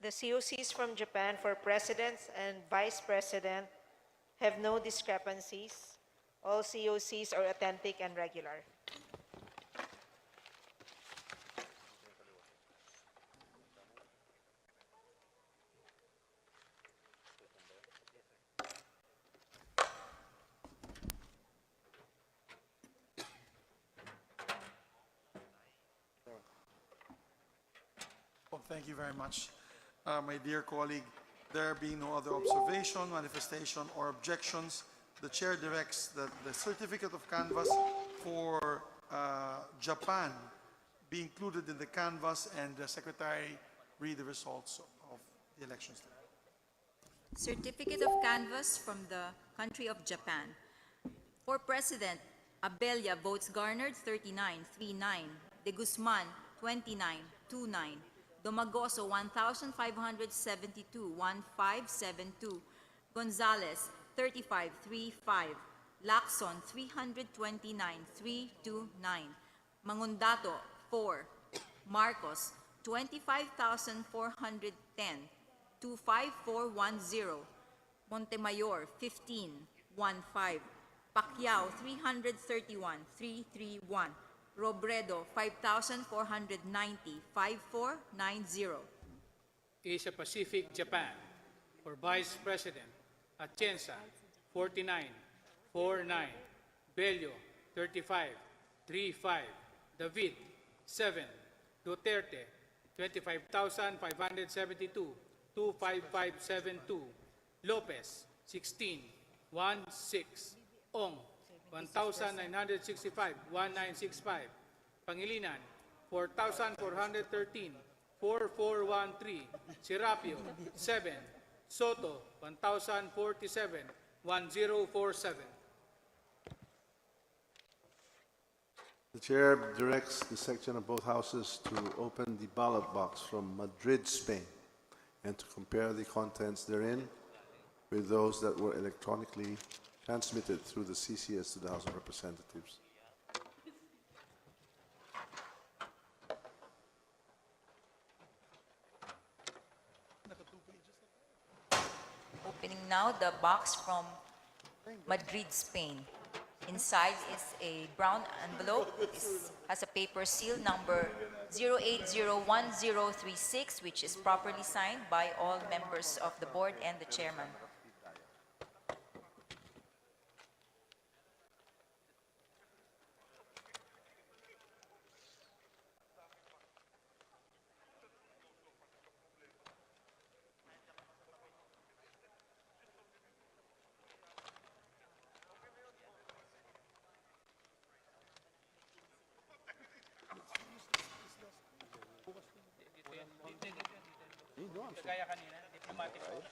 The COCs from Japan for presidents and vice president have no discrepancies. All COCs are authentic and regular. Well, thank you very much. My dear colleague, there being no other observation, manifestation, or objections, the chair directs that the certificate of canvass for Japan be included in the canvass and the secretary read the results of the elections. Certificate of canvass from the country of Japan. For President, Abella votes garnered 39,39. De Guzman, 29,29. Domagoso, 1,572, 1,572. Gonzales, 35,35. Lacson, 329, 329. Mangundato, 4. Marcos, 25,410, 25410. Montemayor, 15, 15. Pacquiao, 331, 331. Robredo, 5,490, 5490. Asia Pacific, Japan. For Vice President, Atienza, 49, 49. Bello, 35, 35. David, 7. Duterte, 25,572, 25572. Lopez, 16, 16. Ong, 1,965, 1965. Pangilinan, 4,413, 4413. Serapio, 7. Soto, 1,047, 1047. The chair directs the section of both houses to open the ballot box from Madrid, Spain, and to compare the contents therein with those that were electronically transmitted through the CCS to the House of Representatives. Opening now the box from Madrid, Spain. Inside is a brown envelope. Has a paper seal number 0801036, which is properly signed by all members of the board and the chairman. Kaya kanina, diplomatic po.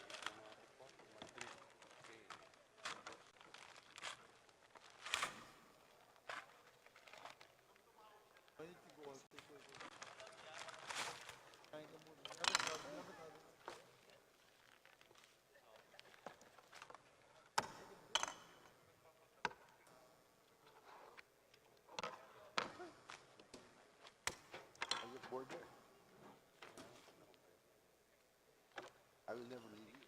I will never leave you.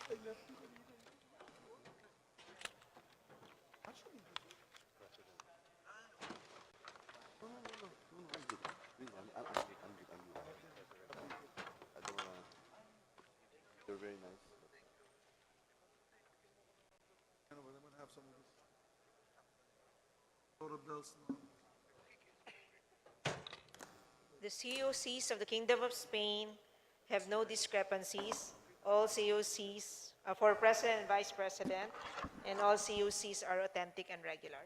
I left you. Actually, no, I'm good. Please, I'm good. I don't wanna. They're very nice. I know, but I'm gonna have some of this. Total bills now. The COCs of the Kingdom of Spain have no discrepancies. All COCs for President and Vice President, and all COCs are authentic and regular.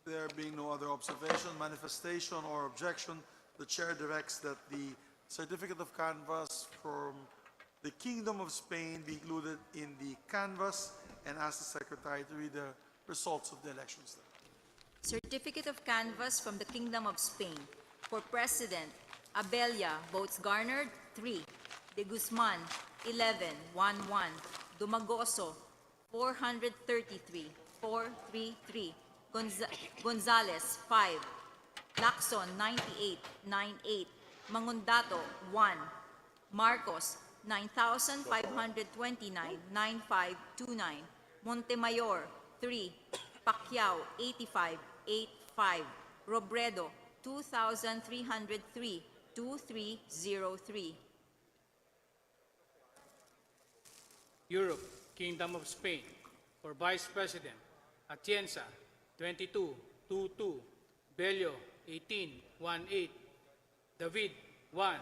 There being no other observation, manifestation, or objection, the chair directs that the certificate of canvass from the Kingdom of Spain be included in the canvass and ask the secretary to read the results of the elections. Certificate of canvass from the Kingdom of Spain. For President, Abella votes garnered 3. De Guzman, 11, 11. Domagoso, 433, 433. Gonzales, 5. Lacson, 98, 98. Mangundato, 1. Marcos, 9,529.9529. Montemayor, 3. Pacquiao, 85.85. Robredo, 2,303.2303. Europe, Kingdom of Spain. For Vice President, Atienza, 22.22. Bello, 18.18. David, 1.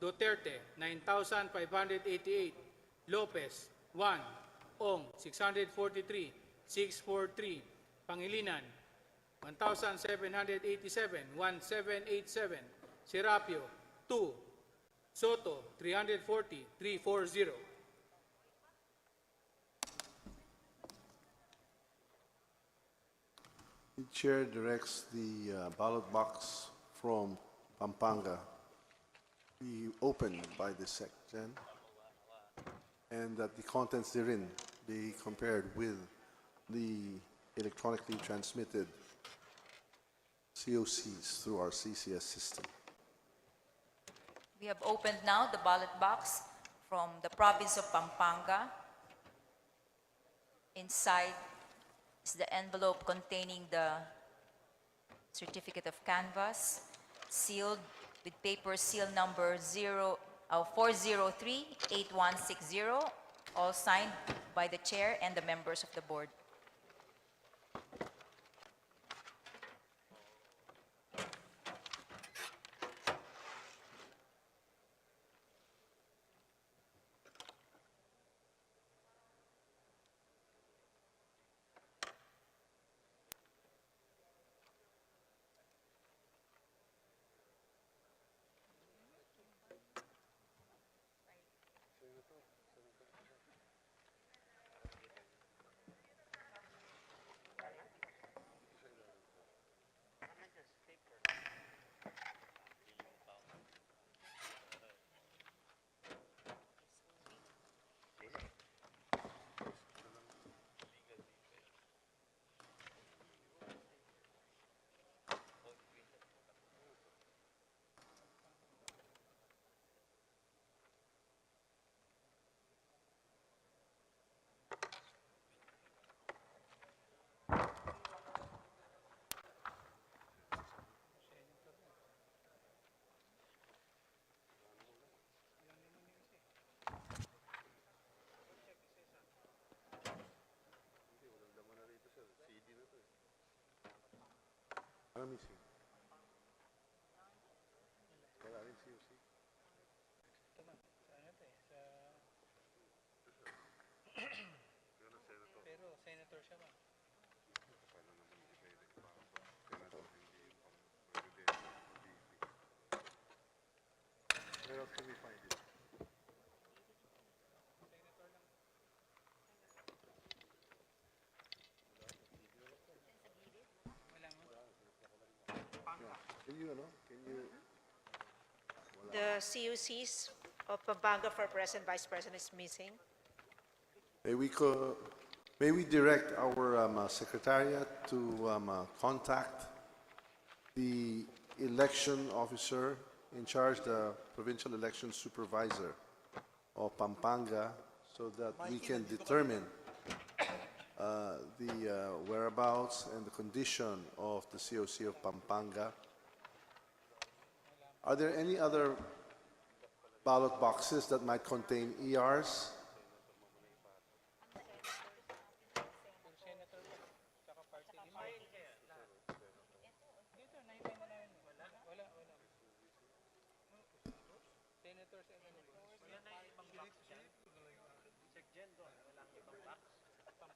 Duterte, 9,588. Lopez, 1. Ong, 643.643. Pangilinan, 1,787.1787. Serapio, 2. Soto, 340.340. The chair directs the ballot box from Pampanga be opened by the section and that the contents therein be compared with the electronically transmitted COCs through our CCS system. We have opened now the ballot box from the province of Pampanga. Inside is the envelope containing the certificate of canvass, sealed with paper seal number 403-8160, all signed by the chair and the members of the board. Let me see. Wala rin COC. Pero senator siya ba? Where else can we find it? Can you, The CUCs of Pampanga for President, Vice President is missing. may we direct our secretariat to contact the election officer in charge, the provincial election supervisor of Pampanga, so that we can determine the whereabouts and the condition of the COC of Pampanga. Are there any other ballot boxes that might contain ERs?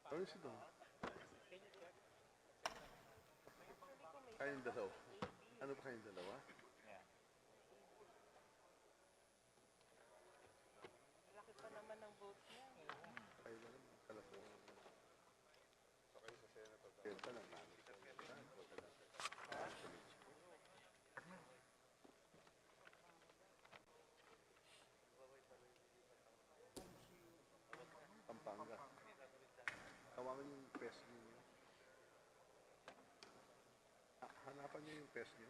Where is it? Kayong dalawa. Ano pa kayong dalawa? Pampanga. Tawagan yung PES niyo. Hanapan niyo yung PES niyo.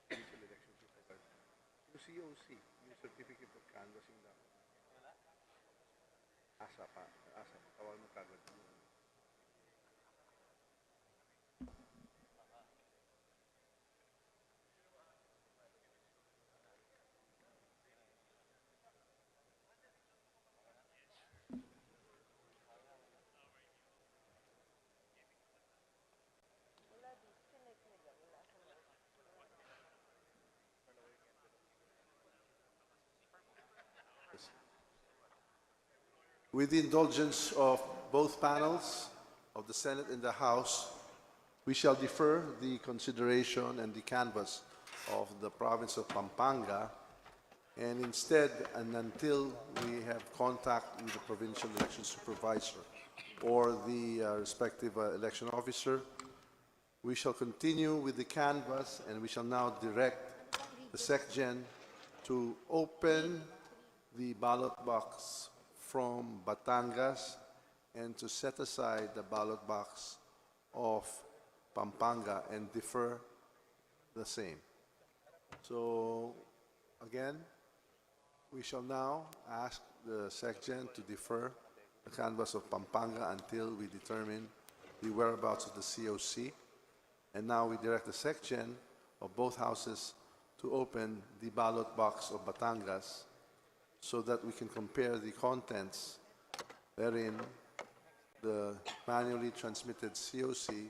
Provincial Election Supervisor. COC, yung Certificate of Canvassing daw. Asa pa, tawag mo kagad. With the indulgence of both panels of the Senate and the House, we shall defer the consideration and the canvass of the province of Pampanga, and instead, and until we have contact with the provincial election supervisor or the respective election officer, we shall continue with the canvass, and we shall now direct the SecGen to open the ballot box from Batangas and to set aside the ballot box of Pampanga and defer the same. So, again, we shall now ask the SecGen to defer the canvass of Pampanga until we determine the whereabouts of the COC. And now we direct the SecGen of both houses to open the ballot box of Batangas so that we can compare the contents therein, the manually transmitted COC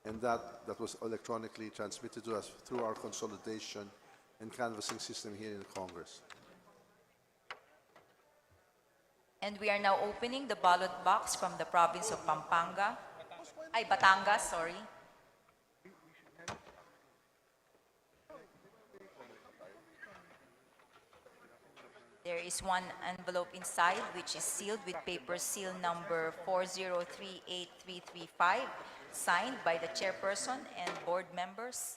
and that was electronically transmitted to us through our consolidation and canvassing system here in the Congress. And we are now opening the ballot box from the province of Batangas, sorry. There is one envelope inside which is sealed with paper seal number 4038335, signed by the chairperson and board members.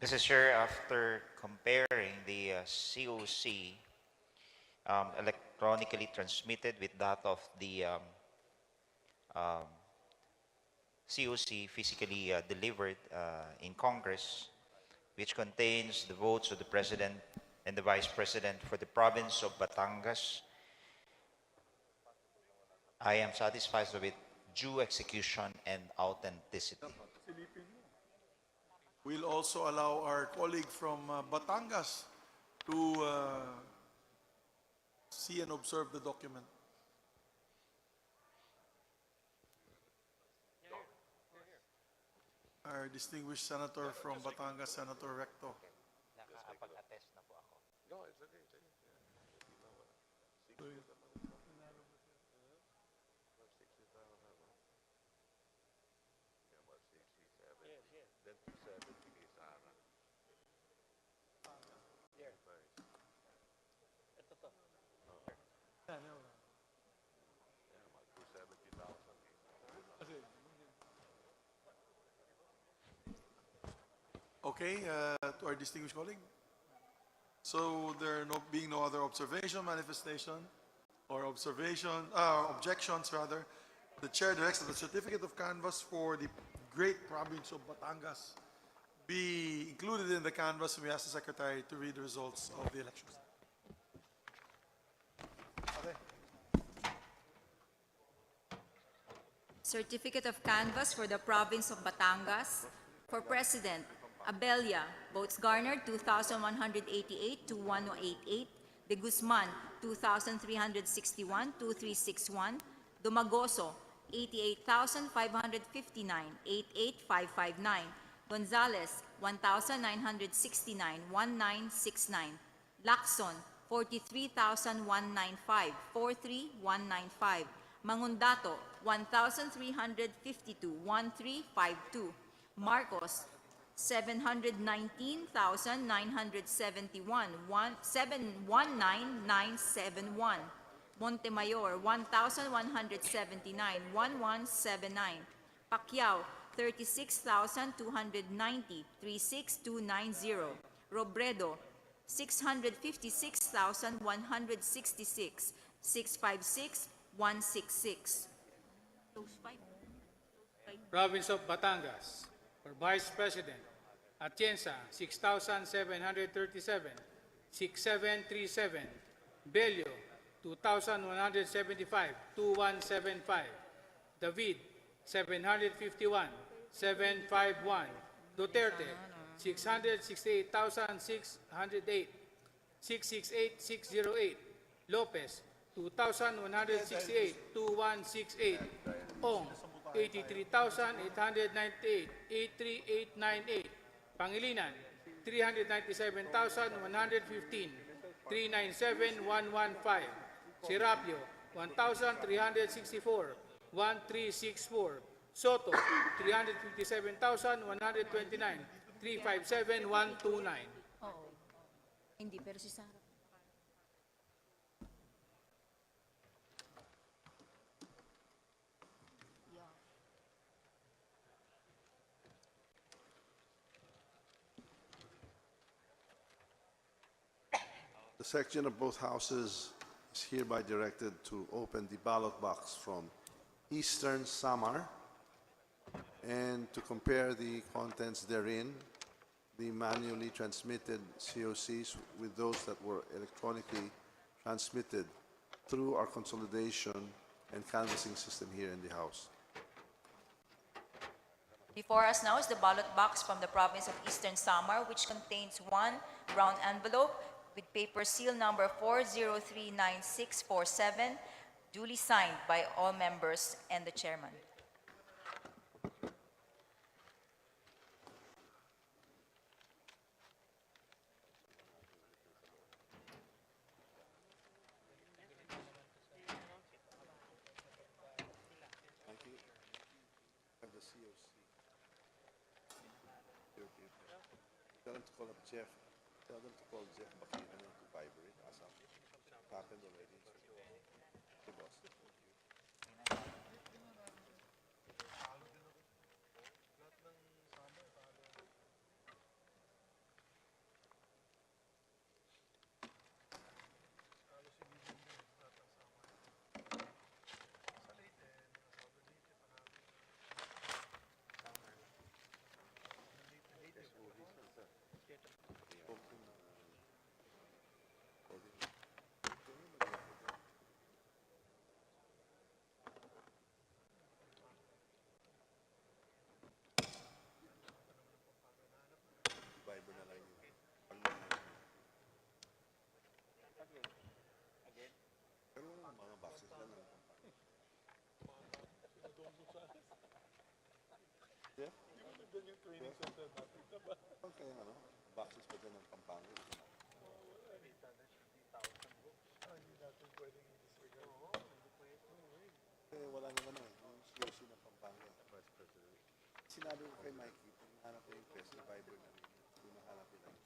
This is sure after comparing the COC electronically transmitted with that of the COC physically delivered in Congress, which contains the votes of the President and the Vice President for the province of Batangas. I am satisfied with due execution and authenticity. We'll also allow our colleague from Batangas to see and observe the document. Our distinguished senator from Batangas, Senator Recto. Nakakapag-attest na po ako. Okay, to our distinguished colleague. So there being no other observation, manifestation, or objections rather, the chair directs that the certificate of canvass for the great province of Batangas be included in the canvass, and we ask the secretary to read the results of the elections. Certificate of canvass for the province of Batangas. For President, Abella, votes garnered 2,188 to 1,088. De Guzman, 2,361 to 361. Dumagoso, 88,559, 88,559. Gonzales, 1,969, 1969. Lacson, 43,195, 43,195. Mangundato, 1,352, 1352. Marcos, 719,971, 719,971. Montemayor, 1,179, 1179. Pacquiao, 36,290, 36290. Robredo, 656,166, 656, 166. Those five. Province of Batangas, for Vice President, Atienza, 6,737, 6737. Bello, 2,175, 2175. David, 751, 751. Duterte, 668,608, 668,608. Lopez, 2,168, 2168. Ong, 83,898, 83898. Pangilinan, 397,115, 397,115. Serapio, 1,364, 1364. Soto, 357,129, 357,129. Oo. Hindi, pero si Sarah. The section of both houses is hereby directed to open the ballot box from Eastern Samar and to compare the contents therein, the manually transmitted COCs with those that were electronically transmitted through our consolidation and canvassing system here in the House. Before us now is the ballot box from the province of Eastern Samar, which contains one brown envelope with paper seal number 4039647, duly signed by all members and the chairman. Tell them to call up Jeff. Tell them to call Jeff Bakina to vibrate. As happened already. Okay, boss. Viber na lang yun. Pero mga boxes lang ng kampanya. Jeff? Okay, ano? Boxes pa dyan ng kampanya. Eh, wala naman eh. Yung COC ng kampanya. Vice President. Sinabi ko kay Mikey, kung nahanap ko yung press, Viber na rin. Kung nahanap nila yung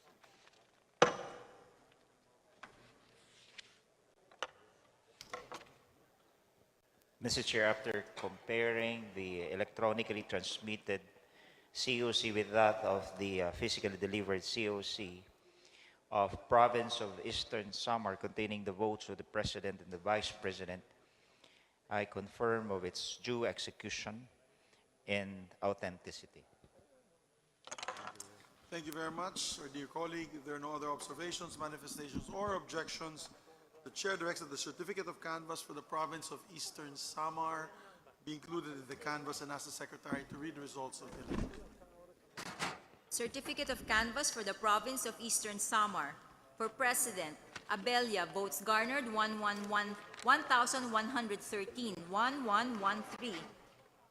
Mr. Chair, after comparing the electronically transmitted COC with that of the physically delivered COC of province of Eastern Samar containing the votes of the President and the Vice President, I confirm of its due execution and authenticity. Thank you very much, our dear colleague. If there are no other observations, manifestations, or objections, the chair directs that the certificate of canvass for the province of Eastern Samar be included in the canvass and asks the secretary to read the results of the election. Certificate of canvass for the province of Eastern Samar. For President, Abella votes garnered 1,113, 1113.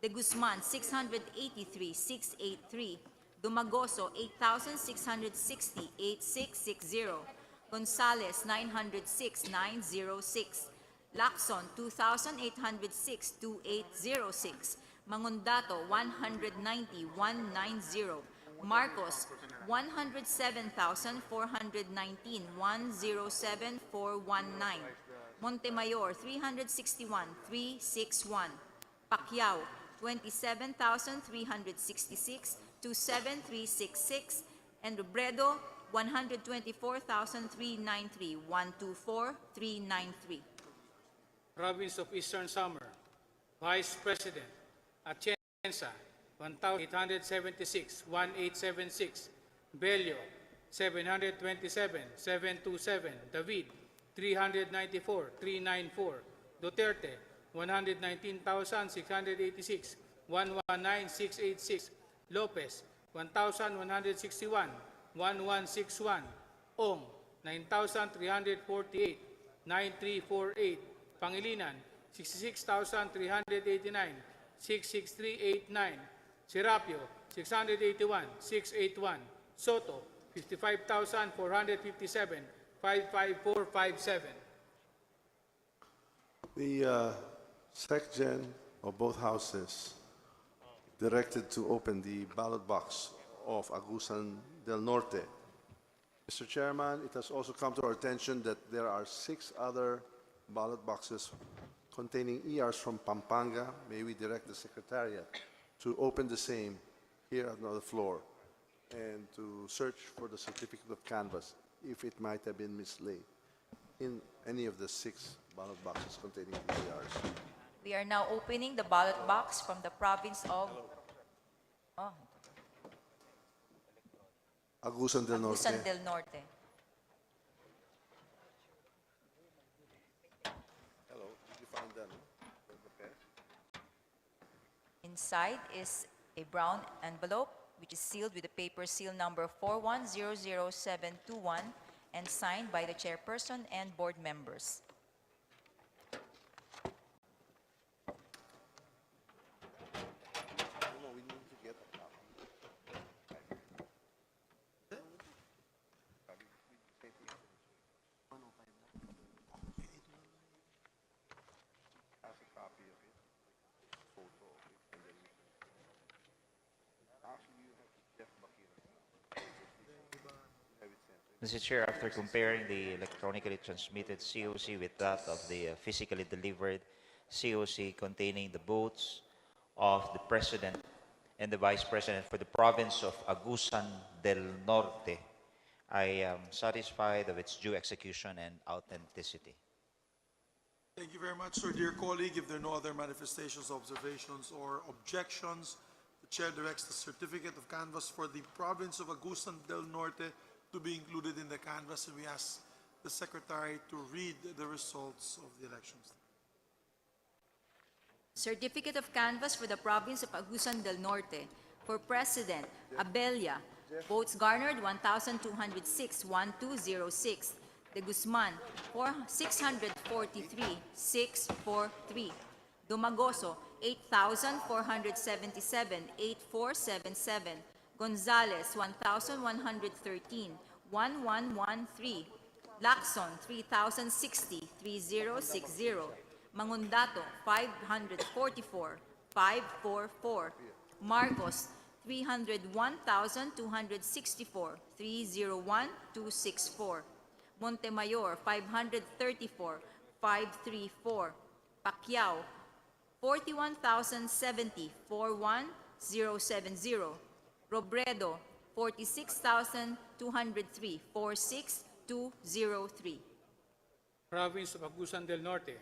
De Guzman 683, 683. Dumagoso 8,660, 8660. Gonzales 906, 906. Lacson 2,806, 2806. Mangundato 190, 190. Marcos, 107,419, 107,419. Montemayor, 361,361. Pacquiao, 27,366, 27366. And Robredo, 124,393, 124,393. Province of Eastern Samar, Vice President Atienza, 1,876, 1,876. Bello, 727, 727. David, 394, 394. Duterte, 119,686, 119,686. Lopez, 1,161, 1,161. Ong, 9,348, 9,348. Pangilinan, 66,389, 66389. Serapio, 681, 681. Soto, 55,457, 55457. The SecGen of both houses directed to open the ballot box of Agusan del Norte. Mr. Chairman, it has also come to our attention that there are 6 other ballot boxes containing ERs from Pampanga. May we direct the Secretariat to open the same here on the floor and to search for the certificate of canvass if it might have been mislaid in any of the 6 ballot boxes containing the ERs. We are now opening the ballot box from the province of Agusan del Norte. Agusan del Norte. Hello, did you find them? Inside is a brown envelope which is sealed with the paper seal number 4100721 and signed by the chairperson and board members. No, we need to get a copy. Have a copy of it, photo of it, and then you can. Actually, you have to Jeff Bakira. Have it sent. Mr. Chair, after comparing the electronically transmitted COC with that of the physically delivered COC containing the votes of the President and the Vice President for the province of Agusan del Norte, I am satisfied of its due execution and authenticity. Thank you very much, sir. Dear colleague, if there are no other manifestations, observations, or objections, the chair directs the certificate of canvass for the province of Agusan del Norte to be included in the canvass, and we ask the secretary to read the results of the elections. Certificate of canvass for the province of Agusan del Norte. For President, Abella. Votes garnered, 1,206, 1,206. De Guzman, 643, 643. Domagoso, 8,477, 8,477. Gonzales, 1,113, 1,113. Lacson, 3,060, 3,060. Mangundato, 544, 544. Marcos, 301,264, 301,264. Montemayor, 534, 534. Pacquiao, 41,070, 41070. Robredo, 46,203, 46203. Province of Agusan del Norte,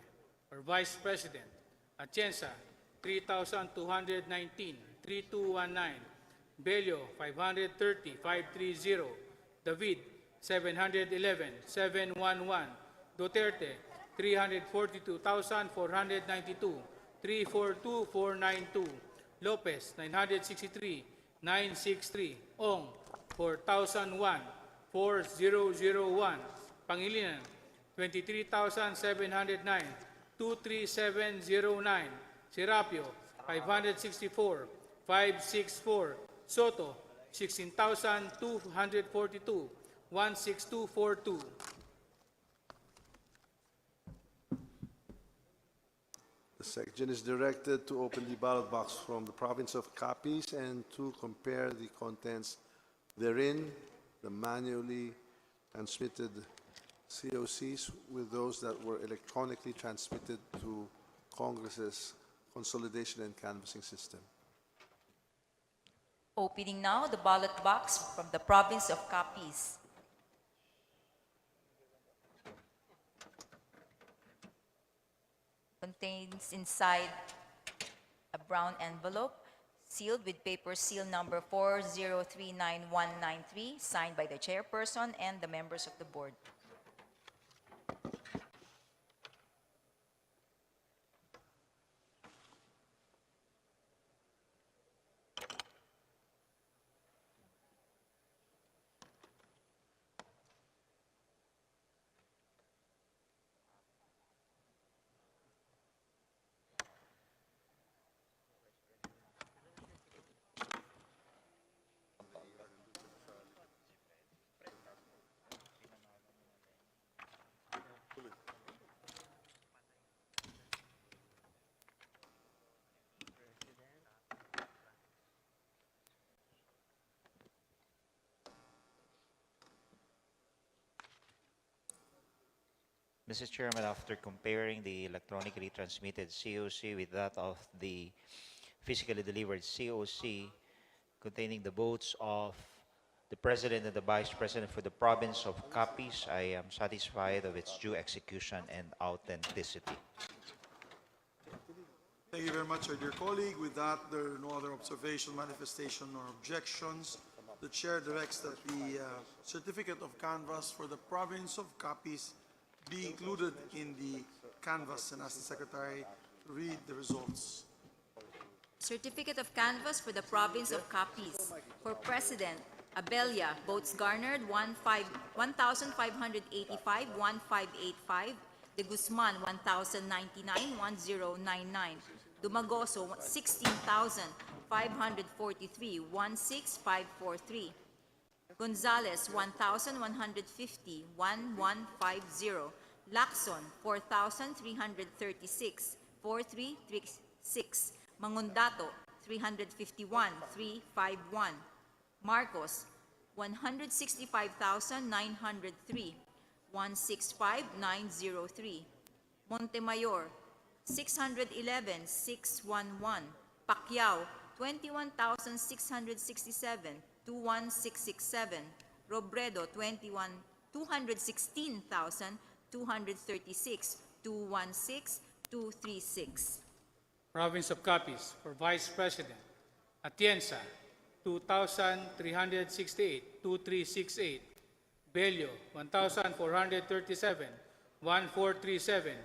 or Vice President Atienza, 3,219, 3219. Bello, 530, 530. David, 711, 711. Duterte, 342,492, 342,492. Lopez, 963, 963. Ong, 4,001, 4001. Pangilinan, 23,709, 23709. Serapio, 564, 564. Soto, 16,242, 16242. The SecGen is directed to open the ballot box from the province of Capiz and to compare the contents therein the manually transmitted COCs with those that were electronically transmitted to Congress's consolidation and canvassing system. Opening now the ballot box from the province of Capiz. Contains inside a brown envelope sealed with paper seal number 4039193, signed by the chairperson and the members of the board. Mr. Chairman, after comparing the electronically transmitted COC with that of the physically delivered COC containing the votes of the President and the Vice President for the province of Capiz, I am satisfied of its due execution and authenticity. Thank you very much, our dear colleague. With that, there are no other observation, manifestation, or objections. The chair directs that the certificate of canvass for the province of Capiz be included in the canvass, and ask the secretary to read the results. Certificate of canvass for the province of Capiz. For President, Abella, votes garnered 1,585, 1,585. De Guzman, 1,099, 1,099. Dumagoso, 16,543, 1,6,543. Gonzales, 1,150, 1,150. Lacson, 4,336, 4,336. Mangundato, 351, 351. Marcos, 165,903, 165,903. Montemayor, 611, 611. Pacquiao, 21,667, 21,667. Robredo, 216,236, 216,236. Province of Capiz, for Vice President, Atienza, 2,368, 2,368. Bello, 1,437, 1,437.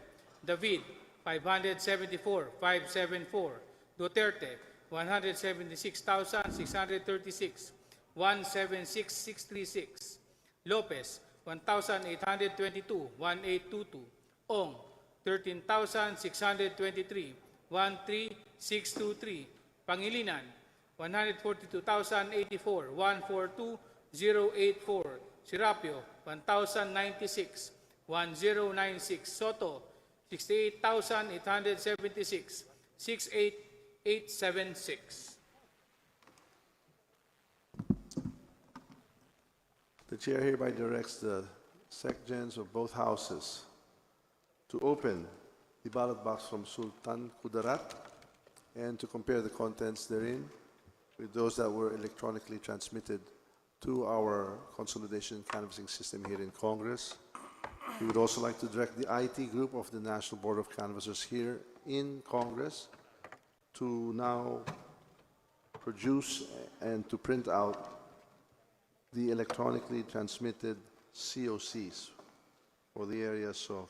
David, 574, 574. Duterte, 176,636, 176,636. Lopez, 1,822, 1,822. Ong, 13,623, 13623. Pangilinan, 142,084, 142,084. Serapio, 1,096, 1,096. Soto, 68,876, 68,876. The chair hereby directs the sections of both houses to open the ballot box from Sultan Kudarat and to compare the contents therein with those that were electronically transmitted to our consolidation canvassing system here in Congress. We would also like to direct the IT group of the National Board of Canvassers here in Congress to now produce and to print out the electronically transmitted COCs for the areas of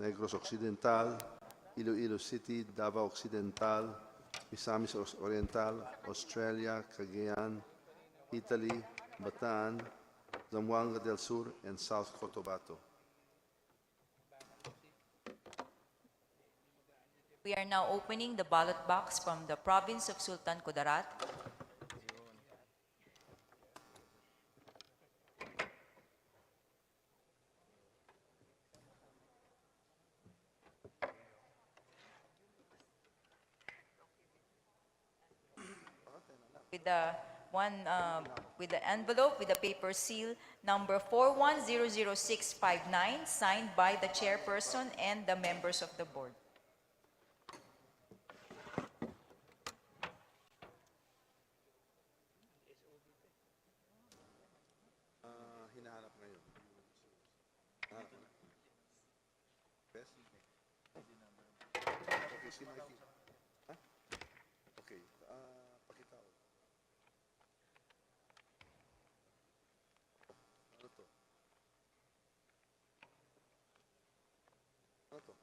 Negros Occidental, Iloilo City, Davao Occidental, Misamis Oriental, Australia, Cagayan, Italy, Bataan, Zamboanga del Sur, and South Cotabato. We are now opening the ballot box from the province of Sultan Kudarat. With the one with the envelope with the paper seal number 4100659, signed by the chairperson and the members of the board. Hinahanap ngayon. Hinahanap na. Yes? Okay, si Mikey. Ha? Okay, pakita ko. Ano to? Ano to?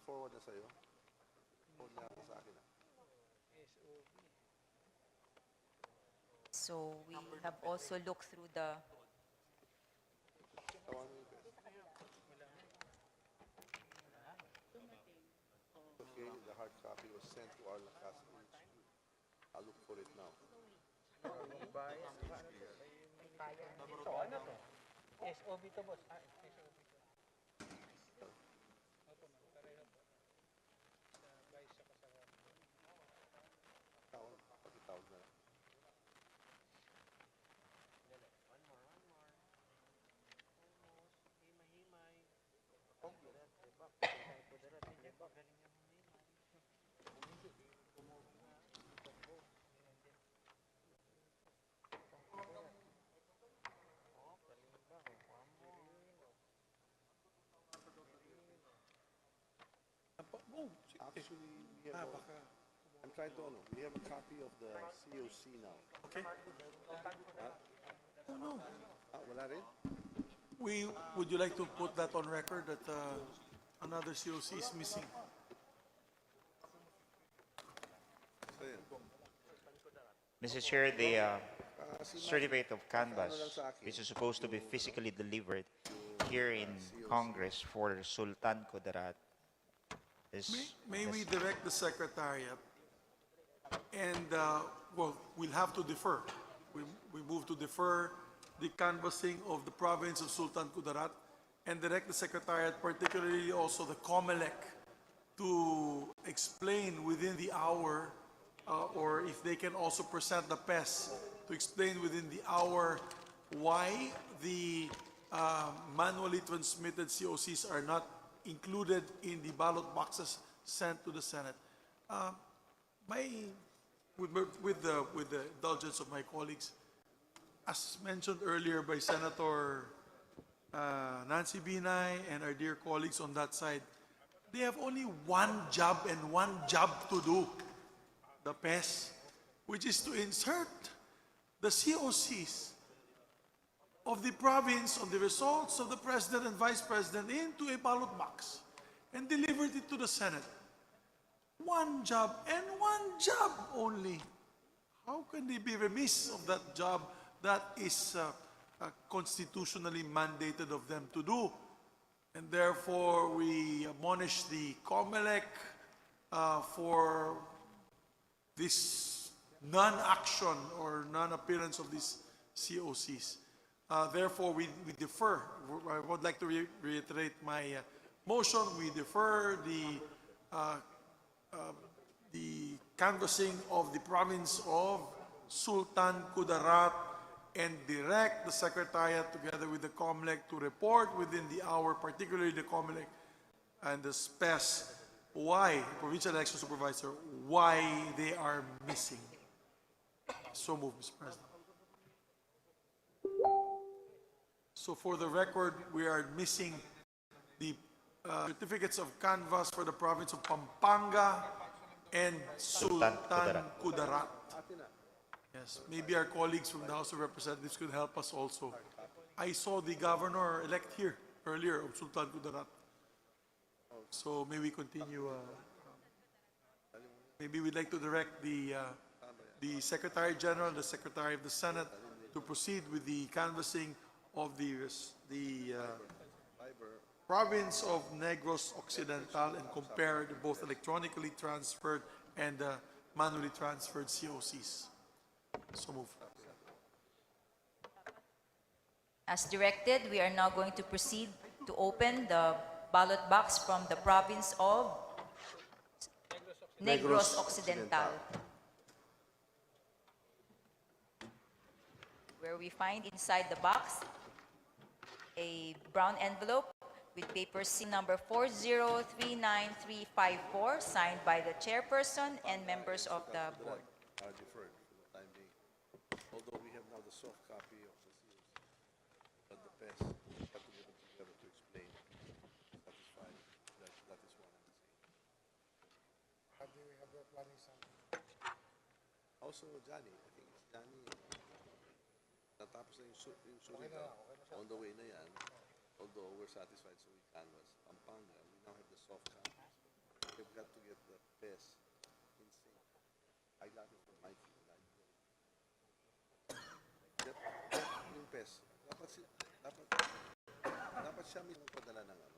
Forward na sa'yo? Forward na ako sa akin. So we have also looked through the Tawanan mo, Bes. Okay, the hard copy was sent to our Lakas HQ. I'll look for it now. SOB to, boss. Pakitawag na lang. Actually, we have I'm trying to, we have a copy of the COC now. Okay? Oh, no. Wala rin? Would you like to put that on record that another COC is missing? So, yan. Mr. Chair, the certificate of canvas, which is supposed to be physically delivered here in Congress for Sultan Kudarat, is May we direct the Secretariat, and, well, we'll have to defer. We move to defer the canvassing of the province of Sultan Kudarat and direct the Secretariat, particularly also the COMELEC, to explain within the hour, or if they can also present the PES, to explain within the hour why the manually transmitted COCs are not included in the ballot boxes sent to the Senate. With the indulgence of my colleagues, as mentioned earlier by Senator Nancy Binay and our dear colleagues on that side, they have only one job and one job to do, the PES, which is to insert the COCs of the province on the results of the President and Vice President into a ballot box and delivered it to the Senate. One job and one job only. How can they be remiss of that job that is constitutionally mandated of them to do? And therefore, we admonish the COMELEC for this non-action or non-appearance of these COCs. Therefore, we defer. I would like to reiterate my motion. We defer the canvassing of the province of Sultan Kudarat and direct the Secretariat together with the COMELEC to report within the hour, particularly the COMELEC and the SPES, why, Provincial Election Supervisor, why they are missing. So moved, Mr. President. So for the record, we are missing the certificates of canvass for the province of Pampanga and Sultan Kudarat. Yes, maybe our colleagues from the House of Representatives could help us also. I saw the governor-elect here earlier of Sultan Kudarat. So may we continue? Maybe we'd like to direct the Secretary General, the Secretary of the Senate, to proceed with the canvassing of the province of Negros Occidental and compare the both electronically transferred and manually transferred COCs. So move. As directed, we are now going to proceed to open the ballot box from the province of Negros Occidental, where we find inside the box a brown envelope with paper seal number 4039354, signed by the chairperson and members of the board. Are deferred for the time being. Although we have now the soft copy of the seals, but the best have to get them together to explain, satisfy that that is one and the same. Also, Johnny, I think it's Johnny. Natapos na yung survey. On the way na yan, although we're satisfied so we canvas, Pampanga, we now have the soft copy. We've got to get the best in sync. I got it from my team. Yung PES, dapat siya mismo padala ng ano.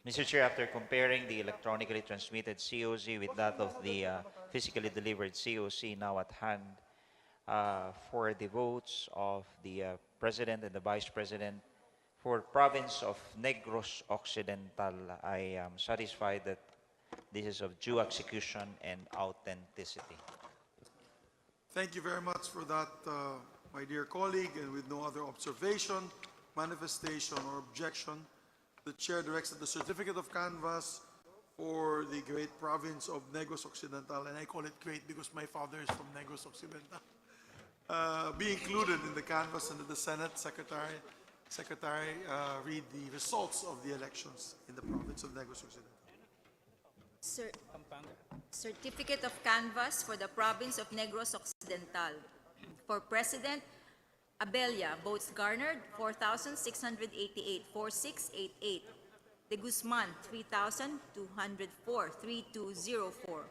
Mr. Chair, after comparing the electronically transmitted COC with that of the physically delivered COC now at hand, for the votes of the President and the Vice President, for province of Negros Occidental, I am satisfied that this is of due execution and authenticity. Thank you very much for that, my dear colleague, and with no other observation, manifestation, or objection, the chair directs that the certificate of canvass for the great province of Negros Occidental, and I call it great because my father is from Negros Occidental, be included in the canvass, and that the Senate Secretary read the results of the elections in the province of Negros Occidental. Certificate of canvass for the province of Negros Occidental. For President, Abella, votes garnered 4,688, 4688. De Guzman, 3,204, 3204.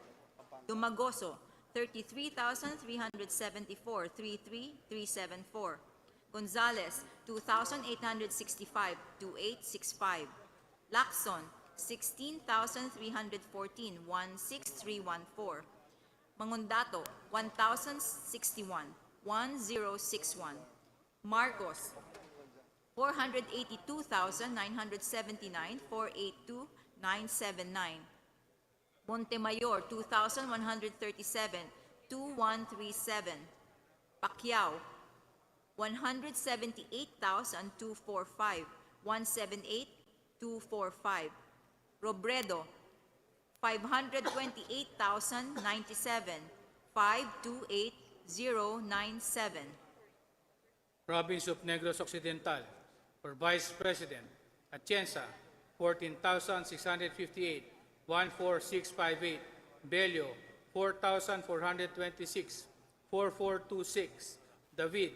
Dumagoso, 33,374, 33374. Gonzales, 2,865, 2865. Lacson, 16,314, 16314. Mangundato, 1,061, 1061. Marcos, 482,979, 482,979. Montemayor, 2,137, 2137. Pacquiao, 178,245, 178,245. Robredo, 528,097, 528097. Province of Negros Occidental, for Vice President, Atienza, 14,658, 14658. Bello, 4,426, 4426. David,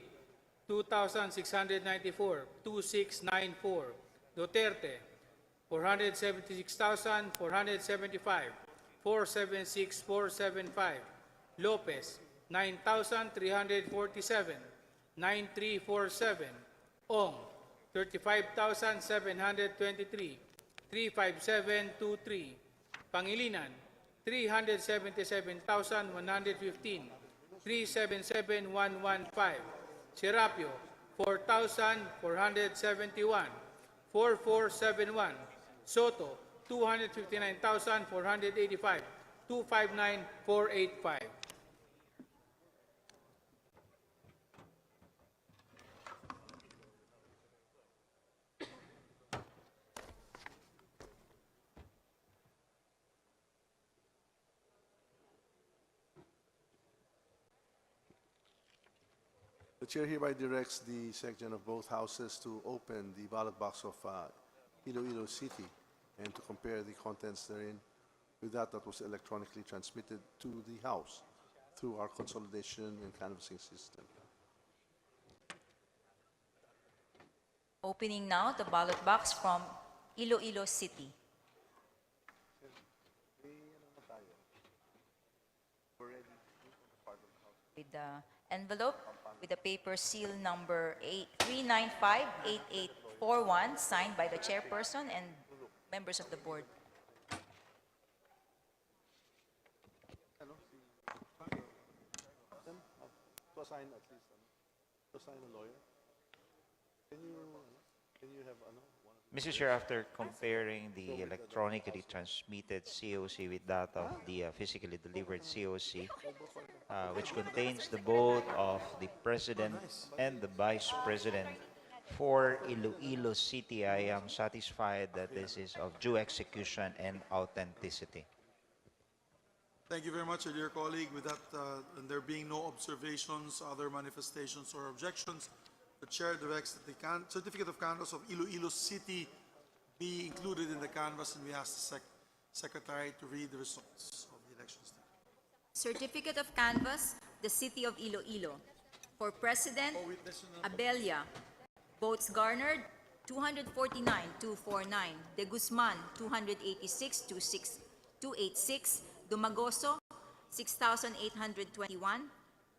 2,694, 2694. Duterte, 476,475, 476475. Lopez, 9,347, 9347. Ong, 35,723, 35723. Pangilinan, 377,115, 377115. Serapio, 4,471, 4471. Soto, 259,485, 259485. The chair hereby directs the section of both houses to open the ballot box of Iloilo City and to compare the contents therein with that was electronically transmitted to the House through our consolidation and canvassing system. Opening now the ballot box from Iloilo City. With the envelope with the paper seal number 3958841, signed by the chairperson and members of the board. To assign at least, to assign a lawyer. Can you have, one of Mr. Chair, after comparing the electronically transmitted COC with that of the physically delivered COC, which contains the vote of the President and the Vice President for Iloilo City, I am satisfied that this is of due execution and authenticity. Thank you very much, dear colleague. With that, and there being no observations, other manifestations, or objections, the chair directs that the certificate of canvass of Iloilo City be included in the canvass, and we ask the secretary to read the results of the elections. Certificate of canvass, the City of Iloilo. For President, Abella. Votes garnered, 249,249. De Guzman, 286,286. Dumagoso, 6,821.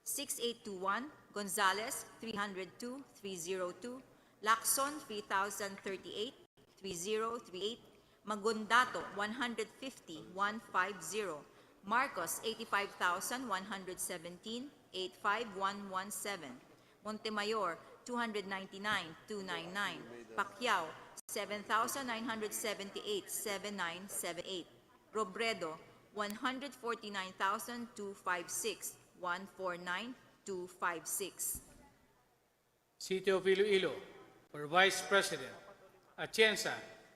6821. Gonzales, 302,302. Lacson, 3,038. 3038. Magundato, 150,150. Marcos, 85,117. 85117. Montemayor, 299,299. Pacquiao, 7,978, 7978. Robredo, 149,256, 149,256. City of Iloilo, for Vice President, Atienza,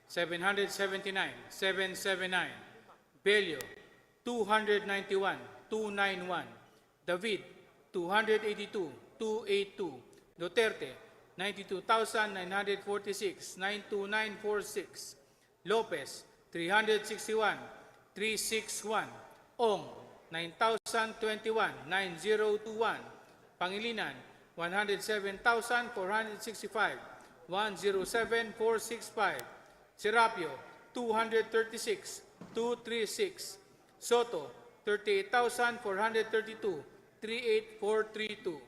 779, 779. Bello, 291, 291. David, 282, 282. Duterte, 92,946, 92946. Lopez, 361, 361. Ong, 9,021, 9021. Pangilinan, 107,465, 107,465. Serapio, 236, 236. Soto, 38,432, 38432.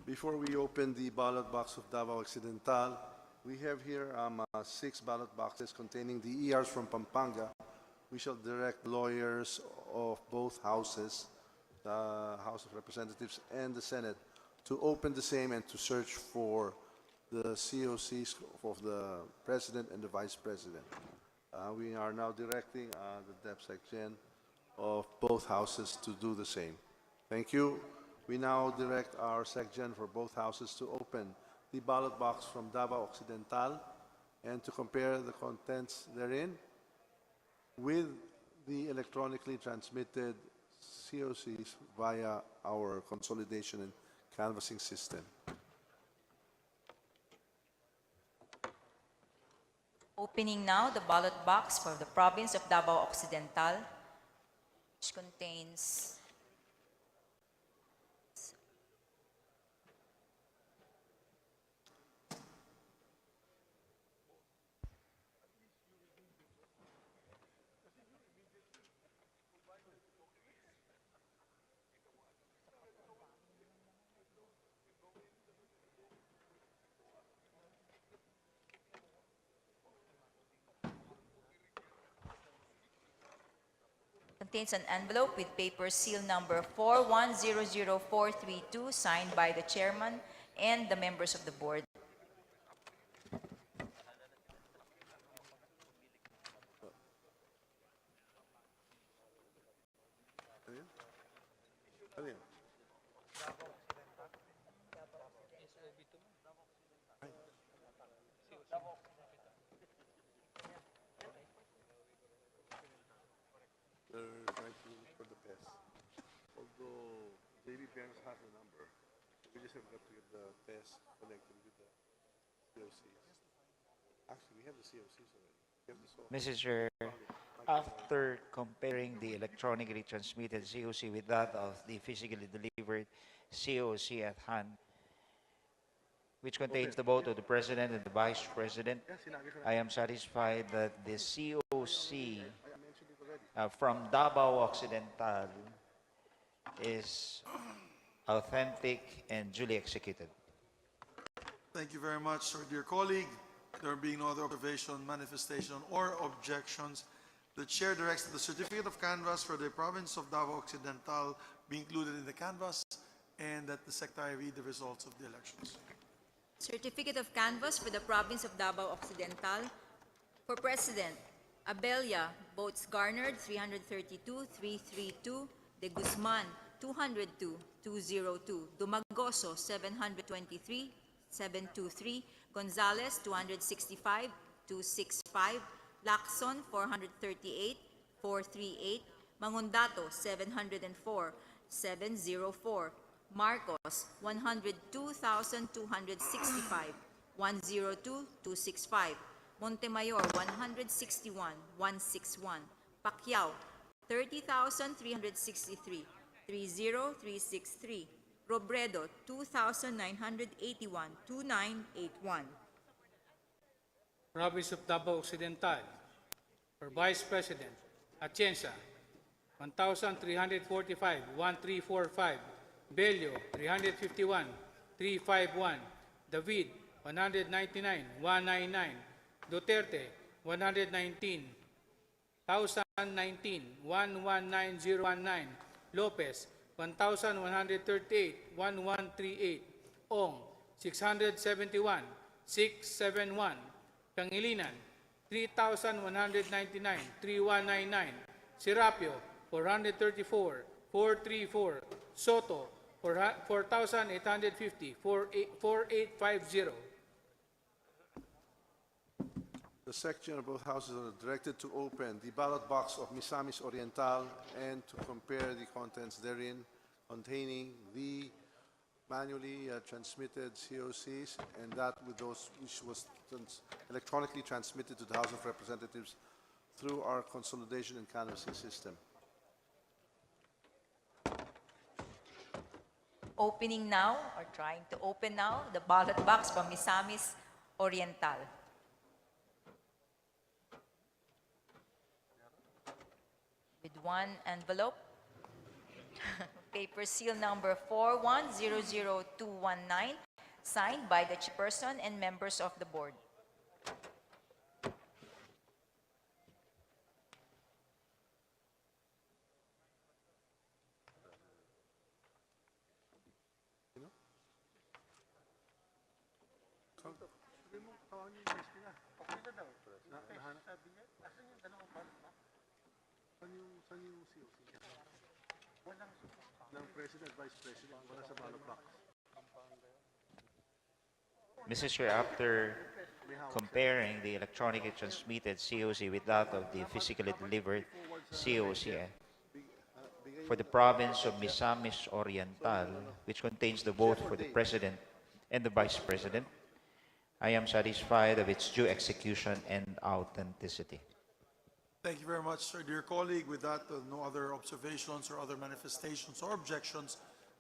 Before we open the ballot box of Davao Occidental, we have here 6 ballot boxes containing the ERs from Pampanga. We shall direct lawyers of both houses, the House of Representatives and the Senate, to open the same and to search for the COCs of the President and the Vice President. We are now directing the DepSec Gen of both houses to do the same. Thank you. We now direct our SecGen for both houses to open the ballot box from Davao Occidental and to compare the contents therein with the electronically transmitted COCs via our consolidation and canvassing system. Opening now the ballot box for the province of Davao Occidental, which contains an envelope with paper seal number 4100432 signed by the chairman and the members of the board. They're trying to look for the test. Although JB Parents has the number, we just have got to get the test connected with the COCs. Actually, we have the COCs already. We have the software. Mr. Chair, after comparing the electronically transmitted COC with that of the physically delivered COC at hand, which contains the vote of the President and the Vice President, I am satisfied that the COC from Davao Occidental is authentic and duly executed. Thank you very much, sir, dear colleague. There being no other observation, manifestation, or objections, the chair directs that the certificate of canvass for the province of Davao Occidental be included in the canvass and that the secretary read the results of the elections. Certificate of canvass for the province of Davao Occidental. For President, Abella, votes garnered 332,332. De Guzman, 202,202. Dumagoso, 723,723. Gonzales, 265,265. Lacson, 438,438. Mangundato, 704,704. Marcos, 102,265, 102,265. Montemayor, 161,161. Pacquiao, 30,363, 30,363. Robredo, 2,981, 2,981. Province of Davao Occidental. For Vice President, Atienza, 1,345, 1,345. Bello, 351, 351. David, 199, 199. Duterte, 119, 1,019, 119,019. Lopez, 1,138, 1,138. Ong, 671, 671. Pangilinan, 3,199, 3,199. Serapio, 434, 434. Soto, 4,850, 4850. The section of both houses are directed to open the ballot box of Misamis Oriental and to compare the contents therein containing the manually transmitted COCs and that with those which was electronically transmitted to the House of Representatives through our consolidation and canvassing system. Opening now, or trying to open now, the ballot box from Misamis Oriental. With one envelope, paper seal number 4100219, signed by the chairperson and members of the board. Mr. Chair, after comparing the electronically transmitted COC with that of the physically delivered COC for the province of Misamis Oriental, which contains the vote for the President and the Vice President, I am satisfied of its due execution and authenticity. Thank you very much, sir, dear colleague. With that, no other observations or other manifestations or objections,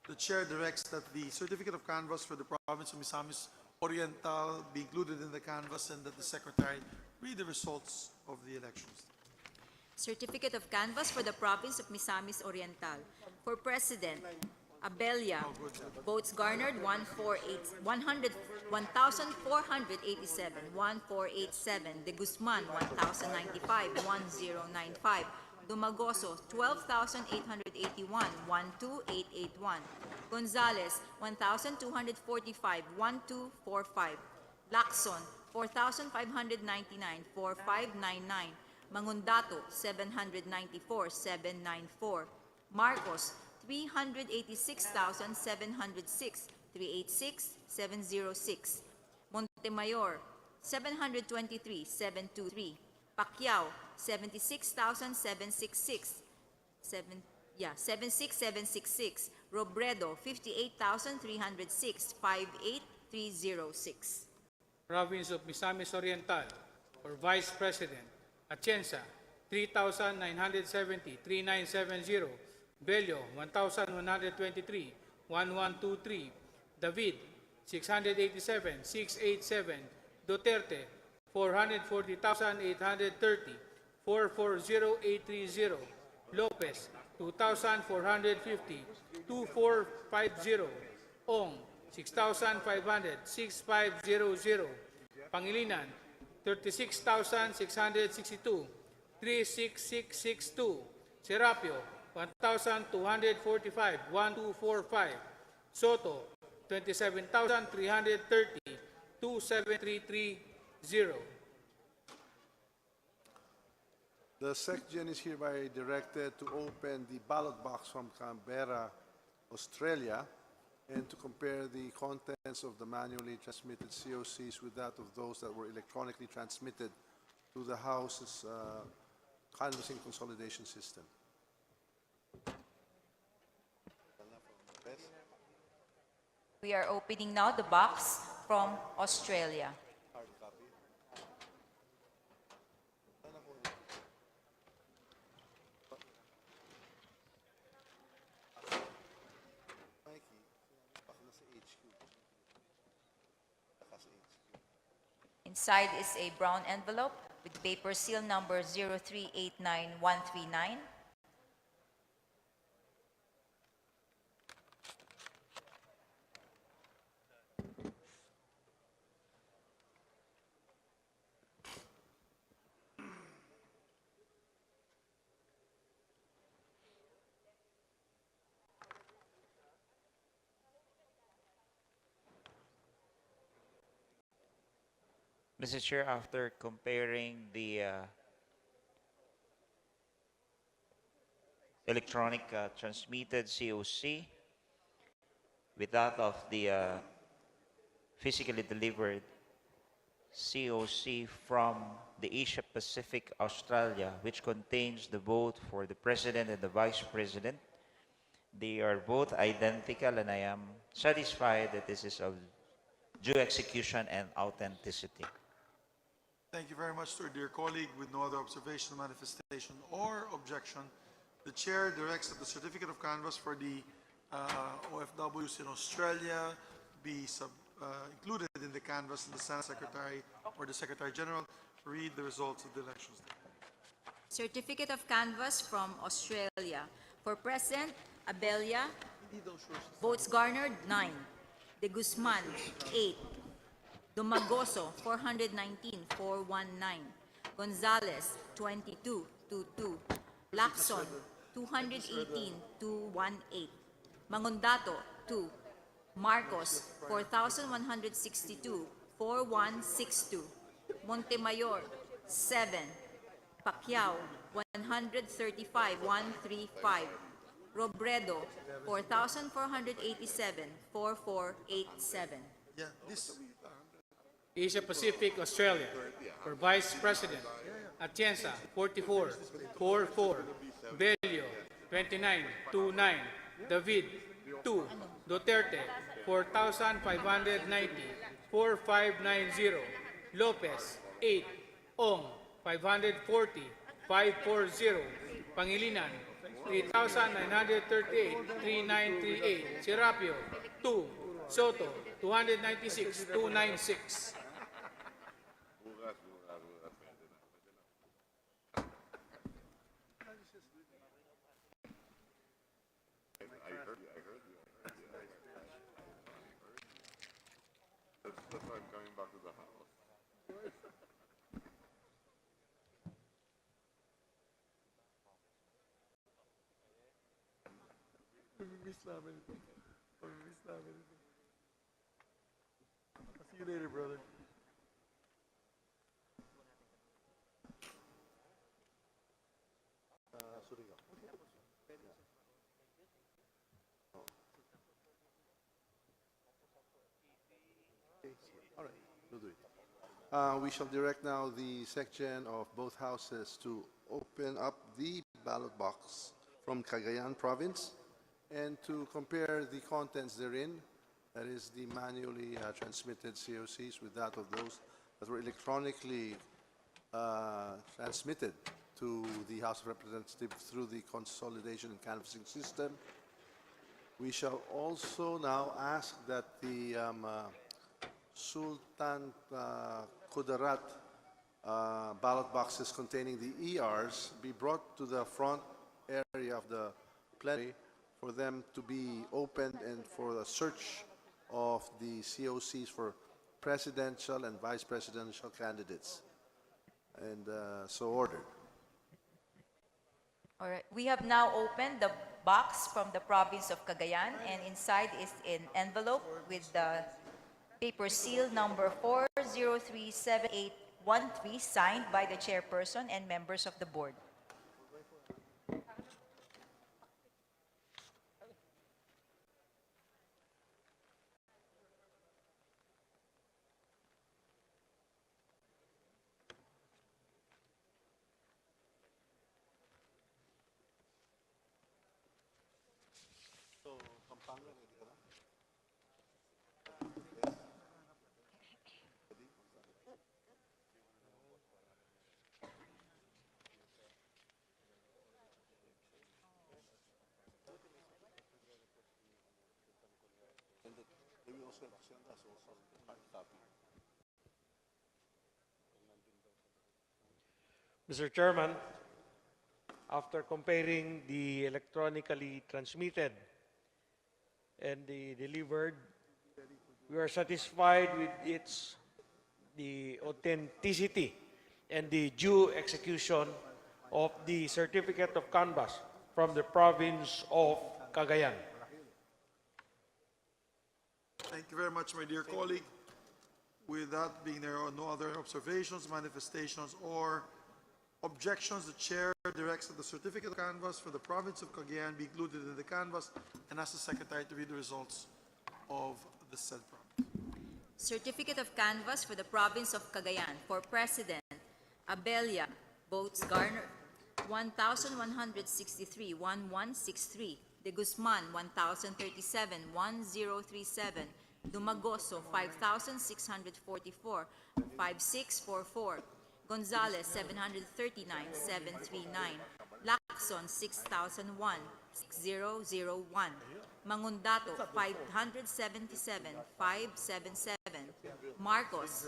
the chair directs that the certificate of canvass for the province of Misamis Oriental be included in the canvass and that the secretary read the results of the elections. Certificate of canvass for the province of Misamis Oriental. For President, Abella, votes garnered 1,487, 1,487. De Guzman, 1,095, 1,095. Dumagoso, 12,881, 1,2881. Gonzales, 1,245, 1,245. Lacson, 4,599, 4,599. Mangundato, 794, 794. Marcos, 386,706, 386, 706. Montemayor, 723, 723. Pacquiao, 76,766, 76766. Robredo, 58,306, 58306. Province of Misamis Oriental. For Vice President, Atienza, 3,970, 3,970. Bello, 1,123, 1,123. David, 687, 687. Duterte, 440,830, 440,830. Lopez, 2,450, 2,450. Ong, 6,500, 6500. Pangilinan, 36,662, 36662. Serapio, 1,245, 1245. Soto, 27,330, 27330. The SecGen is hereby directed to open the ballot box from Canberra, Australia, and to compare the contents of the manually transmitted COCs with that of those that were electronically transmitted to the House's canvassing consolidation system. We are opening now the box from Australia. Inside is a brown envelope with paper seal number 0389139. Mr. Chair, after comparing the electronic transmitted COC with that of the physically delivered COC from the Asia Pacific Australia, which contains the vote for the President and the Vice President, they are both identical, and I am satisfied that this is of due execution and authenticity. Thank you very much to our dear colleague. With no other observation, manifestation, or objection, the chair directs that the certificate of canvass for the OFWs in Australia be included in the canvass, and the Senate Secretary or the Secretary General read the results of the elections. Certificate of canvass from Australia. For President, Abelia, votes garnered 9. De Guzman, 8. Domagoso, 419, 419. Gonzalez, 22, 22. Lacson, 218, 218. Mangondato, 2. Marcos, 4,162, 4162. Montemayor, 7. Pacquiao, 135, 135. Robredo, 4,487, 4487. Yeah, this. Asia Pacific, Australia. For Vice President, Atienza, 44, 44. Bello, 29, 29. David, 2. Duterte, 4,590, 4590. Lopez, 8. Ong, 540, 540. Pangilinan, 3,938, 3938. Serapio, 2. Soto, 296, 296. That's why I'm coming back to the house. See you later, brother. All right, we'll do it. We shall direct now the SecGen of both houses to open up the ballot box from Cagayan province and to compare the contents therein, that is the manually transmitted COCs with that of those that were electronically transmitted to the House of Representatives through the consolidation and canvassing system. We shall also now ask that the Sultan Kudarat ballot boxes containing the ERs be brought to the front area of the plenary for them to be opened and for a search of the COCs for presidential and vice presidential candidates. And so ordered. All right, we have now opened the box from the province of Cagayan, and inside is an envelope with the paper seal number 4037813, signed by the chairperson and members of the board. Mr. Chairman, after comparing the electronically transmitted and the delivered, we are satisfied with the authenticity and the due execution of the certificate of canvass from the province of Cagayan. Thank you very much, my dear colleague. With that being there are no other observations, manifestations, or objections, the chair directs that the certificate of canvass for the province of Cagayan be included in the canvass and asks the secretary to read the results of the said province. Certificate of canvass for the province of Cagayan. For President, Abella, votes garnered 1,163, 1163. De Guzman, 1,037, 1037. Dumagoso, 5,644, 5644. Gonzales, 739, 739. Lacson, 6,001, 6001. Mangundato, 577, 577. Marcos,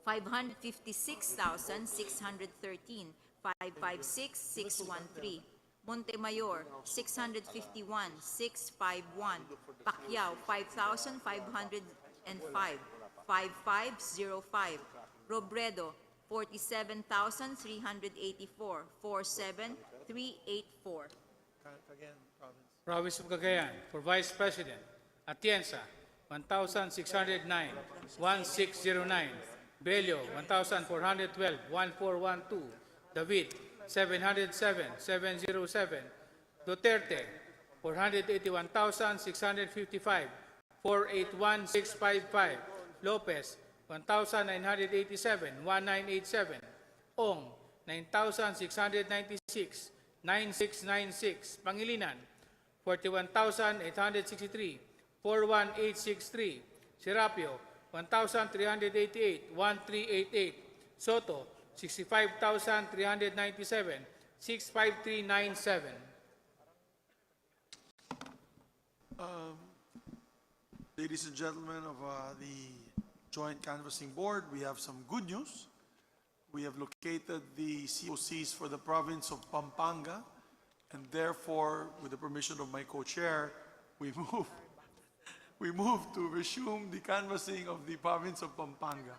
556,613, 556, 613. Montemayor, 651, 651. Pacquiao, 5,505, 5505. Robredo, 47,384, 47384. Province of Cagayan, for Vice President, Atienza, 1,609, 1609. Bello, 1,412, 1412. David, 707, 707. Duterte, 481,655, 481,655. Lopez, 1,987, 1987. Ong, 9,696, 9696. Pangilinan, 41,863, 41863. Serapio, 1,388, 1388. Soto, 65,397, 65397. Ladies and gentlemen of the Joint Canvassing Board, we have some good news. We have located the COCs for the province of Pampanga, and therefore, with the permission of my co-chair, we move to resume the canvassing of the province of Pampanga.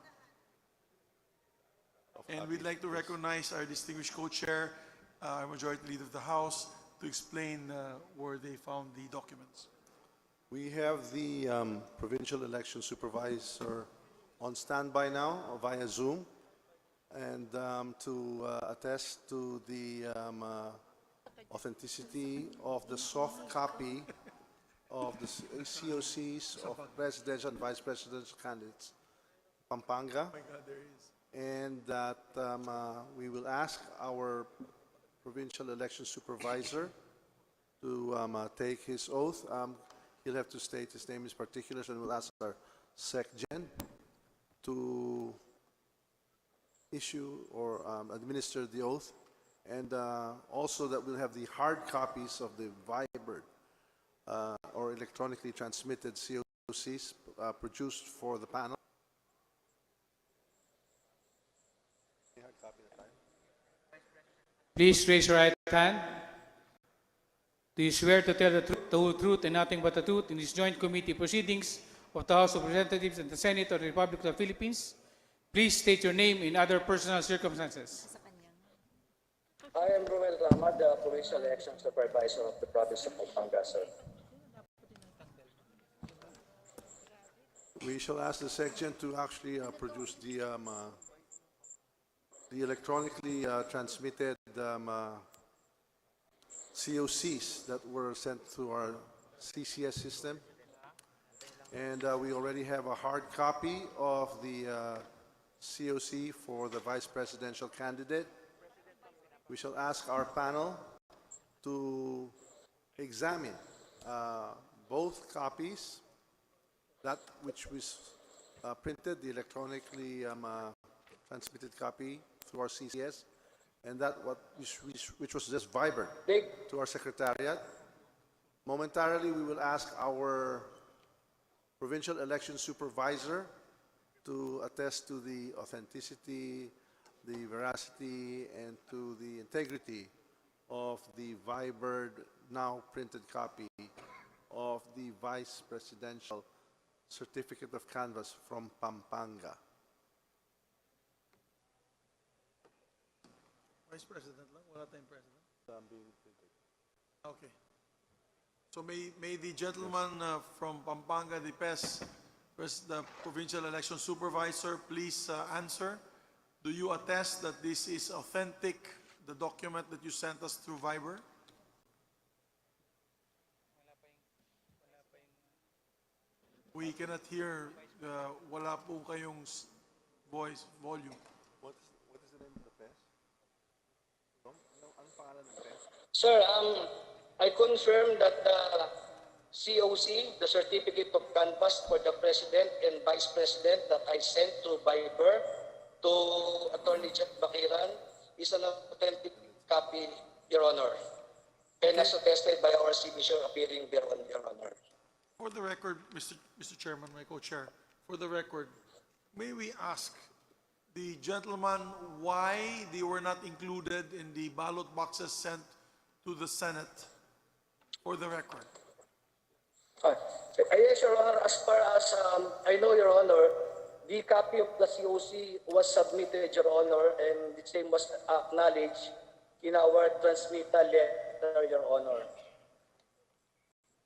And we'd like to recognize our distinguished co-chair, our Majority Leader of the House, to explain where they found the documents. We have the provincial election supervisor on standby now via Zoom, and to attest to the authenticity of the soft copy of the COCs of presidential and vice presidential candidates, Pampanga, and that we will ask our provincial election supervisor to take his oath. He'll have to state his name, his particulars, and we'll ask our SecGen to issue or administer the oath, and also that we'll have the hard copies of the Viber or electronically transmitted COCs produced for the panel. Please raise your right hand. Do you swear to tell the whole truth and nothing but the truth in these joint committee proceedings of the House of Representatives and the Senate of the Republic of the Philippines? Please state your name in other personal circumstances. I am Ruel Rama, the Provincial Election Supervisor of the Province of Pampanga, sir. We shall ask the section to actually produce the electronically transmitted COCs that were sent through our CCS system. And we already have a hard copy of the COC for the vice presidential candidate. We shall ask our panel to examine both copies, that which was printed, the electronically transmitted copy through our CCS, and that which was just vibered to our secretariat. Momentarily, we will ask our provincial election supervisor to attest to the authenticity, the veracity, and to the integrity of the vibered, now printed copy of the vice presidential certificate of canvass from Pampanga. Vice President lang? Wala tayong President? Okay. So may the gentleman from Pampanga, the the Provincial Election Supervisor, please answer. Do you attest that this is authentic, the document that you sent us through Viber? We cannot hear, wala po kayong voice, volume. What is the name of the PES? Anong pangalan ng PES? Sir, I confirm that the COC, the Certificate of Canvass for the President and Vice President that I sent to Viber to Attorney Jeff Bakiran is an authentic copy, Your Honor, and as attested by our signature appearing thereon, Your Honor. For the record, Mr. Chairman, my co-chair, for the record, may we ask the gentleman why they were not included in the ballot boxes sent to the Senate? For the record. Yes, Your Honor, as far as I know, Your Honor, the copy of the COC was submitted, Your Honor, and the same was acknowledged in our transmittal letter, Your Honor.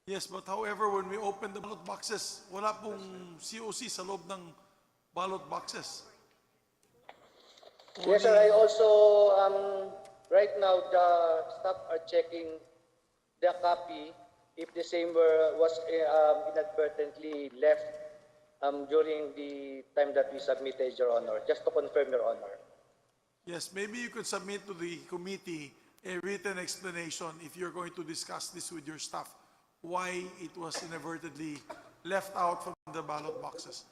Yes, but however, when we open the ballot boxes, wala pong COC sa loob ng ballot boxes. Yes, sir, I also, right now, the staff are checking the copy if the same was inadvertently left during the time that we submitted, Your Honor, just to confirm, Your Honor. Yes, maybe you could submit to the committee a written explanation if you're going to discuss this with your staff, why it was inadvertently left out from the ballot boxes.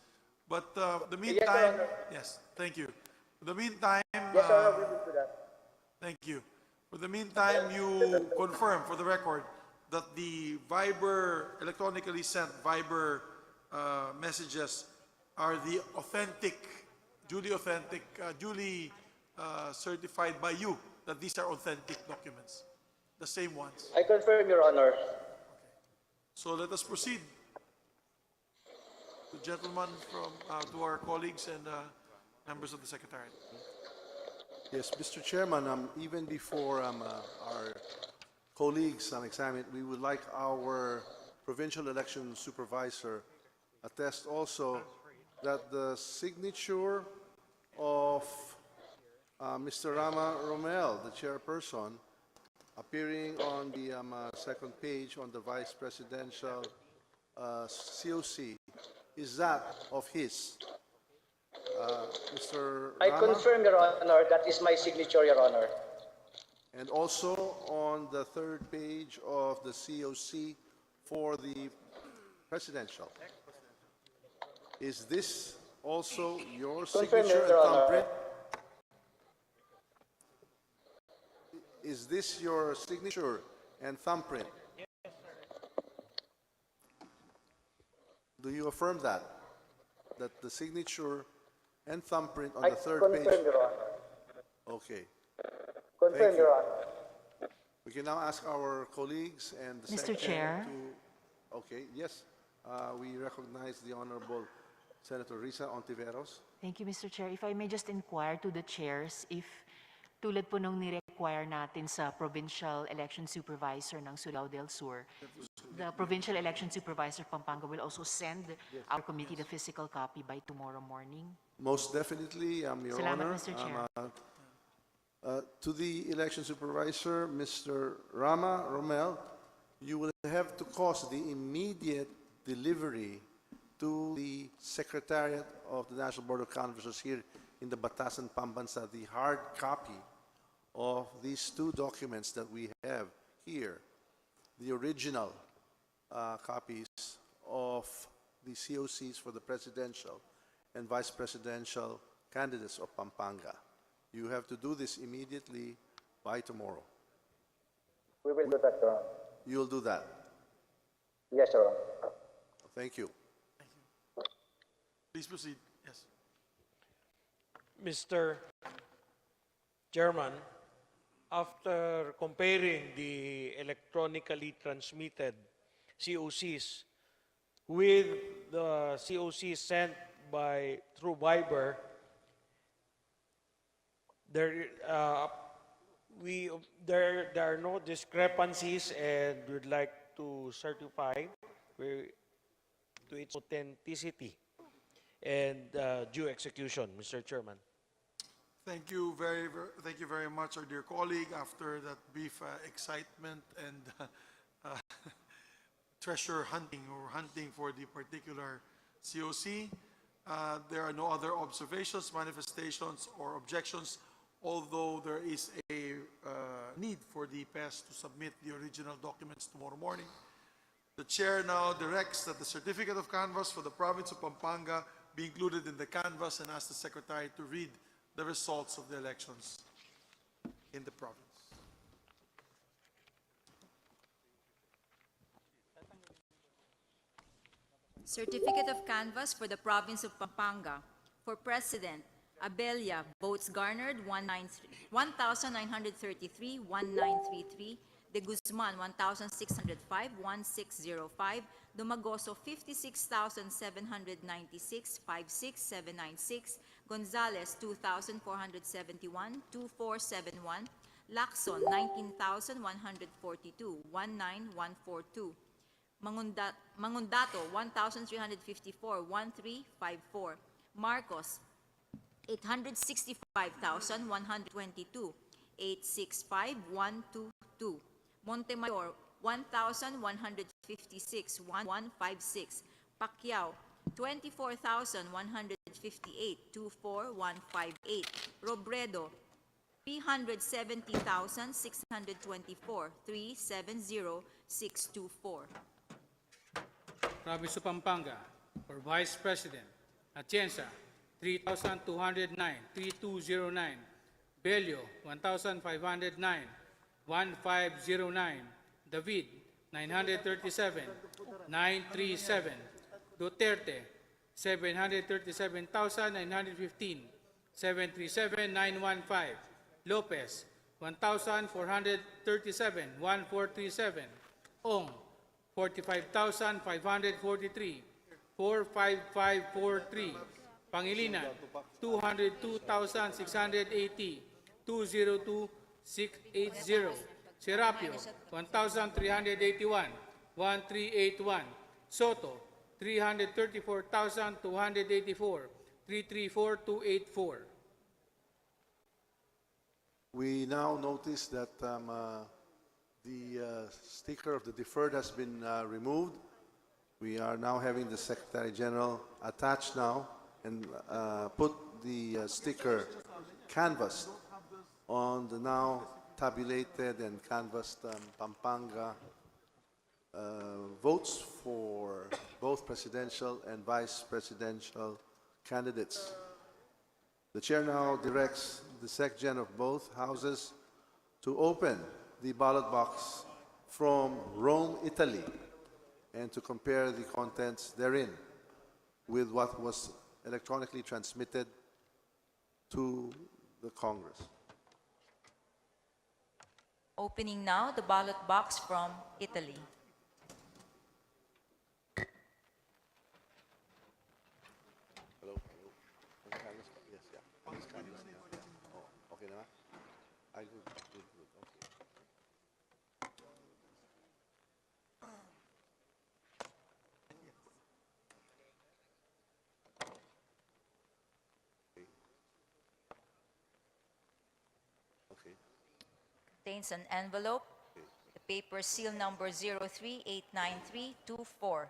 But the meantime, yes, thank you. For the meantime, Yes, sir, we will do that. thank you. For the meantime, you confirm for the record that the Viber, electronically sent Viber messages are the authentic, duly certified by you that these are authentic documents, the same ones. I confirm, Your Honor. So let us proceed. The gentleman from, to our colleagues and members of the Secretariat. Yes, Mr. Chairman, even before our colleagues examine it, we would like our provincial election supervisor attest also that the signature of Mr. Rama Romel, the chairperson, appearing on the second page on the vice presidential COC, is that of his. Mr. I Rama? confirm, Your Honor, that is my signature, Your Honor. And also on the third page of the COC for the presidential. Is this also your Confirm, signature and Your Honor. thumbprint? Is this your signature and thumbprint? Yes, sir. Do you affirm that? That the signature and thumbprint on I the third confirm, page? Your Honor. Okay. Confirm, Thank you. Your Honor. We can now ask our colleagues and the Mr. Secretary Chair. to... Okay, yes. We recognize the Honorable Senator Risa Ontiveros. Thank you, Mr. Chair. If I may just inquire to the chairs if tulad po nung ni-require natin sa Provincial Election Supervisor ng Surigao del Sur, the Provincial Election Supervisor Pampanga will also send our committee the physical copy by tomorrow morning. Most definitely, Your Salamat, Honor. Mr. Chair. To the Election Supervisor, Mr. Rama Romel, you will have to cause the immediate delivery to the Secretariat of the National Board of Canvassers here in the Batasan, Pambansa, the hard copy of these two documents that we have here, the original copies of the COCs for the presidential and vice presidential candidates of Pampanga. You have to do this immediately by tomorrow. We will do that, Your Honor. You'll do that. Yes, Your Honor. Thank you. Please proceed. Yes. Mr. Chairman, after comparing the electronically transmitted COCs with the COCs sent through Viber, there are no discrepancies, and we'd like to certify to its authenticity and due execution, Mr. Chairman. Thank you very much, our dear colleague. After that brief excitement and treasure hunting or hunting for the particular COC, there are no other observations, manifestations, or objections, although there is a need for the PES to submit the original documents tomorrow morning. The chair now directs that the certificate of canvass for the province of Pampanga be included in the canvass and asks the secretary to read the results of the elections in the province. Certificate of canvass for the province of Pampanga. For President, Abella, votes garnered 1,933, 1933. De Guzman, 1,605, 1605. Domagoso, 56,796, 56796. Gonzales, 2,471, 2471. Lacson, 19,142, 19142. Mangundato, 1,354, 1354. Marcos, 865,122, 865, 122. Montemayor, 1,156, 1156. Pacquiao, 24,158, 24158. Robredo, 370,624, 370624. Province of Pampanga, for Vice President, Atienza, 3,209, 3209. Bello, 1,509, 1509. David, 937, 937. Duterte, 737,915, 737,915. Lopez, 1,437, 1437. Ong, 45,543, 45543. Pangilinan, 202,680, 202,680. Serapio, 1,381, 1381. Soto, 334,284, 334284. We now notice that the sticker of the deferred has been removed. We are now having the Secretary General attach now and put the sticker canvassed on the now tabulated and canvassed Pampanga votes for both presidential and vice presidential candidates. The chair now directs the Sec-Gen of both houses to open the ballot box from Rome, Italy, and to compare the contents therein with what was electronically transmitted to the Congress. Opening now the ballot box from Italy. Hello? Hello? Yes, yeah. Oh, okay na? Ay, good, good, good. Okay. Okay. Contains an envelope. The paper seal number 03-89324.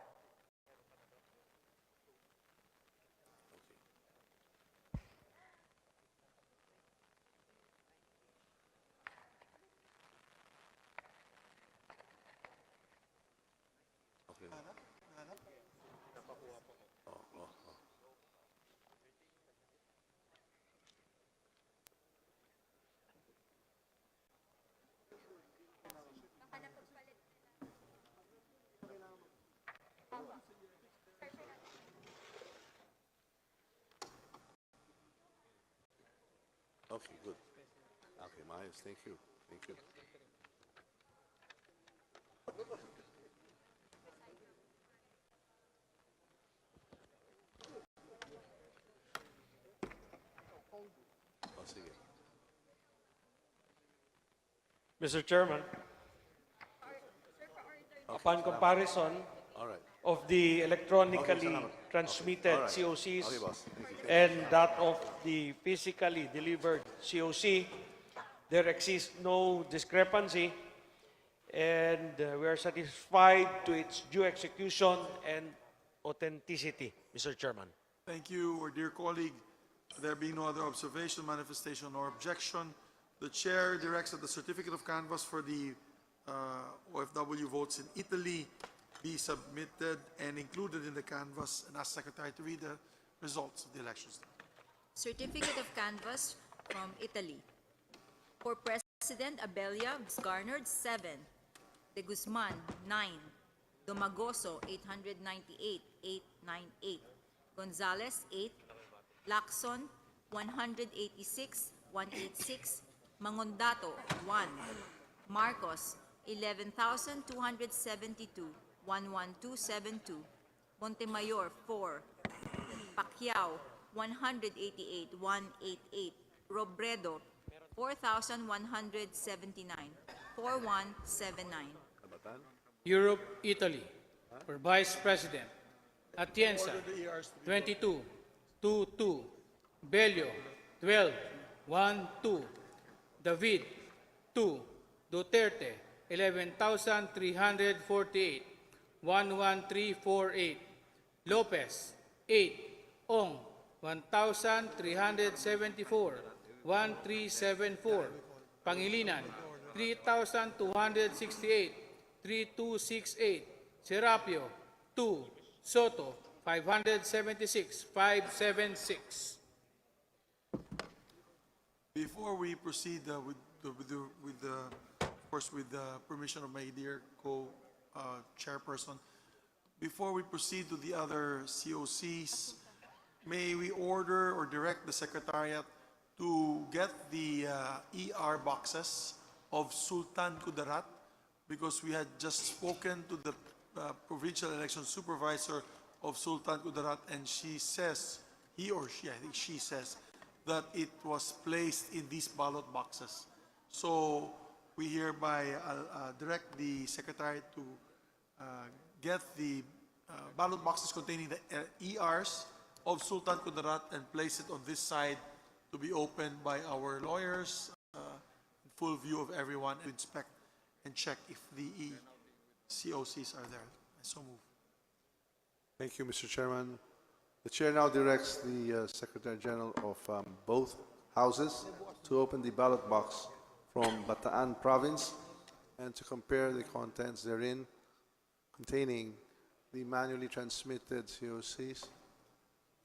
Okay. Oh, oh, oh. Okay, good. Okay, Mayos, thank you. Thank you. Oh, sige. Mr. Chairman, upon comparison All right. of the electronically salamat. transmitted Okay. All right. COCs Okay, boss. Thank you. and that of the physically delivered COC, there exists no discrepancy, and we are satisfied to its due execution and authenticity, Mr. Chairman. Thank you, our dear colleague. There being no other observation, manifestation, or objection, the chair directs that the certificate of canvass for the OFW votes in Italy be submitted and included in the canvass, and ask Secretary to read the results of the elections. Certificate of canvass from Italy. For President Abella garnered 7. De Guzman 9. Domagoso 898. Gonzales 8. Lacson 186. Mangondato 1. Marcos 11,272. 11272. Montemayor 4. Pacquiao 188. Robredo 4,179. 4179. Kabatan? Europe, Italy. For Vice President, Atienza, 22, 22. Bello, 12, 1-2. David, 2. Duterte, 11,348, 11348. Lopez, 8. Ong, 1,374, 1374. Pangilinan, 3,268, 3268. Serapio, 2. Soto, 576, 576. Before we proceed of course, with the permission of my dear co-chairperson, before we proceed to the other COCs, may we order or direct the Secretariat to get the ER boxes of Sultan Kudarat, because we had just spoken to the provincial election supervisor of Sultan Kudarat, and she says, he or she, I think she says, that it was placed in these ballot boxes. So we hereby direct the Secretary to get the ballot boxes containing the ERs of Sultan Kudarat and place it on this side to be opened by our lawyers in full view of everyone, to inspect and check if the COCs are there. I so move. Thank you, Mr. Chairman. The chair now directs the Secretary General of both houses to open the ballot box from Bataan Province and to compare the contents therein containing the manually transmitted COCs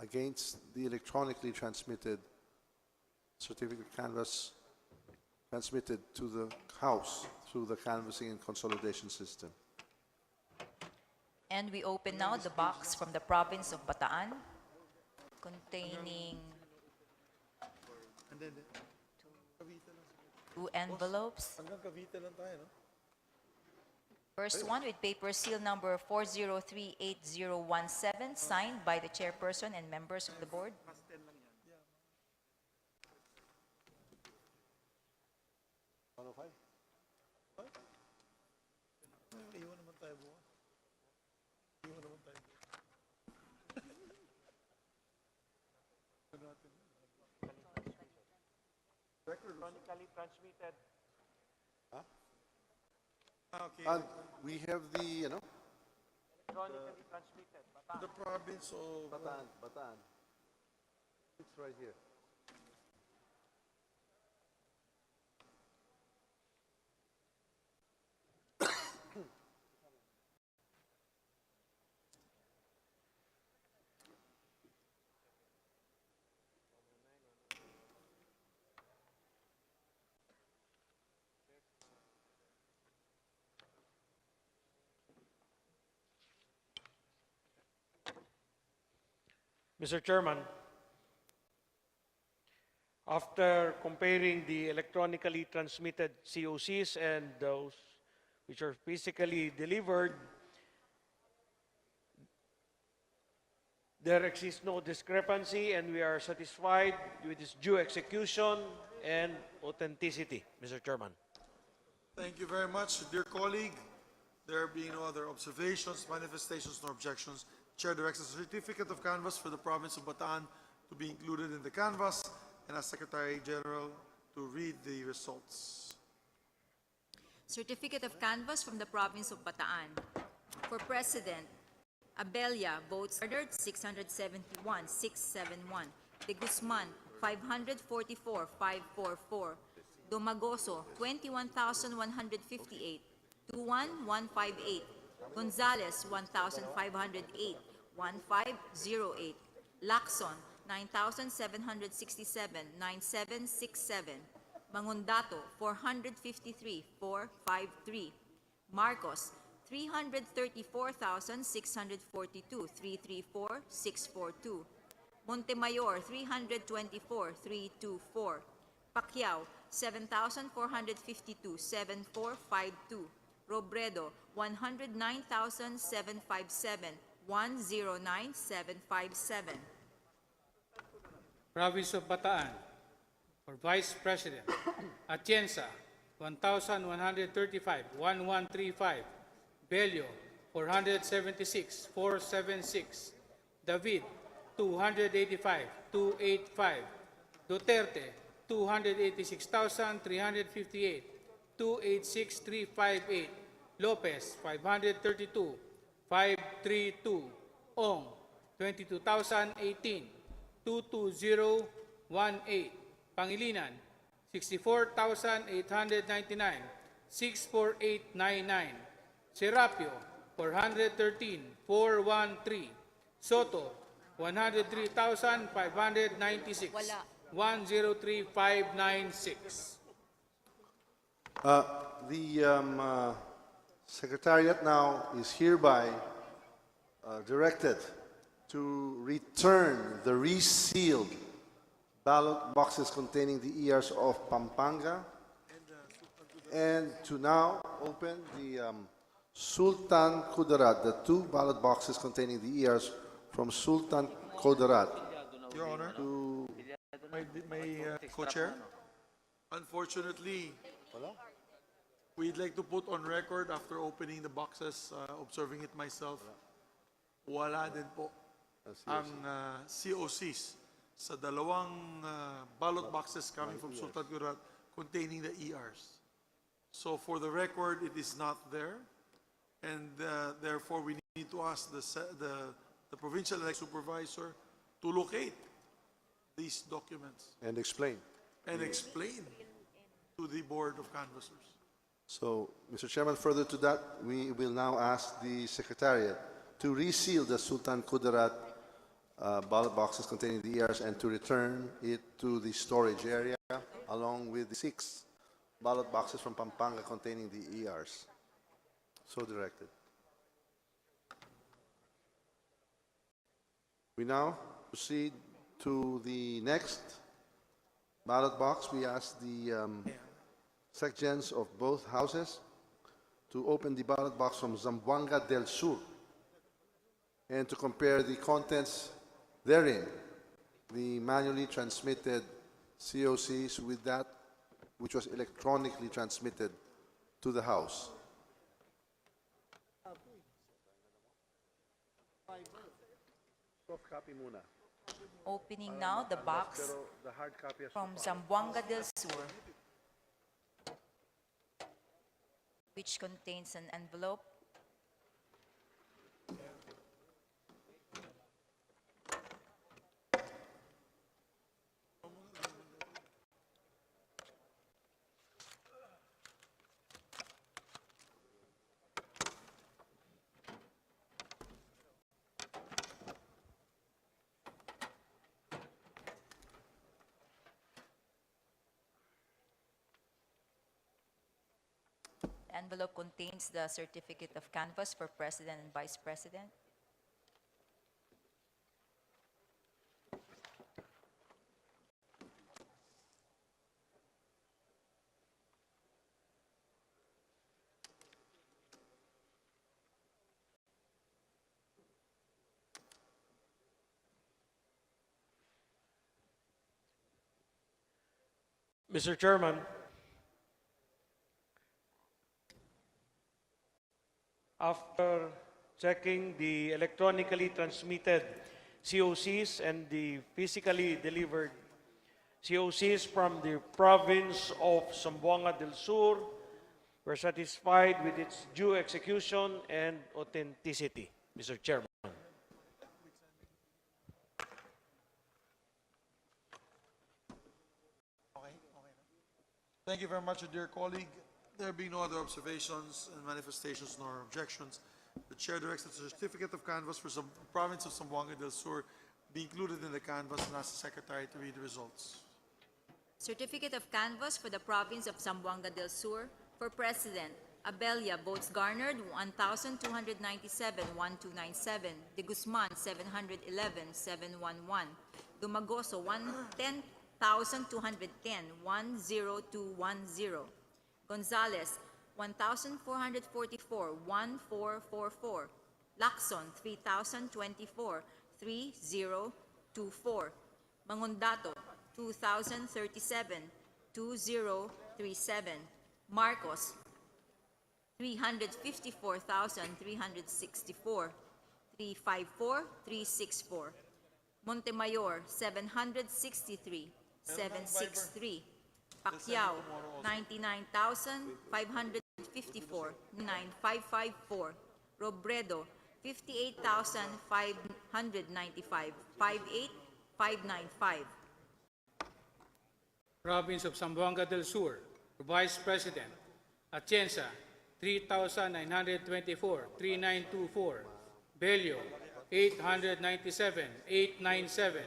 against the electronically transmitted certificate canvass transmitted to the House through the canvassing and consolidation system. And we open now the box from the province of Bataan containing 2 envelopes. Hanggang Cavite lang tayo, no? First one with paper seal number 4038017, signed by the chairperson and members of the board. Iwan naman tayo bukas. Iwan naman tayo bukas. Electronically transmitted. Okay. And we have the, Electronically transmitted. The province of... Bataan. It's right here. Mr. Chairman, after comparing the electronically transmitted COCs and those which are physically delivered, there exists no discrepancy and we are satisfied with its due execution and authenticity, Mr. Chairman. Thank you very much, dear colleague. There being no other observations, manifestations, nor objections, Chair directs a certificate of canvass for the province of Bataan to be included in the canvass and as Secretary General to read the results. Certificate of canvass from the province of Bataan. For President, Abella votes ordered 671,671. De Guzman, 544,544. Domagoso, 21,158. 21,158. Gonzales, 1,508. 1,508. Lacson, 9,767. 9,767. Mangundato, 453, 453. Marcos, 334,642, 334, 642. Montemayor, 324, 324. Pacquiao, 7,452, 7,452. Robredo, 109,757, 109,757. Province of Bataan. For Vice President, Atienza, 1,135, 1,135. Bello, 476, 476. David, 285, 285. Duterte, 286,358, 286,358. Lopez, 532, 532. Ong, 22,018, 22018. Pangilinan, 64,899, 64899. Serapio, 413, 413. Soto, 103,596, Wala. 103,596. The Secretariat now is hereby directed to return the resealed ballot boxes containing the ERs of Pampanga and to now open the Sultan Kudarat, the two ballot boxes containing the ERs from Sultan Kudarat. Your Honor, my co-chair, unfortunately, we'd like to put on record after opening the boxes, observing it myself, wala din po ang COCs sa dalawang ballot boxes coming from Sultan Kudarat containing the ERs. So for the record, it is not there, and therefore we need to ask the provincial election supervisor to locate these documents And explain. and explain to the Board of Canvassers. So, Mr. Chairman, further to that, we will now ask the Secretariat to reseal the Sultan Kudarat ballot boxes containing the ERs and to return it to the storage area along with the 6 ballot boxes from Pampanga containing the ERs. So directed. We now proceed to the next ballot box. We ask the sections of both houses to open the ballot box from Zamboanga del Sur and to compare the contents therein, the manually transmitted COCs with that which was electronically transmitted to the House. Soft copy muna. Opening now the box Pero the hard copy has from to follow. Zamboanga del Sur, which contains an envelope The envelope contains the certificate of canvass for President and Vice President. Mr. Chairman, after checking the electronically transmitted COCs and the physically delivered COCs from the province of Zamboanga del Sur, we're satisfied with its due execution and authenticity, Mr. Chairman. Thank you very much, dear colleague. There being no other observations and manifestations nor objections, the chair directs that the certificate of canvass for the province of Zamboanga del Sur be included in the canvass and asks the secretary to read the results. Certificate of canvass for the province of Zamboanga del Sur. For President, Abella, votes garnered 1,297,1297. De Guzman, 711,711. Dumagoso, 110,210,10210. Gonzales, 1,444,1444. Lacson, 3,024,3024. Mangondato, 2,037,2037. Marcos, 354,364. 354,364. Montemayor, 763,763. Pacquiao, 99,554, 9554. Robredo, 58,595, 58,595. Province of Zamboanga del Sur, Vice President, Atienza, 3,924, 3924. Bello, 897, 897.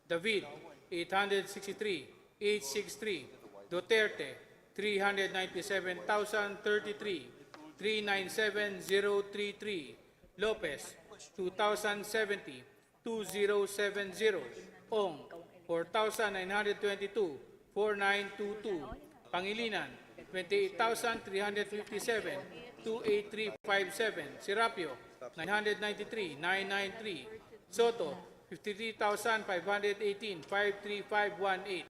David, 863, 863. Duterte, 397,033, 397,033. Lopez, 2,070, 2070. Ong, 4,922, 4922. Pangilinan, 28,357, 28357. Serapio, 993, 993. Soto, 53,518, 53518.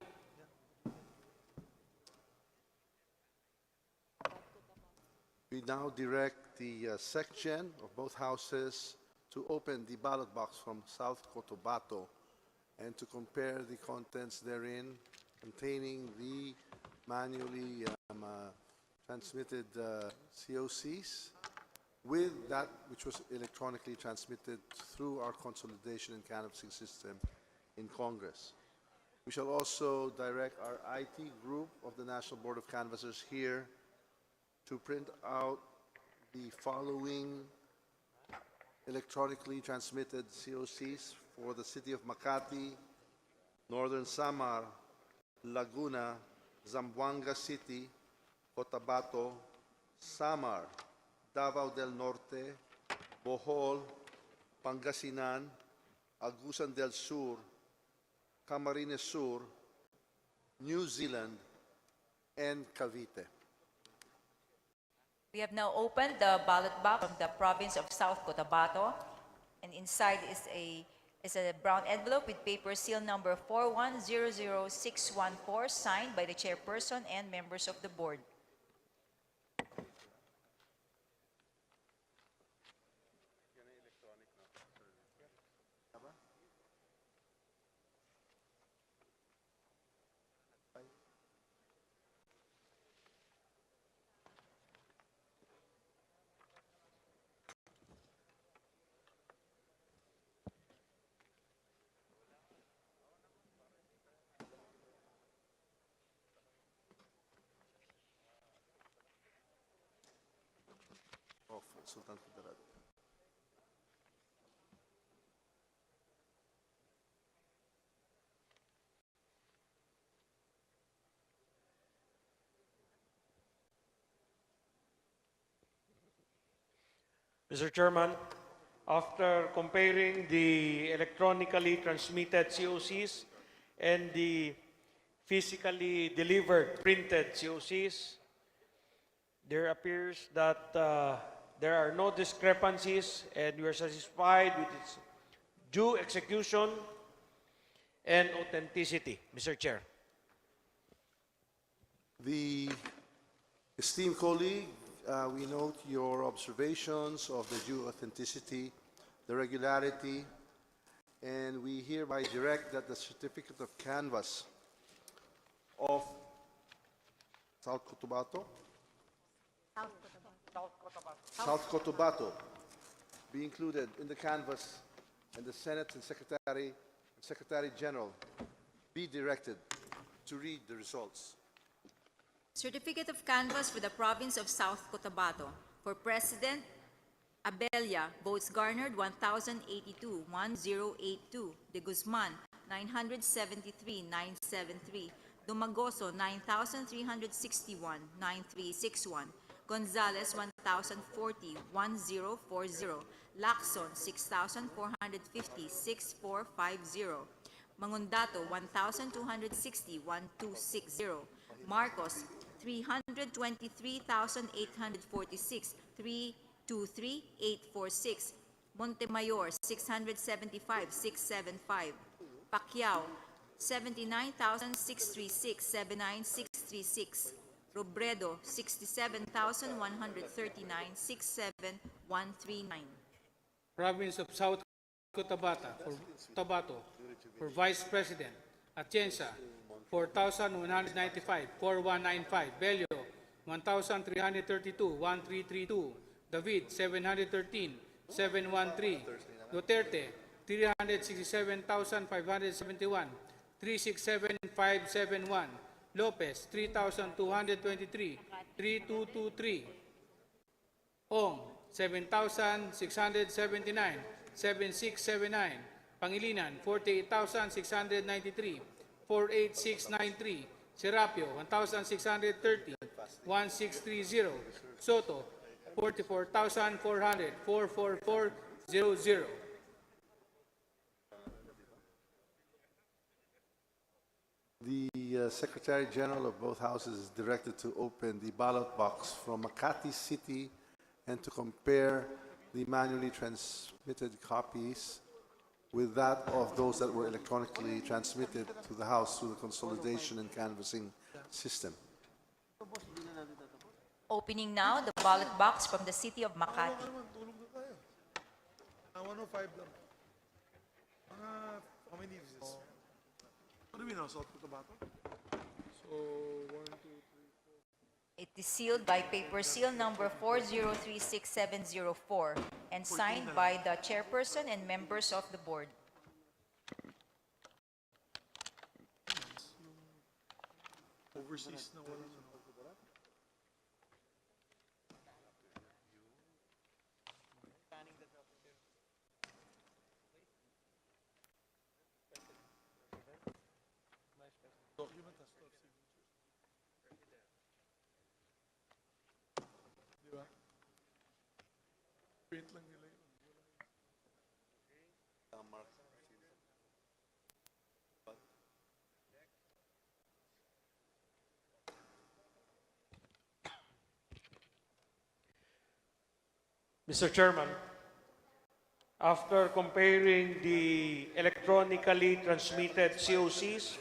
We now direct the section of both houses to open the ballot box from South Cotabato and to compare the contents therein containing the manually transmitted COCs with that which was electronically transmitted through our consolidation and canvassing system in Congress. We shall also direct our IT group of the National Board of Canvassers here to print out the following electronically transmitted COCs for the city of Makati, Northern Samar, Laguna, Zamboanga City, Cotabato, Samar, Davao del Norte, Bohol, Pangasinan, Agusan del Sur, Camarines Sur, New Zealand, and Cavite. We have now opened the ballot box from the province of South Cotabato, and inside is a brown envelope with paper seal number 4100614, signed by the chairperson and members of the board. of Sultan Kudarat. Mr. Chairman, after comparing the electronically transmitted COCs and the physically delivered printed COCs, there appears that there are no discrepancies and we are satisfied with its due execution and authenticity. Mr. Chair. The esteemed colleague, we note your observations of the due authenticity, the regularity, and we hereby direct that the certificate of canvass of South Cotabato be included in the canvass, and the Senate and Secretary General be directed to read the results. Certificate of canvass for the province of South Cotabato. For President, Abella, votes garnered 1,082, 1,082. De Guzman, 973,973. Dumagoso, 9,361, 9,361. Gonzales, 1,040, 1,040. Lacson, 6,450, 6,450. Mangundato, 1,260, 1,260. Marcos, 323,846, 323,846. Montemayor, 675, 675. Pacquiao, 79,636, 79,636. Robredo, 67,139, 67,139. Province of South Cotabato for Vice President, Atienza, 4,195, 4,195. Bello, 1,332, 1,332. David, 713, 713. Duterte, 367,571, 367,571. Lopez, 3,223, 3,223. Ong, 7,679, 7,679. Pangilinan, 48,693, 4,8693. Serapio, 1,630, 1,630. Soto, 44,400, 44400. The Secretary General of both houses is directed to open the ballot box from Makati City and to compare the manually transmitted copies with that of those that were electronically transmitted to the House through the consolidation and canvassing system. Opening now the ballot box from the city of Makati. 105 lang. How many is this? What do we know, South Cotabato? So, 1, 2, 3. It is sealed by paper seal number 4036704 and signed by the chairperson and members of the board. Overseas na wala. Document has to have signatures. Di ba? Print lang nila yun. Mr. Chairman, after comparing the electronically transmitted COCs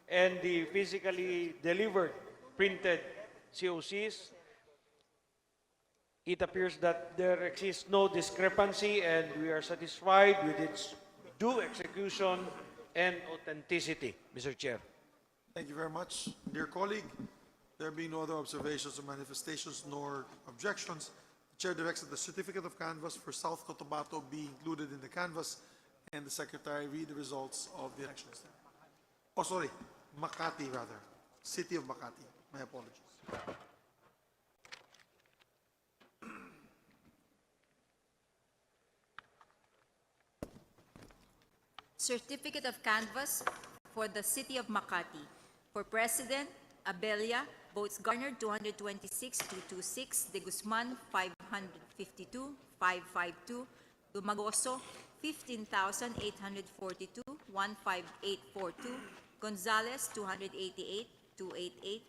and the physically delivered printed COCs, it appears that there exists no discrepancy and we are satisfied with its due execution and authenticity, Mr. Chair. Thank you very much. Dear colleague, there being no other observations or manifestations nor objections, the Chair directs that the certificate of canvass for South Cotabato be included in the canvass and the Secretary read the results of the elections there. Oh, sorry, Makati rather. City of Makati. My apologies. Certificate of canvass for the City of Makati. For President, Abella, votes garnered 226,226, De Guzman 552,552, Dumagoso 15,842, 15842, Gonzales 288,288,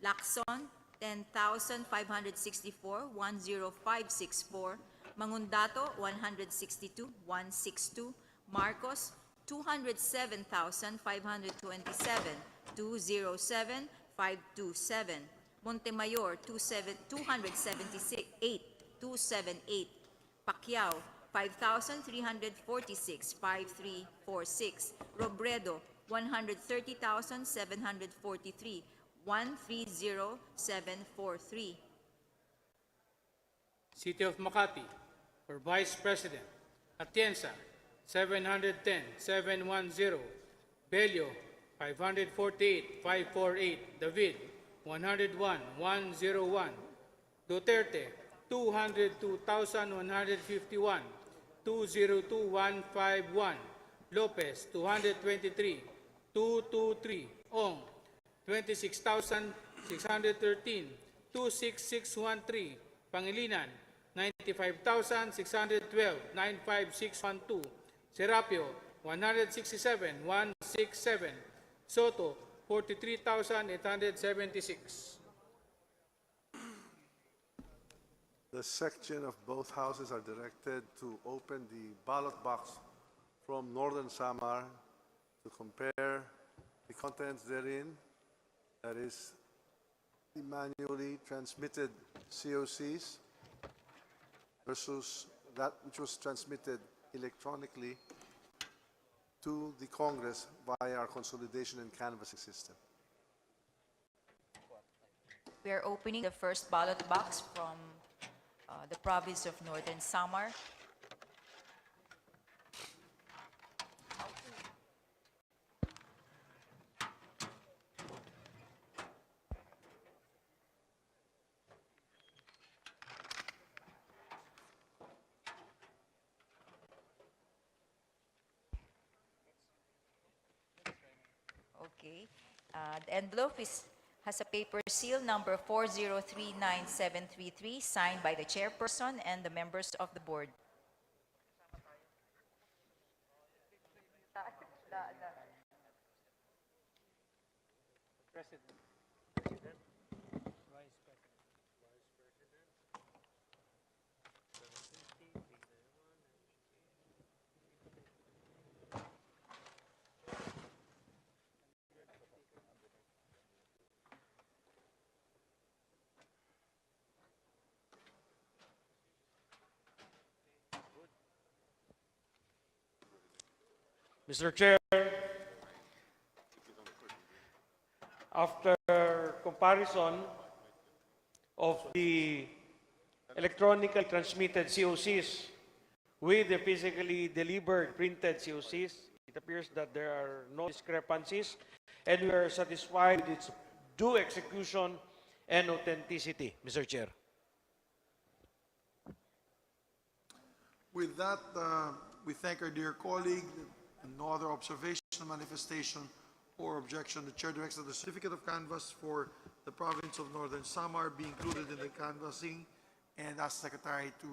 Lacson 10,564, 10564, Mangundato 162,162, Marcos 207,527, 207, 527, Montemayor 278, 278, Pacquiao 5,346, 5346, Robredo 130,743, 130743. City of Makati, for Vice President, Atienza, 710,710, Bello, 548,548, David, 101,101, Duterte, 202,151, 202,151, Lopez, 223,223, Ong, 26,613, 26613, Pangilinan, 95,612, 95612, Serapio, 167,167, Soto, 43,876. The section of both houses are directed to open the ballot box from Northern Samar to compare the contents therein, that is, the manually transmitted COCs versus that which was transmitted electronically to the Congress via our consolidation and canvassing system. We are opening the first ballot box from the province of Northern Samar. Okay. The envelope has a paper seal number 4039733, signed by the chairperson and the members of the board. Mr. Chair, after comparison of the electronically transmitted COCs with the physically delivered printed COCs, it appears that there are no discrepancies and we are satisfied with its due execution and authenticity, Mr. Chair. With that, we thank our dear colleague. And no other observation, manifestation, or objection. The Chair directs that the certificate of canvass for the province of Northern Samar be included in the canvassing and ask the Secretary to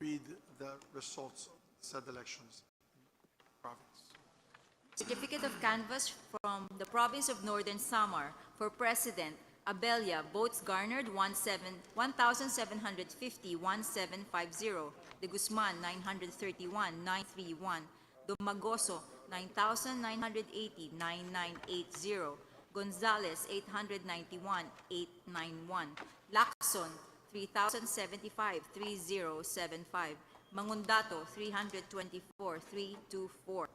read the results of said elections in the province. Certificate of canvass from the province of Northern Samar for President, Abella, votes garnered 1,750, 1,750. De Guzman, 931, 931. Domagoso, 9,980, 9980. Gonzales, 891, 891. Lacson, 3,075, 3075. Mangundato, 324, 324.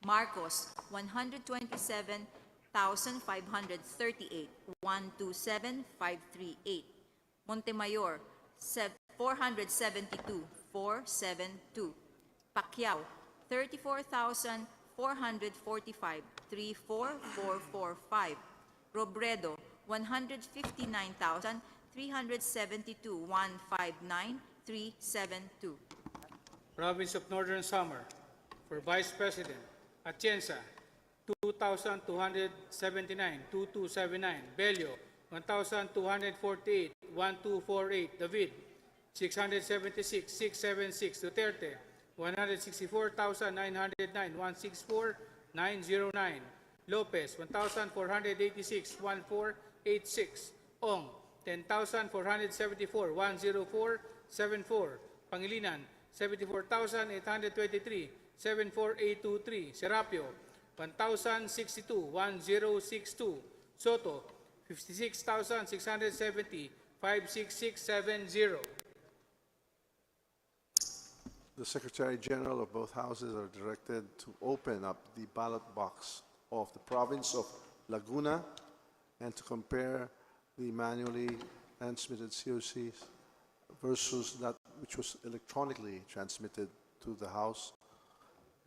Marcos, 127,538, 127,538. Montemayor, 472, 472. Pacquiao, 34,445, 34445. Robredo, 159,372, 159, 372. Province of Northern Samar, for Vice President, Atienza, 2,279, 2279. Bello, 1,248, 1248. David, 676, 676. Duterte, 164,909, 164, 909. Lopez, 1,486, 1486. Ong, 10,474, 104, 74. Pangilinan, 74,823, 74823. Serapio, 1,062, 1062. Soto, 56,670, 56670. The Secretary General of both houses are directed to open up the ballot box of the province of Laguna and to compare the manually transmitted COCs versus that which was electronically transmitted to the House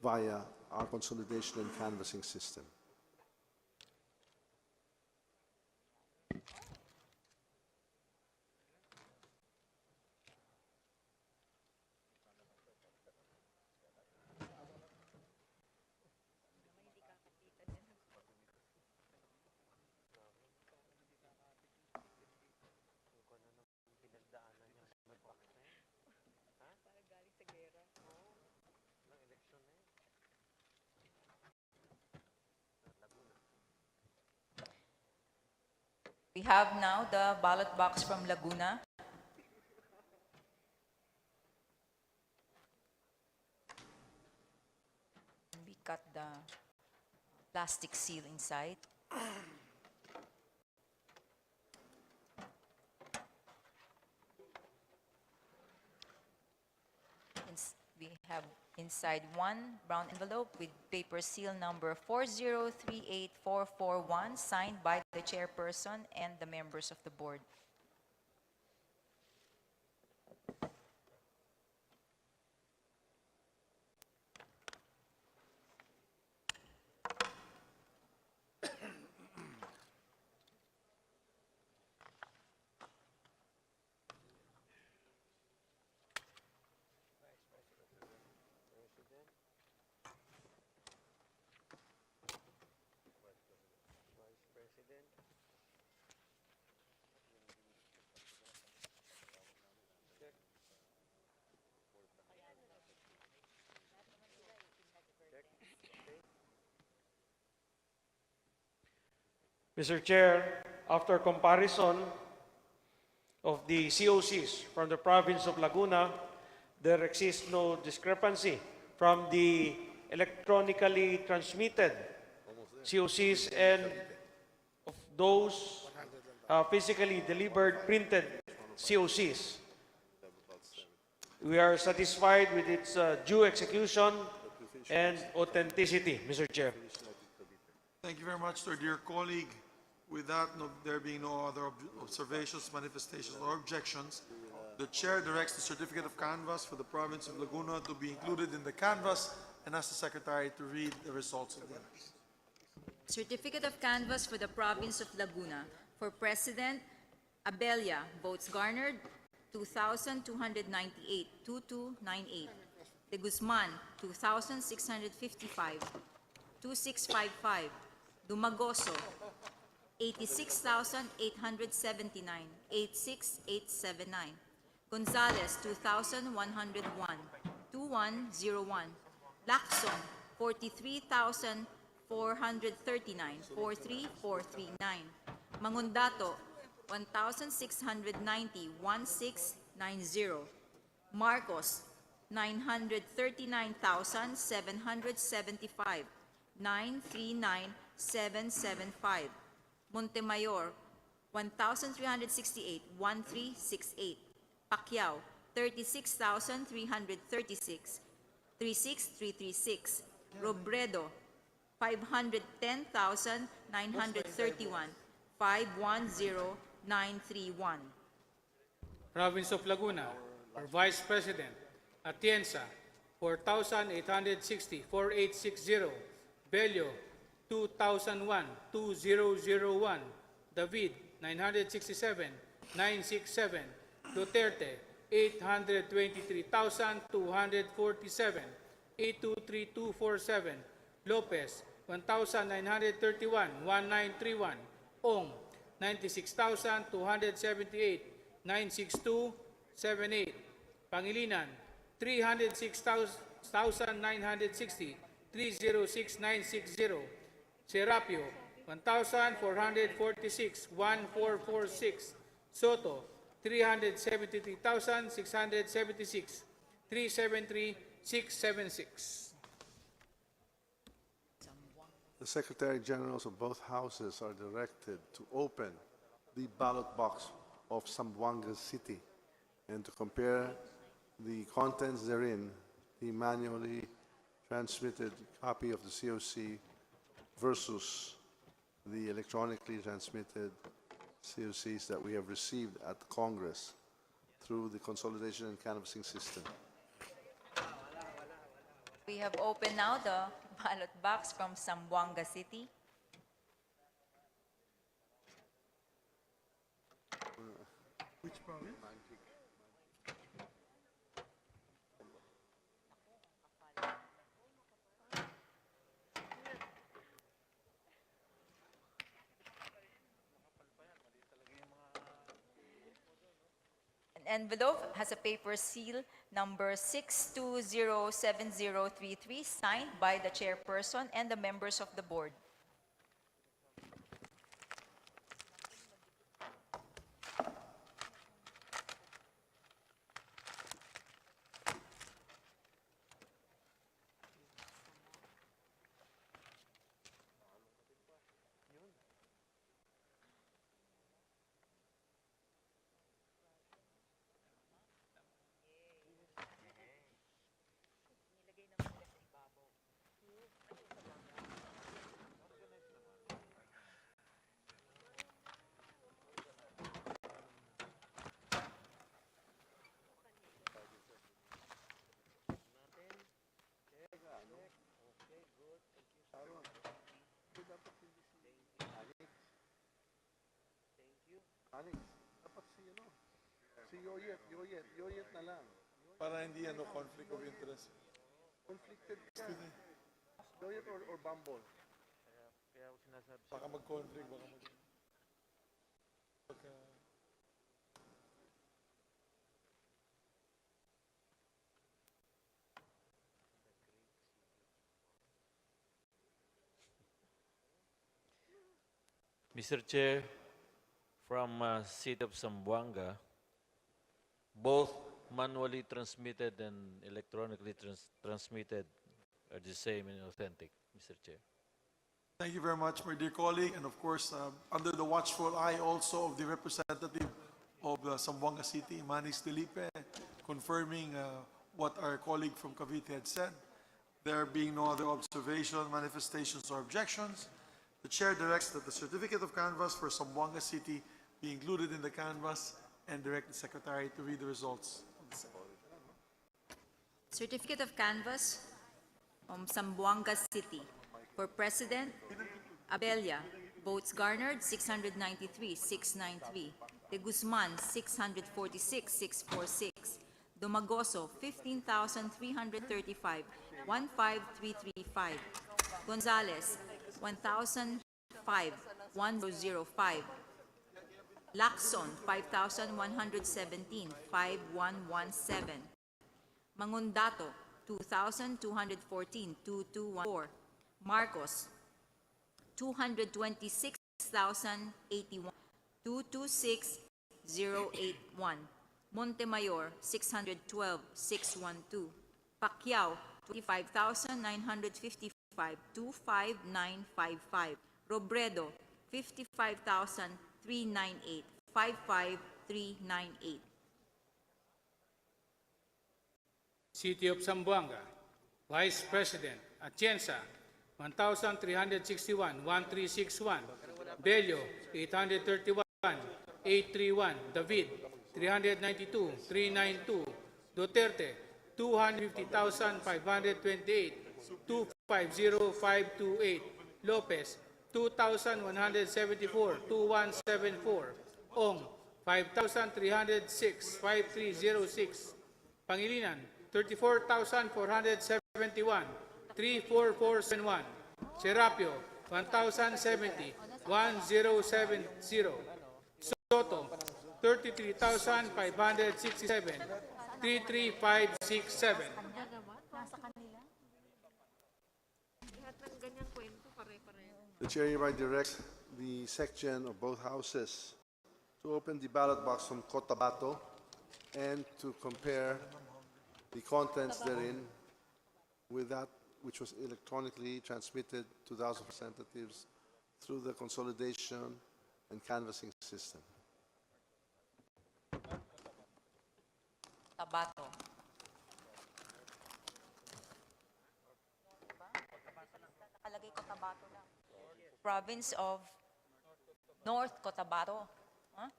via our consolidation and canvassing system. We have now the ballot box from Laguna. We cut the plastic seal inside. We have inside one brown envelope with paper seal number 4038441 signed by the chairperson and the members of the board. Mr. Chair, after comparison of the COCs from the province of Laguna, there exists no discrepancy from the electronically transmitted COCs and of those physically delivered printed COCs. We are satisfied with its due execution and authenticity, Mr. Chair. Thank you very much to our dear colleague. With that, there being no other observations, manifestations, or objections, the chair directs the certificate of canvass for the province of Laguna to be included in the canvass and asks the secretary to read the results of the annex. Certificate of canvass for the province of Laguna. For President, Abella, votes garnered 2,298, 2298. De Guzman, 2,655, 2655. Dumagoso, 86,879, 86879. Gonzales, 2,101, 2101. Lacson, 43,439, 43439. Mangundato, 1,690, 1,690. Marcos, 939,775, 939,775. Montemayor, 1,368, 1,368. Pacquiao, 36,336, 36,336. Robredo, 510,931, 510,931. Province of Laguna, for Vice President, Atienza, 4,860, 4,860. Bello, 2,001, 2,001. David, 967, 967. Duterte, 823,247, 823,247. Lopez, 1,931, 1,931. Ong, 96,278, 96278. Pangilinan, 306,960, 306,960. Serapio, 1,446, 1,446. Soto, 373,676, 373,676. The Secretary Generals of both houses are directed to open the ballot box of Zamboanga City and to compare the contents therein, the manually transmitted copy of the COC versus the electronically transmitted COCs that we have received at Congress through the consolidation and canvassing system. We have opened now the ballot box from Zamboanga City. Which province? An envelope has a paper seal number 6207033 signed by the chairperson and the members of the board. Alex, dapat si Yoyet na lang. Para hindi conflict of interest. Conflicted ka. Yoyet or Bumble? Baka mag-conflict, baka Mr. Chair, from City of Zamboanga, both manually transmitted and electronically transmitted are the same and authentic, Mr. Chair. Thank you very much, my dear colleague, and of course, under the watchful eye also of the representative of Zamboanga City, Manis Felipe, confirming what our colleague from Cavite had said. There being no other observation, manifestations, or objections, the chair directs that the certificate of canvass for Zamboanga City be included in the canvass and direct the secretary to read the results of the same. Certificate of canvass from Zamboanga City. For President, Abella, votes garnered 693, 693. De Guzman, 646, 646. Domagoso, 15,335, 15335. Gonzales, 1,005, 1005. Lacson, 5,117, 5117. Mangundato, 2,214, 2214. Marcos, 226,081, 226081. Montemayor, 612,612. Pacquiao, 25,955, 25955. Robredo, 55,398, 55398. City of Zamboanga, Vice President Atienza, 1,361, 1361. Bello, 831, 831. David, 392, 392. Duterte, 250,528, 250528. Lopez, 2,174, 2174. Ong, 5,306, 5306. Pangilinan, 34,471, 34471. Serapio, 1,070, 1070. Soto, 33,567, 33567. The chair hereby directs the section of both houses to open the ballot box from Cotabato and to compare the contents therein with that which was electronically transmitted to the House of Representatives through the consolidation and canvassing system. Cotabato. Nakalagay Cotabato lang. Province of North Cotabato. Huh?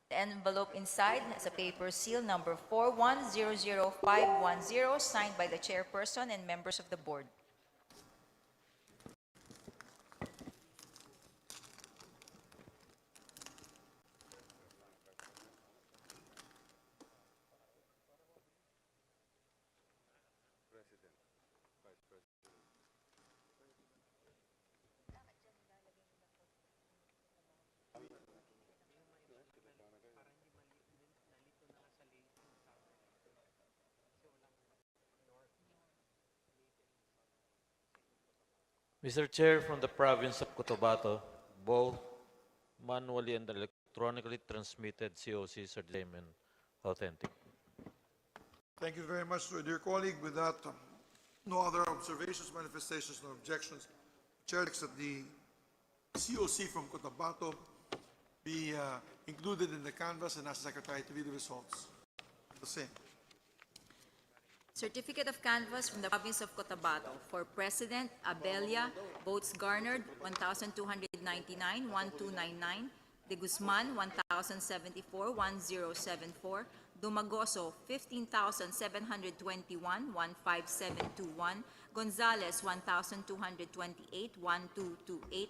The envelope inside has a paper seal number 4100510 signed by the chairperson and members of the board. Mr. Chair, from the province of Cotabato, both manually and electronically transmitted COCs are the same and authentic. Thank you very much, dear colleague. With that, no other observations, manifestations, or objections. Chair directs that the COC from Cotabato be included in the canvass and ask the Secretary to read the results. The same. Certificate of canvass from the province of Cotabato. For President, Abella, votes garnered 1,299, 1299. De Guzman, 1,074, 1074. Dumagoso, 15,721, 15721. Gonzales, 1,228, 1228.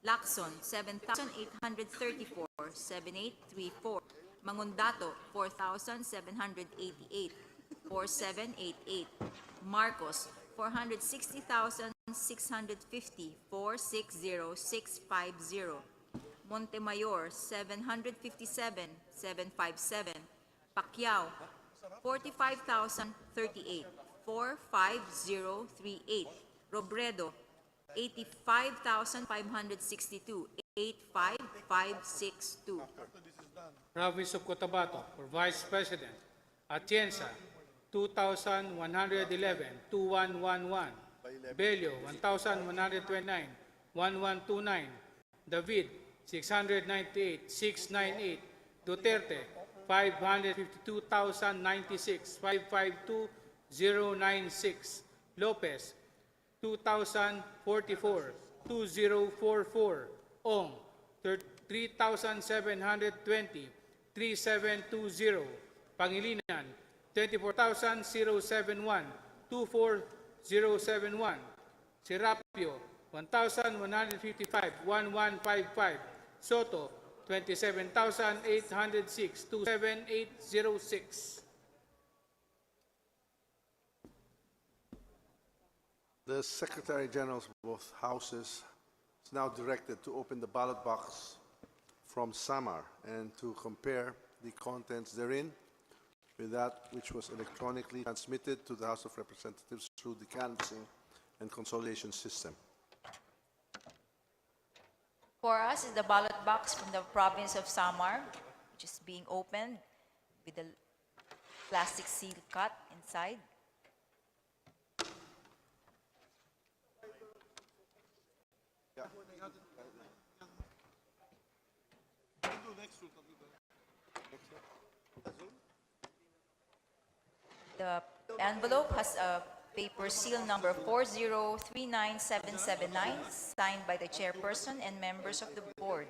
Lacson, 7,834, 7834. Mangundato, 4,788, 4788. Marcos, 460,650, 460650. Montemayor, 757, 757. Pacquiao, 45,038, 45038. Robredo, 85,562, 85562. Province of Cotabato, for Vice President Atienza, 2,111, 2111. Bello, 1,129, 1129. David, 698, 698. Duterte, 552,096, 552096. Lopez, 2,044, 2044. Ong, 3,720, 3720. Pangilinan, 24,071, 24071. Serapio, 1,155, 1155. Soto, 27,806, 27806. The Secretary Generals of both houses is now directed to open the ballot box from Samar and to compare the contents therein with that which was electronically transmitted to the House of Representatives through the canvassing and consolidation system. For us is the ballot box from the province of Samar, which is being opened with the plastic seal cut inside. The envelope has a paper seal number 4039779, signed by the chairperson and members of the board.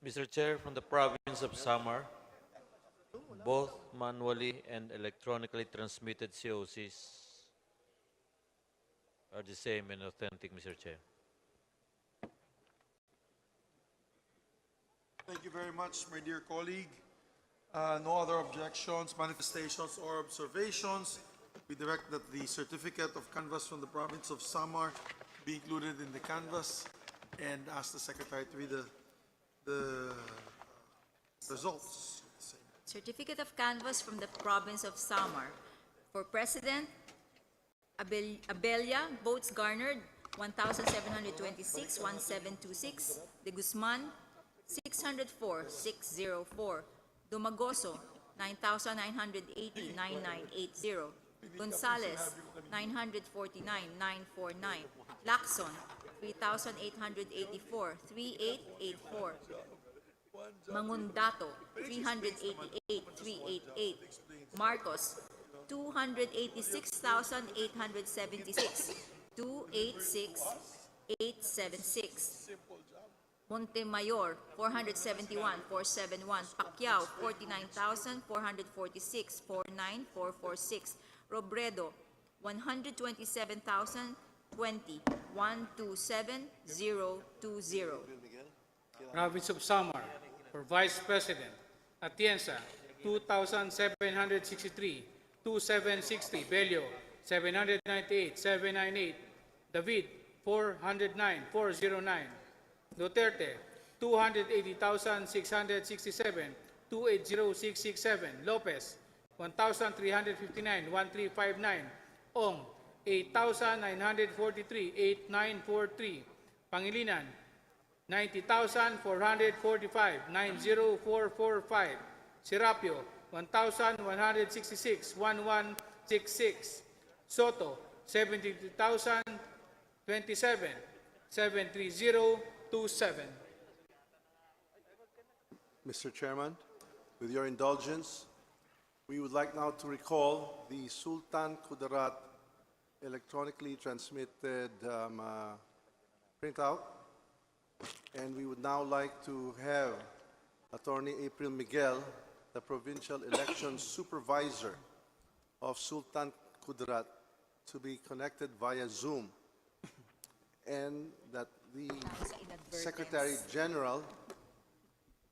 Mr. Chair, from the province of Samar, both manually and electronically transmitted COCs are the same and authentic, Mr. Chair. Thank you very much, my dear colleague. No other objections, manifestations, or observations. We direct that the certificate of canvass from the province of Samar be included in the canvass and ask the secretary to read the results. Certificate of canvass from the province of Samar. For President, Abelia, votes garnered 1,726, 1726. De Guzman, 604, 604. Dumagoso, 9,980, 9980. Gonzales, 949, 949. Lacson, 3,884, 3884. Mangundato, 388, 388. Marcos, 286,876, 286, 876. Montemayor, 471, 471. Pacquiao, 49,446, 49446. Robredo, 127,020, 127020. Province of Samar, for Vice President, Atienza, 2,763, 2,760, Bello, 798, 798, David, 409, 409, Duterte, 280,667, 280667, Lopez, 1,359, 1359, Ong, 8,943, 8943, Pangilinan, 90,445, 90445, Serapio, 1,166, 1166, Soto, 72,027, 73027. Mr. Chairman, with your indulgence, we would like now to recall the Sultan Kudarat electronically transmitted printout, and we would now like to have Attorney April Miguel, the Provincial Election Supervisor of Sultan Kudarat, to be connected via Zoom, and that the Secretary General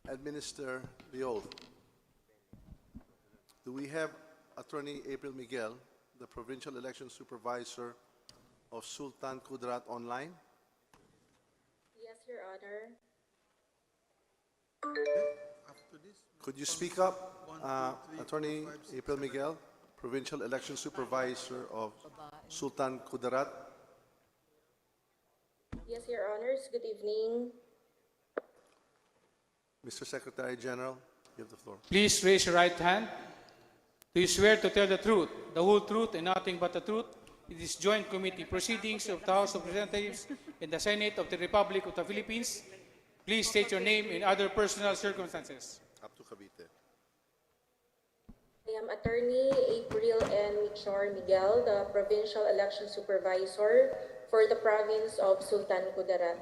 administer the oath. Do we have Attorney April Miguel, the Provincial Election Supervisor of Sultan Kudarat, online? Yes, Your Honor. After this, Could you speak up, Attorney April Miguel? Provincial Election Supervisor of Sultan Kudarat. Yes, Your Honors. Good evening. Mr. Secretary General, you have the floor. Please raise your right hand. Do you swear to tell the truth, the whole truth, and nothing but the truth in this joint committee proceedings of the House of Representatives and the Senate of the Republic of the Philippines? Please state your name and other personal circumstances. Up to Cavite. I am Attorney April N. Michor Miguel, the Provincial Election Supervisor for the province of Sultan Kudarat.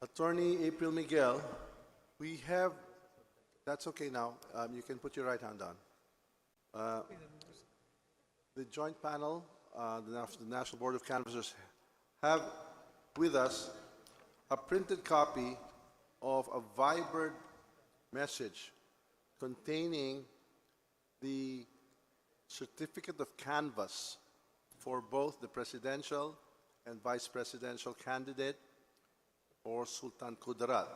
Attorney April Miguel, we have, that's okay now, you can put your right hand down. The joint panel, the National Board of Canvassers, have with us a printed copy of a vibrant message containing the certificate of canvass for both the presidential and vice presidential candidate or Sultan Kudarat.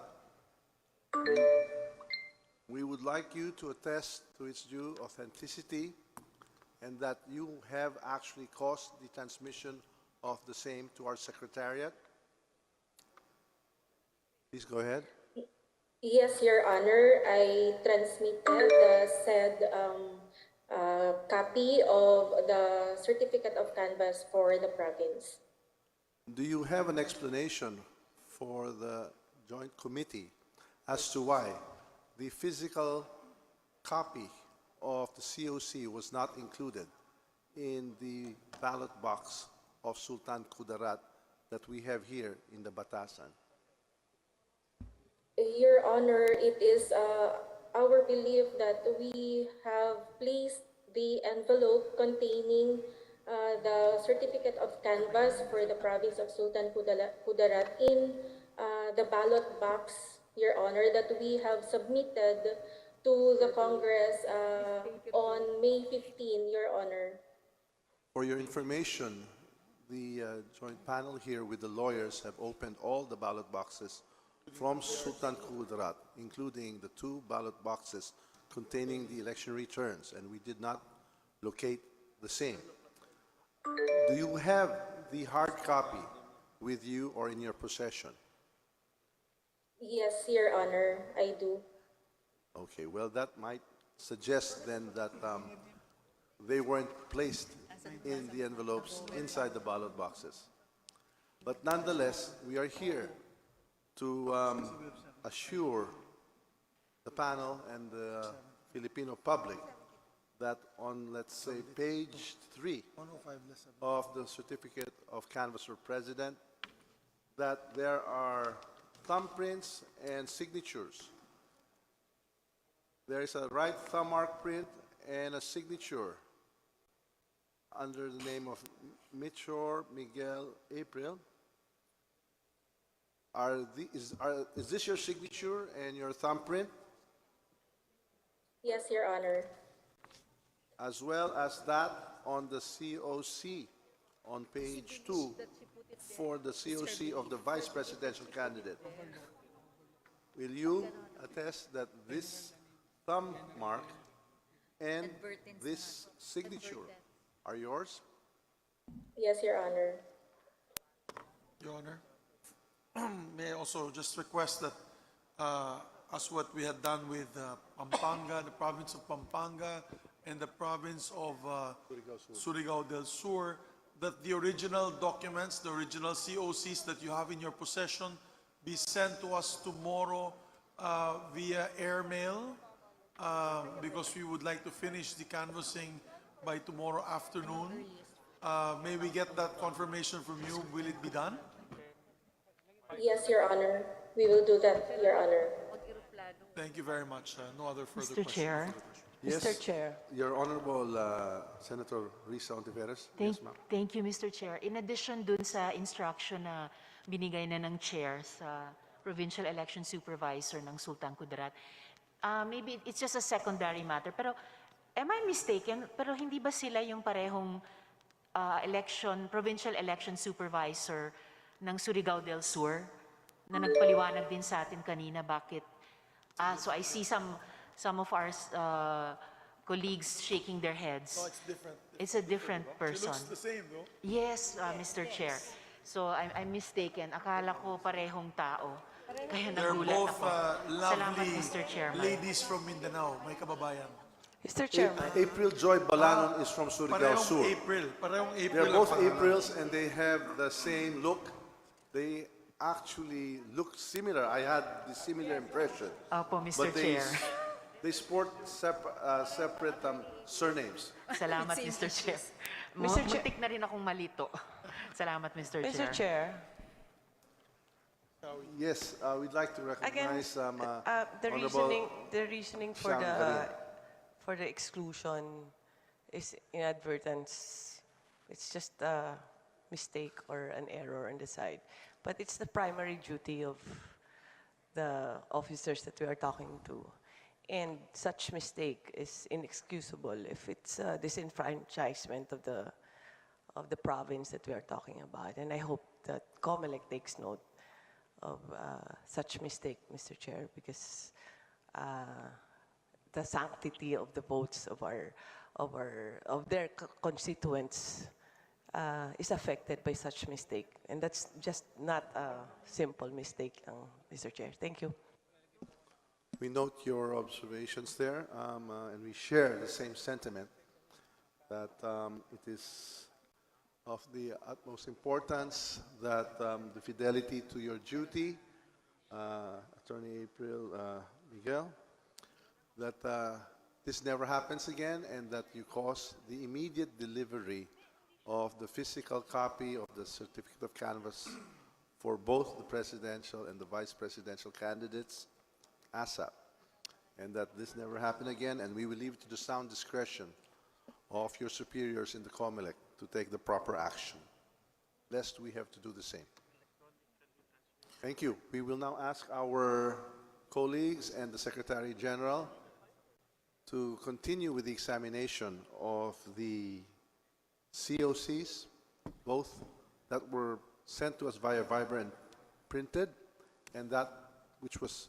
We would like you to attest to its due authenticity and that you have actually caused the transmission of the same to our secretariat. Please go ahead. Yes, Your Honor. I transmitted the said copy of the certificate of canvass for the province. Do you have an explanation for the joint committee as to why the physical copy of the COC was not included in the ballot box of Sultan Kudarat that we have here in the Batasan? Your Honor, it is our belief that we have placed the envelope containing the certificate of canvass for the province of Sultan Kudarat in the ballot box, Your Honor, that we have submitted to the Congress on May 15, Your Honor. For your information, the joint panel here with the lawyers have opened all the ballot boxes from Sultan Kudarat, including the 2 ballot boxes containing the election returns, and we did not locate the same. Do you have the hard copy with you or in your possession? Yes, Your Honor, I do. Okay, well, that might suggest then that they weren't placed in the envelopes inside the ballot boxes. But nonetheless, we are here to assure the panel and the Filipino public that on, let's say, page 3 of the certificate of canvasser president, that there are thumbprints and signatures. There is a right thumb mark print and a signature under the name of Michor Miguel April. Is this your signature and your thumbprint? Yes, Your Honor. As well as that on the COC on page 2 for the COC of the vice presidential candidate. Will you attest that this thumb mark and this signature are yours? Yes, Your Honor. Your Honor, may I also just request that, as what we had done with Pampanga, the province of Pampanga, and the province of Surigao del Sur, that the original documents, the original COCs that you have in your possession, be sent to us tomorrow via airmail, because we would like to finish the canvassing by tomorrow afternoon. May we get that confirmation from you? Will it be done? Yes, Your Honor. We will do that, Your Honor. Thank you very much. No other further Mr. questions. Chair. Yes, Mr. Chair. Your Honorable Senator Risa Ontiveros. Yes, ma'am. Thank you, Mr. Chair. In addition dun sa instruction na binigay na ng chair sa Provincial Election Supervisor ng Sultan Kudarat, maybe it's just a secondary matter, pero am I mistaken? Pero hindi ba sila yung parehong Provincial Election Supervisor ng Surigao del Sur na nagpaliwanag din sa atin kanina bakit? So I see some some of our colleagues shaking their heads. No, it's different. It's a different She person. looks the same, though. Yes, Mr. Chair. So I'm mistaken. Akala ko parehong tao. Kaya They're nagulat both ako. Salamat, lovely Mr. Chairman. ladies from Mindanao. May kababayan. Mr. Chairman. April Joy Balanon is from Surigao Parehong Sur. April. Parehong April. They're ang both pangalan. Aprils and they have the same look. They actually look similar. I had the similar impression. Opo, Mr. But they, Chair. they sport separate surnames. Salamat, Same Mr. Chair. issues. Mr. Chair- Muntik na rin akong malito. Salamat, Mr. Chair. Mr. Chair, Yes, we'd like to again, recognize the Honorable reasoning for Sean Garin. the exclusion is inadvertence. It's just a mistake or an error on the side. But it's the primary duty of the officers that we are talking to. And such mistake is inexcusable if it's a disenfranchisement of the province that we are talking about. And I hope that COMELEC takes note of such mistake, Mr. Chair, because the sanctity of the votes of their constituents is affected by such mistake, and that's just not a simple mistake, Mr. Chair. Thank you. We note your observations there, and we share the same sentiment that it is of the utmost importance that the fidelity to your duty, Attorney April Miguel, that this never happens again and that you cause the immediate delivery of the physical copy of the certificate of canvass for both the presidential and the vice presidential candidates ASAP, and that this never happen again, and we will leave it to the sound discretion of your superiors in the COMELEC to take the proper action, lest we have to do the same. Thank you. We will now ask our colleagues and the Secretary General to continue with the examination of the COCs, both that were sent to us via Viber and printed, and that which was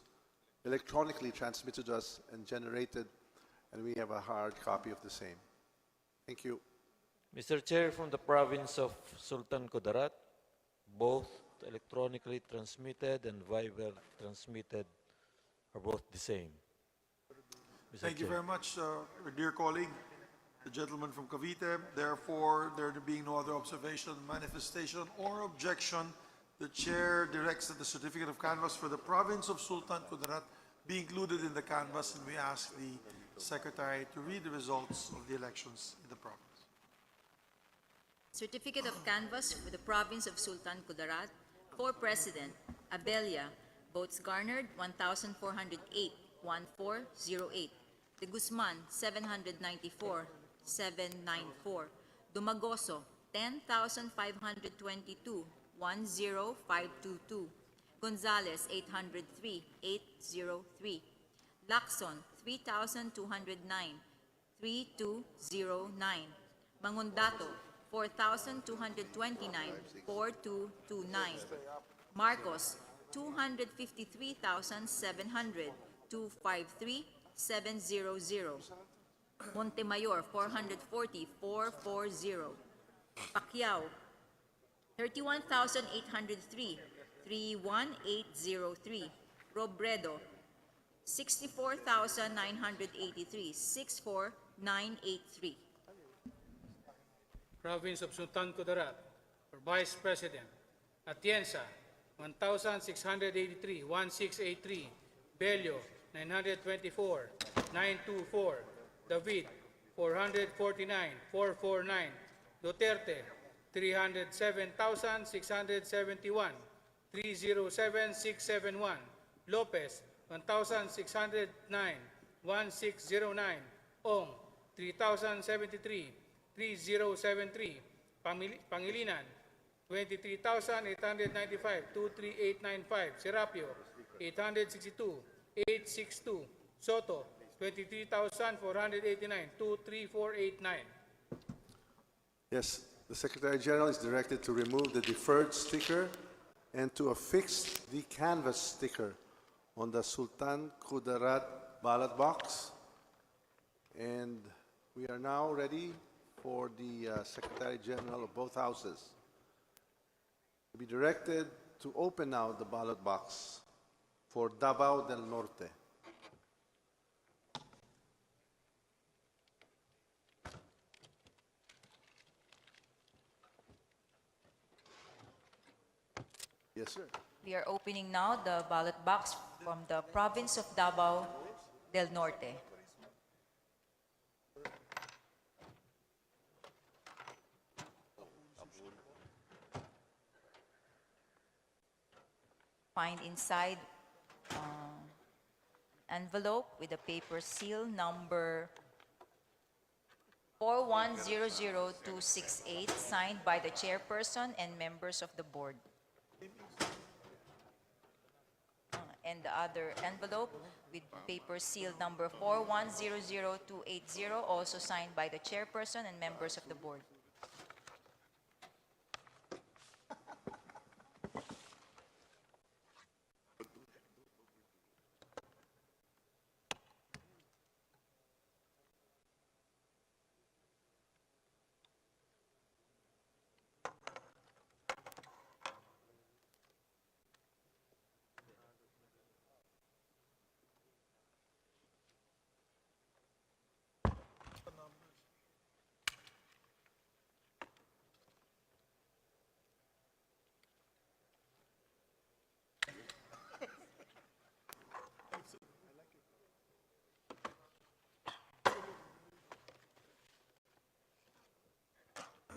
electronically transmitted to us and generated, and we have a hard copy of the same. Thank you. Mr. Chair, from the province of Sultan Kudarat, both electronically transmitted and Viber transmitted are both the same. Mr. Thank you Chair. very much, our dear colleague, the gentleman from Cavite. Therefore, there being no other observation, manifestation, or objection, the chair directs that the certificate of canvass for the province of Sultan Kudarat be included in the canvass, and we ask the secretary to read the results of the elections in the province. Certificate of canvass for the province of Sultan Kudarat. For President, Abella, votes garnered 1,408, 1408. De Guzman, 794, 794. Dumagoso, 10,522, 10522. Gonzales, 803, 803. Lacson, 3,209, 3209. Mangundato, 4,229, 4229. Marcos, 253,700, 253, 700. Montemayor, 440, 440. Pacquiao, 31,803, 31803. Robredo, 64,983, 64983. Province of Sultan Kudarat, for Vice President, Atienza, 1,683, 1683, Bello, 924, 924, David, 449, 449, Duterte, 307,671, 307,671, Lopez, 1,609, 1609, Ong, 3,073, 3073, Pangilinan, 23,895, 23895, Serapio, 862, 862, Soto, 23,489, 23489. Yes, the Secretary General is directed to remove the deferred sticker and to affix the canvas sticker on the Sultan Kudarat ballot box. And we are now ready for the Secretary General of both houses to be directed to open now the ballot box for Davao del Norte. Yes, sir. We are opening now the ballot box from the province of Davao del Norte. Find inside envelope with a paper seal number 4100268, signed by the chairperson and members of the board. And the other envelope with paper seal number 4100280, also signed by the chairperson and members of the board.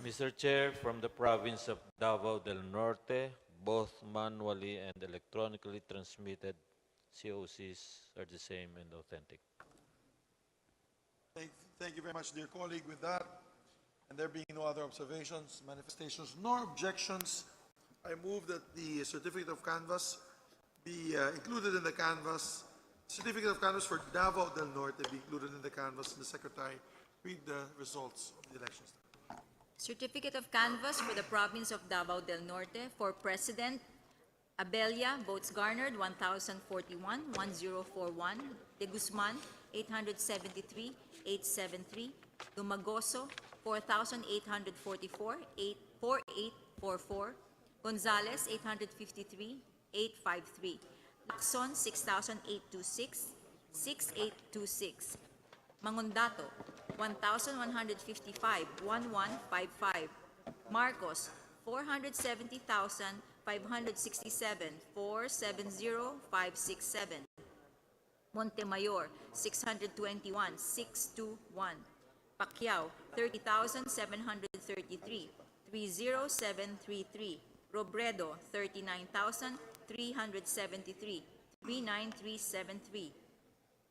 Mr. Chair, from the province of Davao del Norte, both manually and electronically transmitted COCs are the same and authentic. Thank you very much, dear colleague. With that, and there being no other observations, manifestations, nor objections, I move that the certificate of canvass be included in the canvass. Certificate of canvass for Davao del Norte be included in the canvass. The Secretary read the results of the elections. Certificate of canvass for the province of Davao del Norte for President Abella, votes garnered 1,041, 1041. De Guzman, 873, 873. Dumagoso, 4,844, 4844. Gonzales, 853, 853. Lacson, 6,826, 6826. Mangondato, 1,155, 1155. Marcos, 470,567, 470567. Montemayor, 621, 621. Pacquiao, 30,733, 30733. Robredo, 39,373, 39373.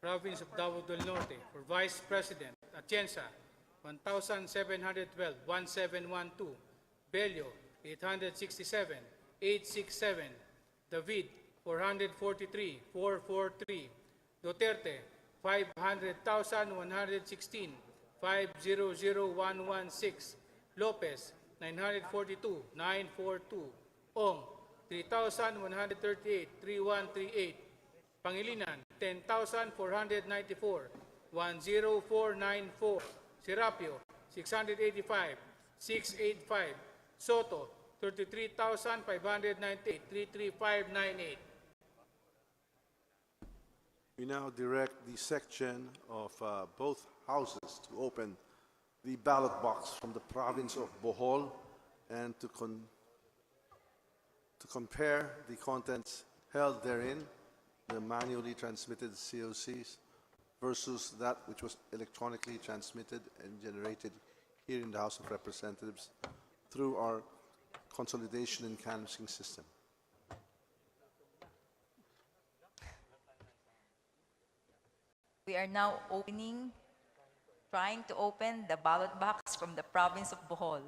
Province of Davao del Norte, for Vice President, Atienza, 1,712, 1712. Bello, 867, 867. David, 443, 443. Duterte, 500,116, 500116. Lopez, 942, 942. Ong, 3,138, 3138. Pangilinan, 10,494, 10494. Serapio, 685, 685. Soto, 33,598, 33598. We now direct the section of both houses to open the ballot box from the province of Bohol and to compare the contents held therein, the manually transmitted COCs versus that which was electronically transmitted and generated here in the House of Representatives through our consolidation and canvassing system. We are now trying to open the ballot box from the province of Bohol.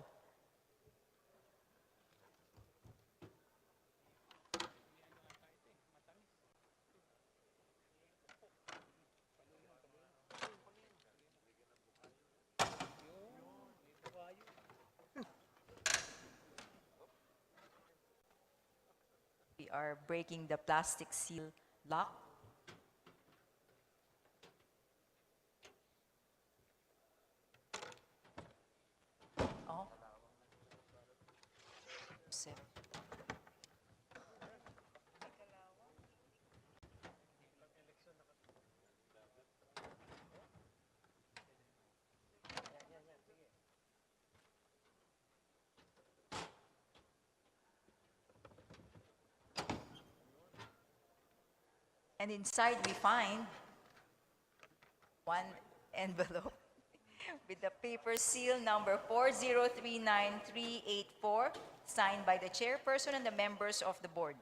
We are breaking the plastic seal lock. Joseph. And inside we find one envelope with the paper seal number 4039384, signed by the chairperson and the members of the board.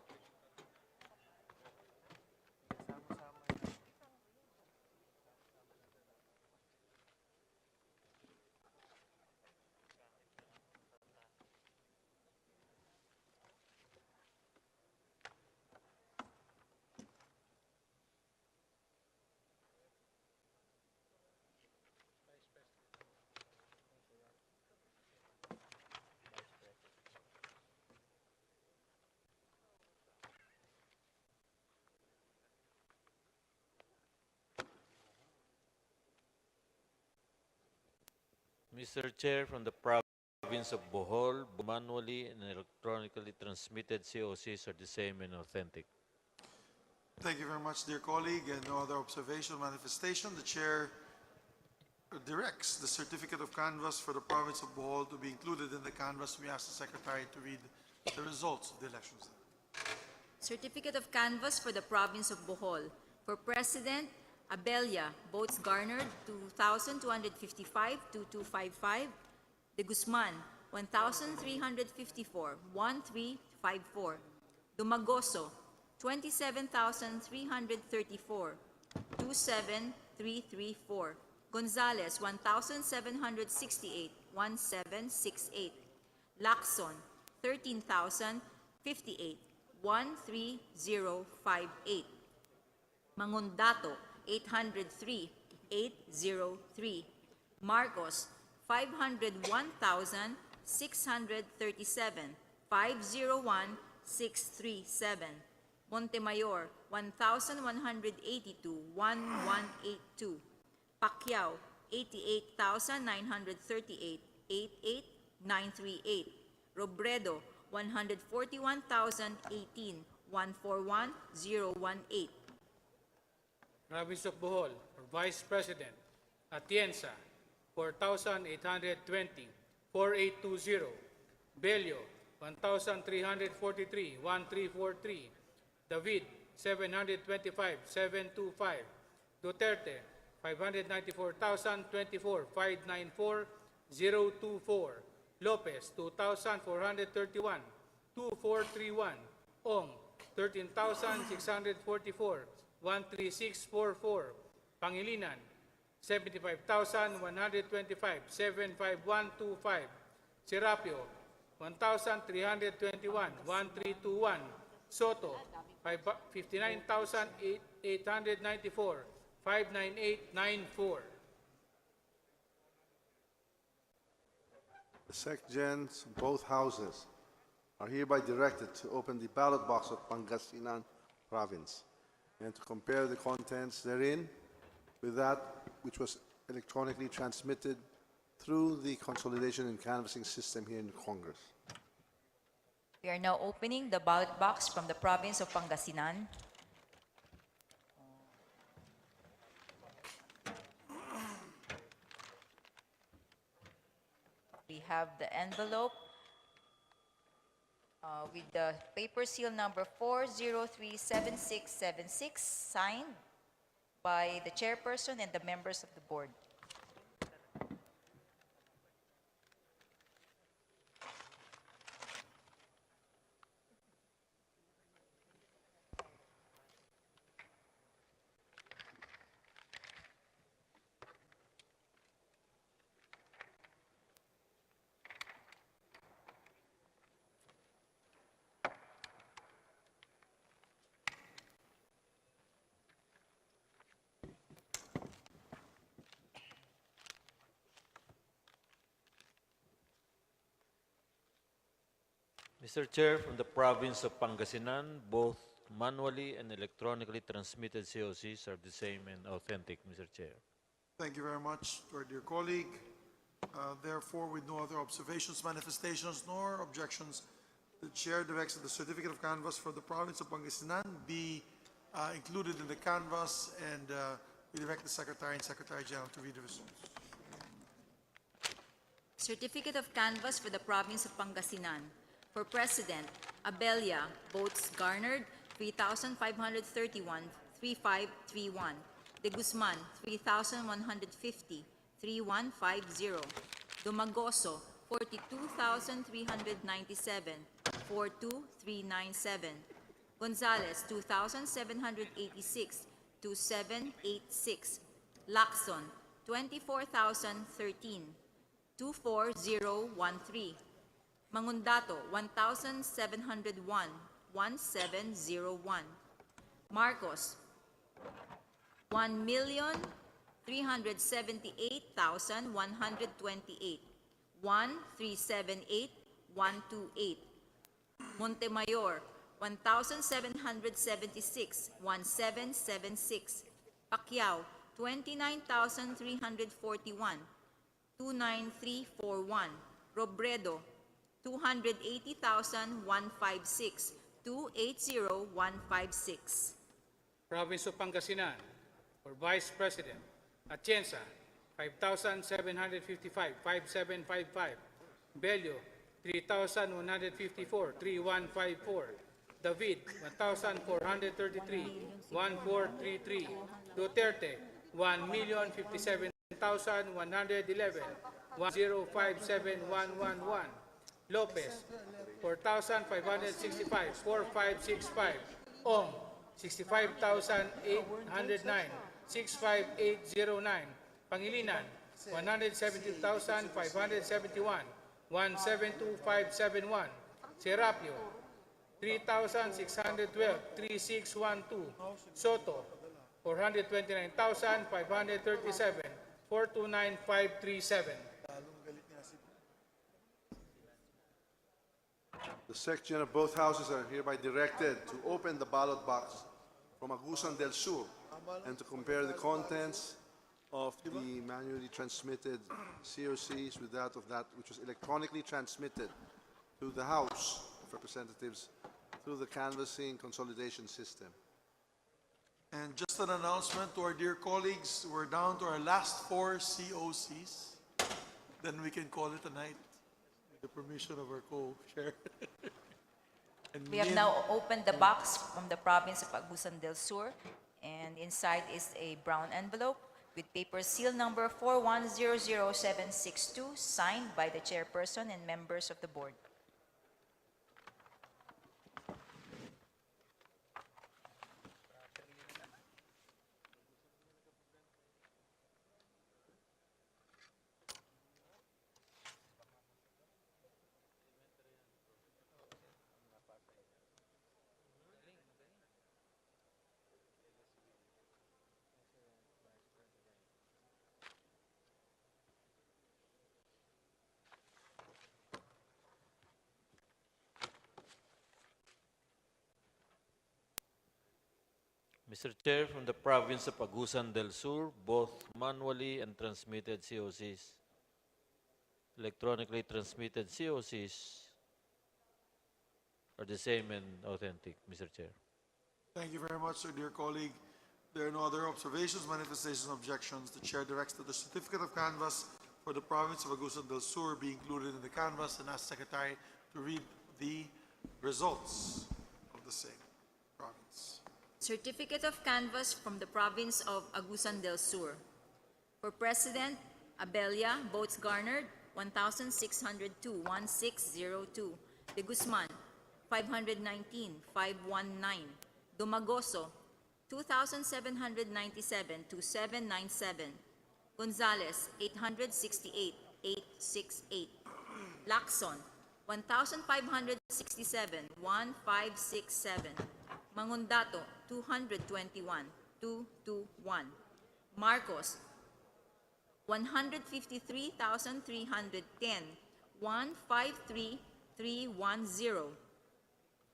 Mr. Chair, from the province of Bohol, manually and electronically transmitted COCs are the same and authentic. Thank you very much, dear colleague, and no other observation or manifestation. The chair directs the certificate of canvass for the province of Bohol to be included in the canvass. We ask the secretary to read the results of the elections. Certificate of canvass for the province of Bohol. For President, Abella, votes garnered 2,255 to 255. De Guzman, 1,354, 1354. Dumagoso, 27,334, 27334. Gonzales, 1,768, 1768. Lacson, 13,058, 13058. Mangundato, 803, 803. Marcos, 501,637, 501,637. Montemayor, 1,182, 1182. Pacquiao, 88,938, 88938. Robredo, 141,018, 141,018. Province of Bohol, for Vice President, Atienza, 4,820, 4820. Bello, 1,343, 1343. David, 725, 725. Duterte, 594,024, 594, 024. Lopez, 2,431, 2431. Ong, 13,644, 13644. Pangilinan, 75,125, 75125. Serapio, 1,321, 1321. Soto, 59,894, 59894. The Secgens of both houses are hereby directed to open the ballot box of Pangasinan Province and to compare the contents therein with that which was electronically transmitted through the consolidation and canvassing system here in Congress. We are now opening the ballot box from the province of Pangasinan. We have the envelope with the paper seal number 4037676, signed by the chairperson and the members of the board. Mr. Chair, from the province of Pangasinan, both manually and electronically transmitted COCs are the same and authentic, Mr. Chair. Thank you very much to our dear colleague. Therefore, with no other observations, manifestations, nor objections, The chair directs that the certificate of canvass for the province of Pangasinan be included in the canvass, and we direct the Secretary and Secretary General to read the results. Certificate of canvass for the province of Pangasinan. For President, Abella, votes garnered 3,531, 3531. De Guzman, 3,150, 3150. Dumagoso, 42,397, 42397. Gonzales, 2,786, 2786. Lacson, 24,013, 24013. Mangundato, 1,701, 1701. Marcos, 1,378,128, 1,378,128. Montemayor, 1,776, 1776. Pacquiao, 29,341, 29341. Robredo, 280,156, 280,156. Province of Pangasinan, for Vice President, Atienza, 5,755, 5755. Bello, 3,154, 3154. David, 1,433, 1433. Duterte, 1,057,111, 1,057,111. Lopez, 4,565, 4565. Ong, 65,809, 65809. Pangilinan, 117,571, 172,571. Serapio, 3,612, 3612. Soto, 429,537, 429,537. The section of both houses are hereby directed to open the ballot box from Agusan del Sur and to compare the contents of the manually transmitted COCs with that which was electronically transmitted to the House of Representatives through the canvassing consolidation system. And just an announcement to our dear colleagues, we're down to our last 4 COCs. Then we can call it a night, with the permission of our co-chair. We have now opened the box from the province of Agusan del Sur, and inside is a brown envelope with paper seal number 4100762, signed by the chairperson and members of the board. Mr. Chair, from the province of Agusan del Sur, both manually and transmitted COCs, electronically transmitted COCs are the same and authentic, Mr. Chair. Thank you very much, sir, dear colleague. There are no other observations, manifestations, objections. The chair directs that the certificate of canvass for the province of Agusan del Sur be included in the canvass and asks Secretary to read the results of the same province. Certificate of canvass from the province of Agusan del Sur. For President, Abella, votes garnered 1,602, 1602. De Guzman, 519, 519. Dumagoso, 2,797, 2797. Gonzales, 868, 868. Lacson, 1,567, 1567. Mangundato, 221, 221. Marcos, 153,310, 153310.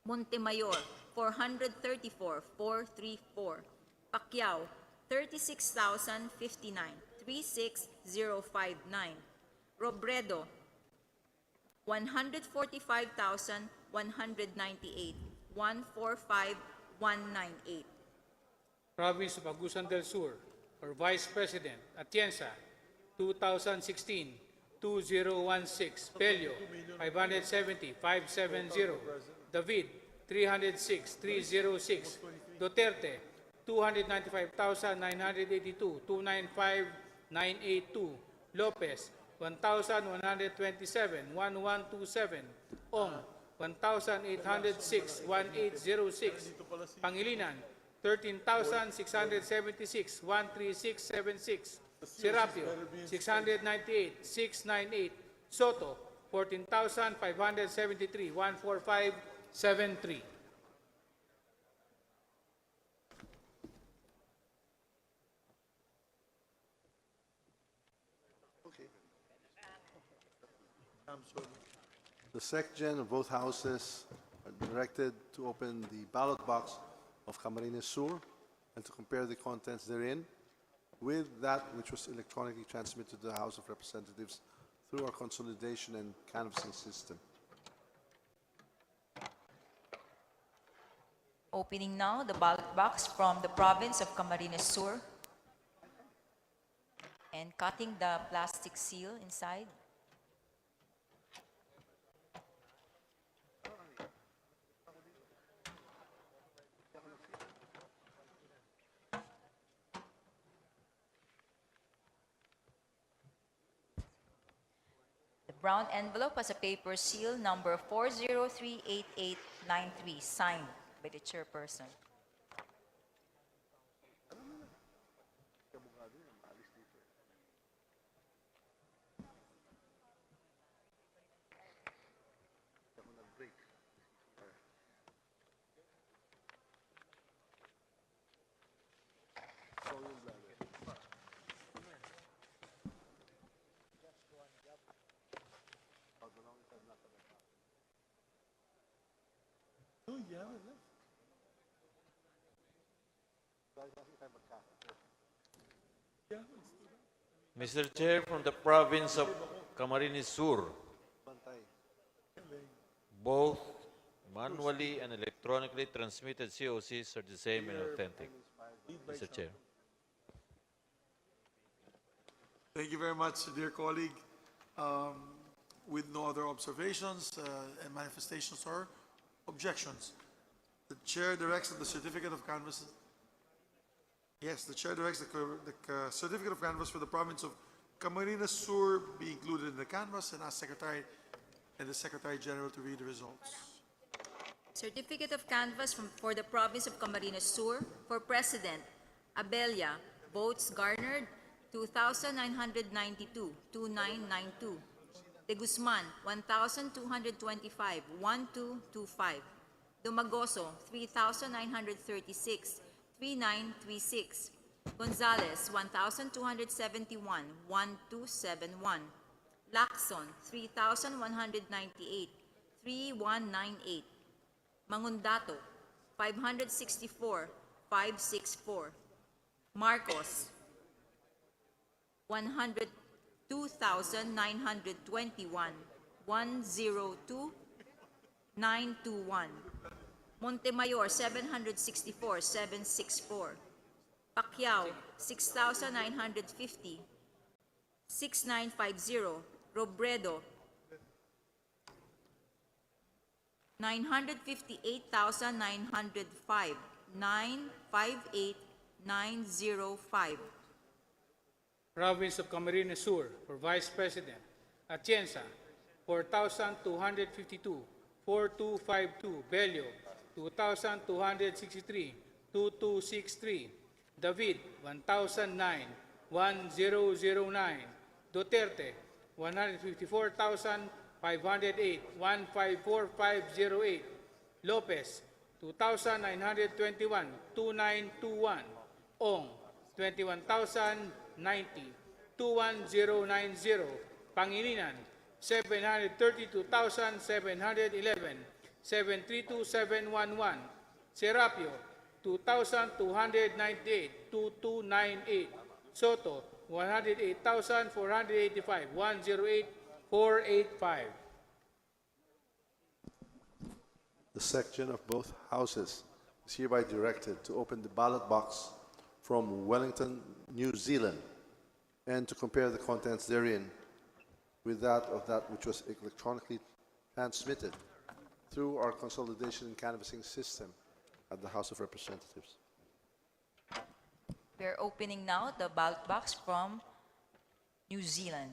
Montemayor, 434, 434. Pacquiao, 36,059, 36059. Robredo, 145,100, 198, 145, 198. Province of Agusan del Sur, for Vice President, Atienza, 2016-2016, Pelio, 570-570, David, 306-306, Duterte, 295,982, 295,982, Lopez, 1,127, 1127, Ong, 1,806, 1806, Pangilinan, 13,676, 13676, Serapio, 698, 698, Soto, 14,573, 14573. The Secgen of both houses are directed to open the ballot box of Camarines Sur and to compare the contents therein with that which was electronically transmitted to the House of Representatives through our consolidation and canvassing system. Opening now the ballot box from the province of Camarines Sur and cutting the plastic seal inside. The brown envelope has a paper seal number 4038893 signed by the chairperson. Mr. Chair, from the province of Camarines Sur, both manually and electronically transmitted COCs are the same and authentic. Mr. Chair. Thank you very much, dear colleague. With no other observations and manifestations or objections, the chair directs that the certificate of canvass. Yes, the chair directs the certificate of canvass for the province of Camarines Sur be included in the canvass and ask the Secretary General to read the results. Certificate of canvass for the province of Camarines Sur for President, Abella, votes garnered 2,992, 2,992. De Guzman, 1,225, 1,225. Dumagoso, 3,936, 3,936. Gonzales, 1,271, 1,271. Lacson, 3,198, 3,198. Mangundato, 564, 564. Marcos, 102,921, 102, 921. Montemayor, 764, 764. Pacquiao, 6,950, 6,950. Robredo, 958,905, 958,905. Province of Camarines Sur, for Vice President, Atienza, 4,252, 4,252, Bello, 2,263, 2,263, David, 1,009, 1,009, Duterte, 154,508, 154,508, Lopez, 2,921, 2,921, Ong, 21,090, 21090, Pangilinan, 732,711, 732,711, Serapio, 2,298, 2,298, Soto, 108,485, 108,485. the section of both houses is hereby directed to open the ballot box from Wellington, New Zealand, and to compare the contents therein with that of that which was electronically transmitted through our consolidation and canvassing system at the House of Representatives. We're opening now the ballot box from New Zealand.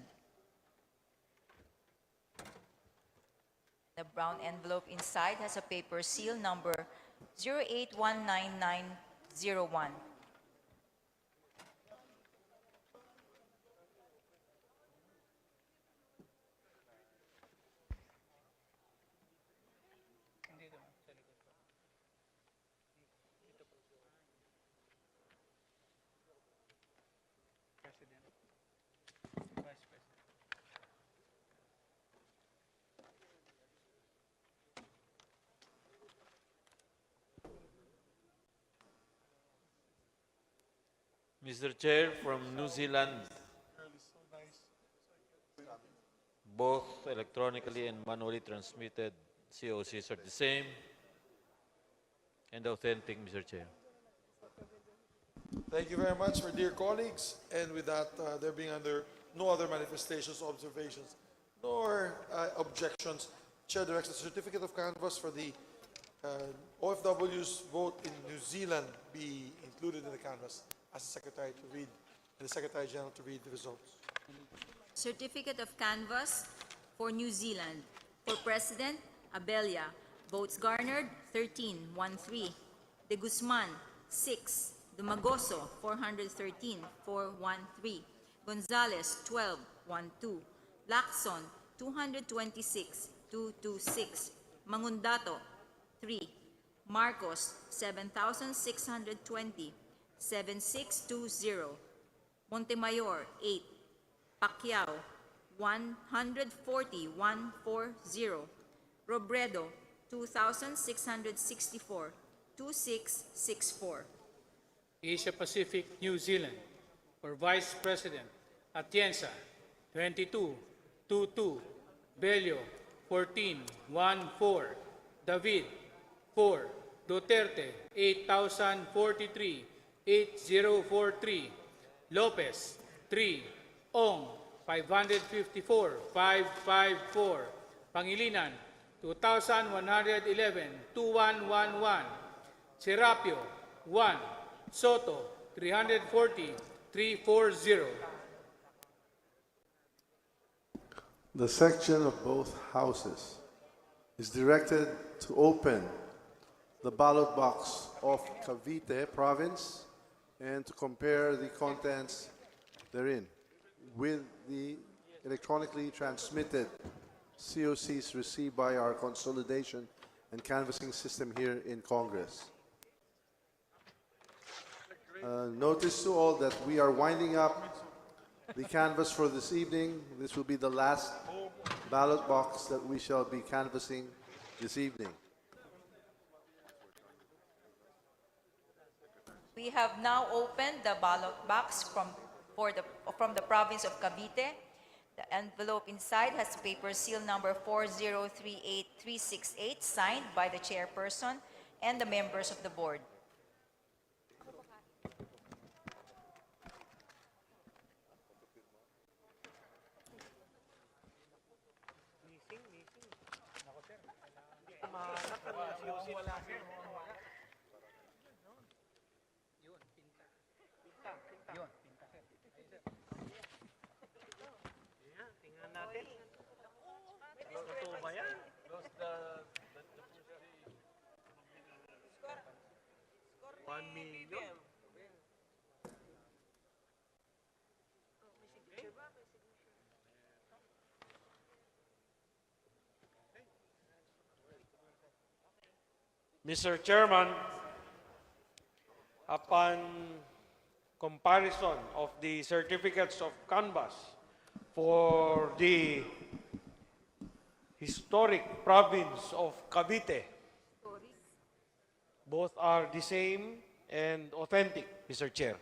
The brown envelope inside has a paper seal number 0819901. Mr. Chair, from New Zealand, both electronically and manually transmitted COCs are the same and authentic, Mr. Chair. Thank you very much, my dear colleagues. And with that, there being no other manifestations, observations, nor objections, Chair directs the certificate of canvass for the OFW's vote in New Zealand be included in the canvass. Ask the Secretary to read, and the Secretary General to read the results. Certificate of canvass for New Zealand. For President, Abella. Votes garnered, 13, De Guzman, 6. Dumagoso, 413, 413. Gonzales, 12, Lacson, 226, 226. Mangundato, 3. Marcos, 7,620, 7620. Montemayor, 8. Pacquiao, 140, 140. Robredo, 2,664, 2664. Asia Pacific, New Zealand. For Vice President, Atienza, 22, 22. Bello, 14, 14. David, 4. Duterte, 8,043, 8043. Lopez, 3. Ong, 554, 554. Pangilinan, 2,111, 2111. Serapio, 1. Soto, 340, 340. The section of both houses is directed to open the ballot box of Cavite Province and to compare the contents therein with the electronically transmitted COCs received by our consolidation and canvassing system here in Congress. Notice to all that we are winding up the canvass for this evening. This will be the last ballot box that we shall be canvassing this evening. We have now opened the ballot box from the province of Cavite. The envelope inside has paper seal number 4038368, signed by the chairperson and the members of the board. Mr. Chairman, upon comparison of the certificates of canvass for the historic province of Cavite, both are the same and authentic, Mr. Chair.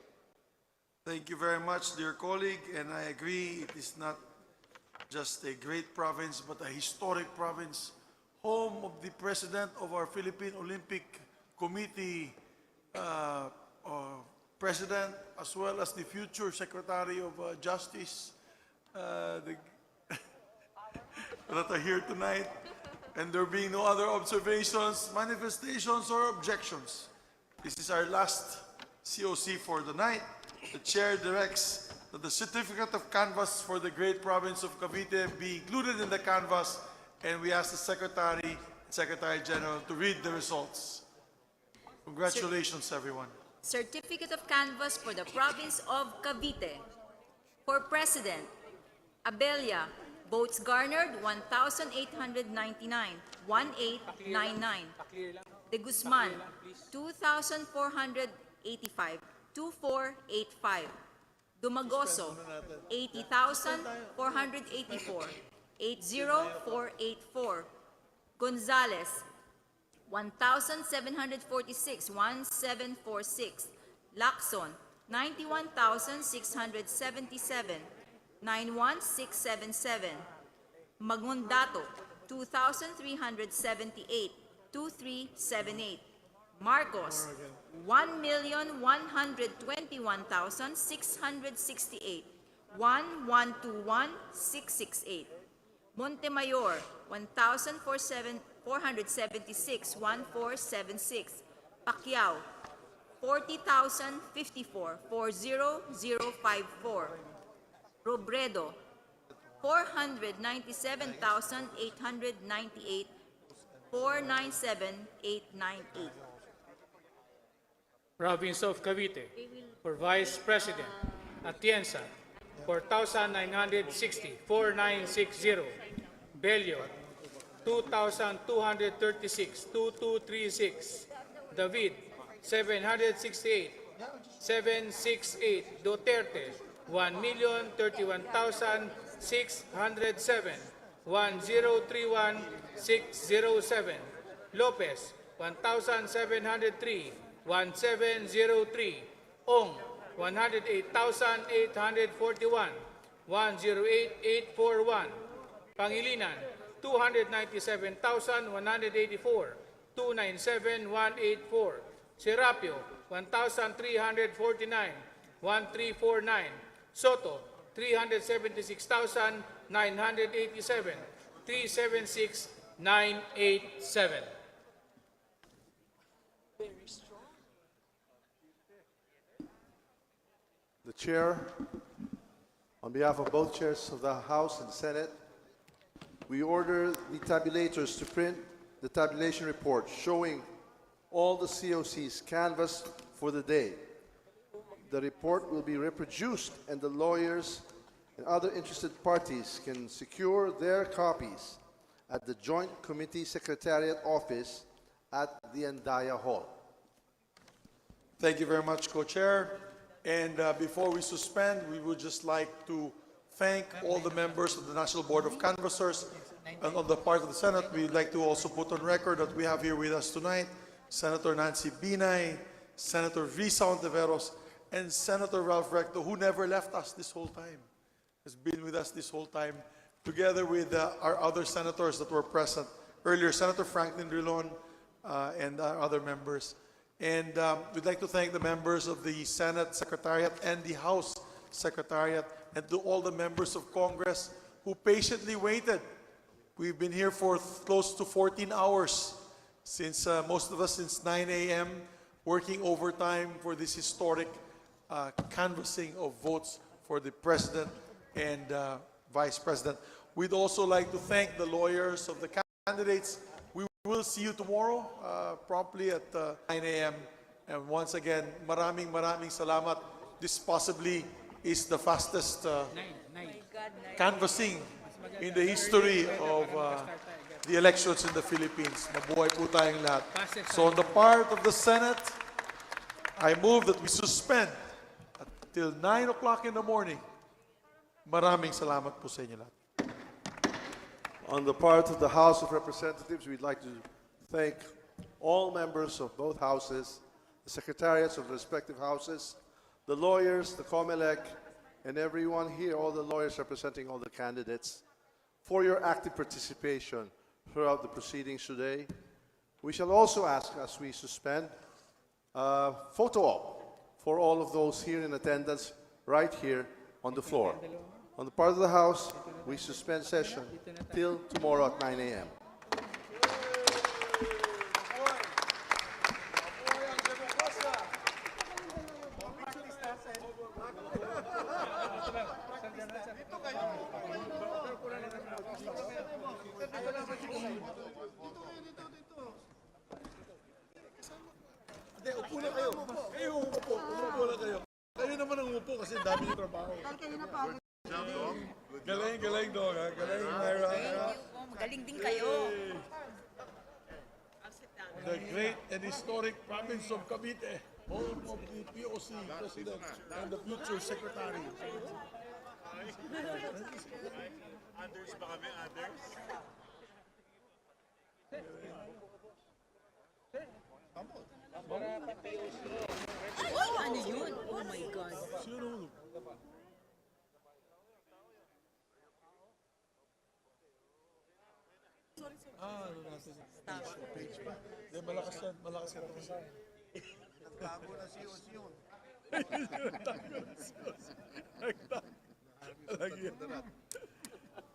Thank you very much, dear colleague, and I agree it is not just a great province, but a historic province home of the president of our Philippine Olympic Committee president, as well as the future Secretary of Justice that are here tonight. And there being no other observations, manifestations, or objections, this is our last COC for the night. The chair directs that the certificate of canvass for the great province of Cavite be included in the canvass, and we ask the Secretary and Secretary General to read the results. Congratulations, everyone. Certificate of canvass for the province of Cavite. For President, Abella, votes garnered 1,899, 1899. De Guzman, 2,485, 2485. Dumagoso, 80,484, 80484. Gonzales, 1,746, 1746. Lacson, 91,677, 91677. Magundato, 2,378, 2378. Marcos, 1,121,668, 1121,668. Montemayor, 1,476, 1476. Pacquiao, 40,054, 40054. Robredo, 497,898, 497,898. Province of Cavite. For Vice President, Atienza, 4,960, 4960. Bello, 2,236, 2236. David, 768, 768. Duterte, 1,031,607, 1031,607. Lopez, 1,703, 1703. Ong, 108,841, 108841. Pangilinan, 297,184, 297,184. Serapio, 1,349, 1349. Soto, 376,987, 376,987. The chair, on behalf of both chairs of the House and Senate, we order the tabulators to print the tabulation report showing all the COCs canvassed for the day. The report will be reproduced, and the lawyers and other interested parties can secure their copies at the Joint Committee Secretariat Office at the Andaya Hall. Thank you very much, Co-Chair. And before we suspend, we would just like to thank all the members of the National Board of Canvassers. And on the part of the Senate, we'd like to also put on record that we have here with us tonight Senator Nancy Binay, Senator Risa Ontiveros, and Senator Ralph Recto, who never left us this whole time, has been with us this whole time, together with our other senators that were present earlier, Senator Franklin Drilon and our other members. And we'd like to thank the members of the Senate Secretariat and the House Secretariat, and to all the members of Congress who patiently waited. We've been here for close to 14 hours, since most of us since 9 a.m., working overtime for this historic canvassing of votes for the President and Vice President. We'd also like to thank the lawyers of the candidates. We will see you tomorrow promptly at 9 a.m. And once again, maraming salamat. This possibly is the fastest canvassing in the history of the elections in the Philippines. Mabuhay po tayong lahat. So on the part of the Senate, I move that we suspend till 9 o'clock in the morning. Maraming salamat po sa inyo lahat. On the part of the House of Representatives, we'd like to thank all members of both houses, the secretariats of the respective houses, the lawyers, the COMELEC, and everyone here, all the lawyers representing all the candidates, for your active participation throughout the proceedings today. We shall also ask, as we suspend, a photo op for all of those here in attendance right here on the floor. On the part of the House, we suspend session till tomorrow at 9 a.m. Hindi, upo na kayo. Kayo umupo. Umupo na kayo. Kayo naman ang umupo kasi dami yung trabaho. Galing, galing, Dong. Galing, Myra. Magaling din kayo. The great and historic province of Cavite, home of the POC President and the future Secretary. Others ba kami? Others? Ano yun? Oh my God. Sino? Ano natin? Page pa. Hindi, malakas yan. Malakas yan. Nagtago na si OC yun. Nagtago.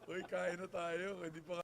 Uy, kain na tayo. Hindi pa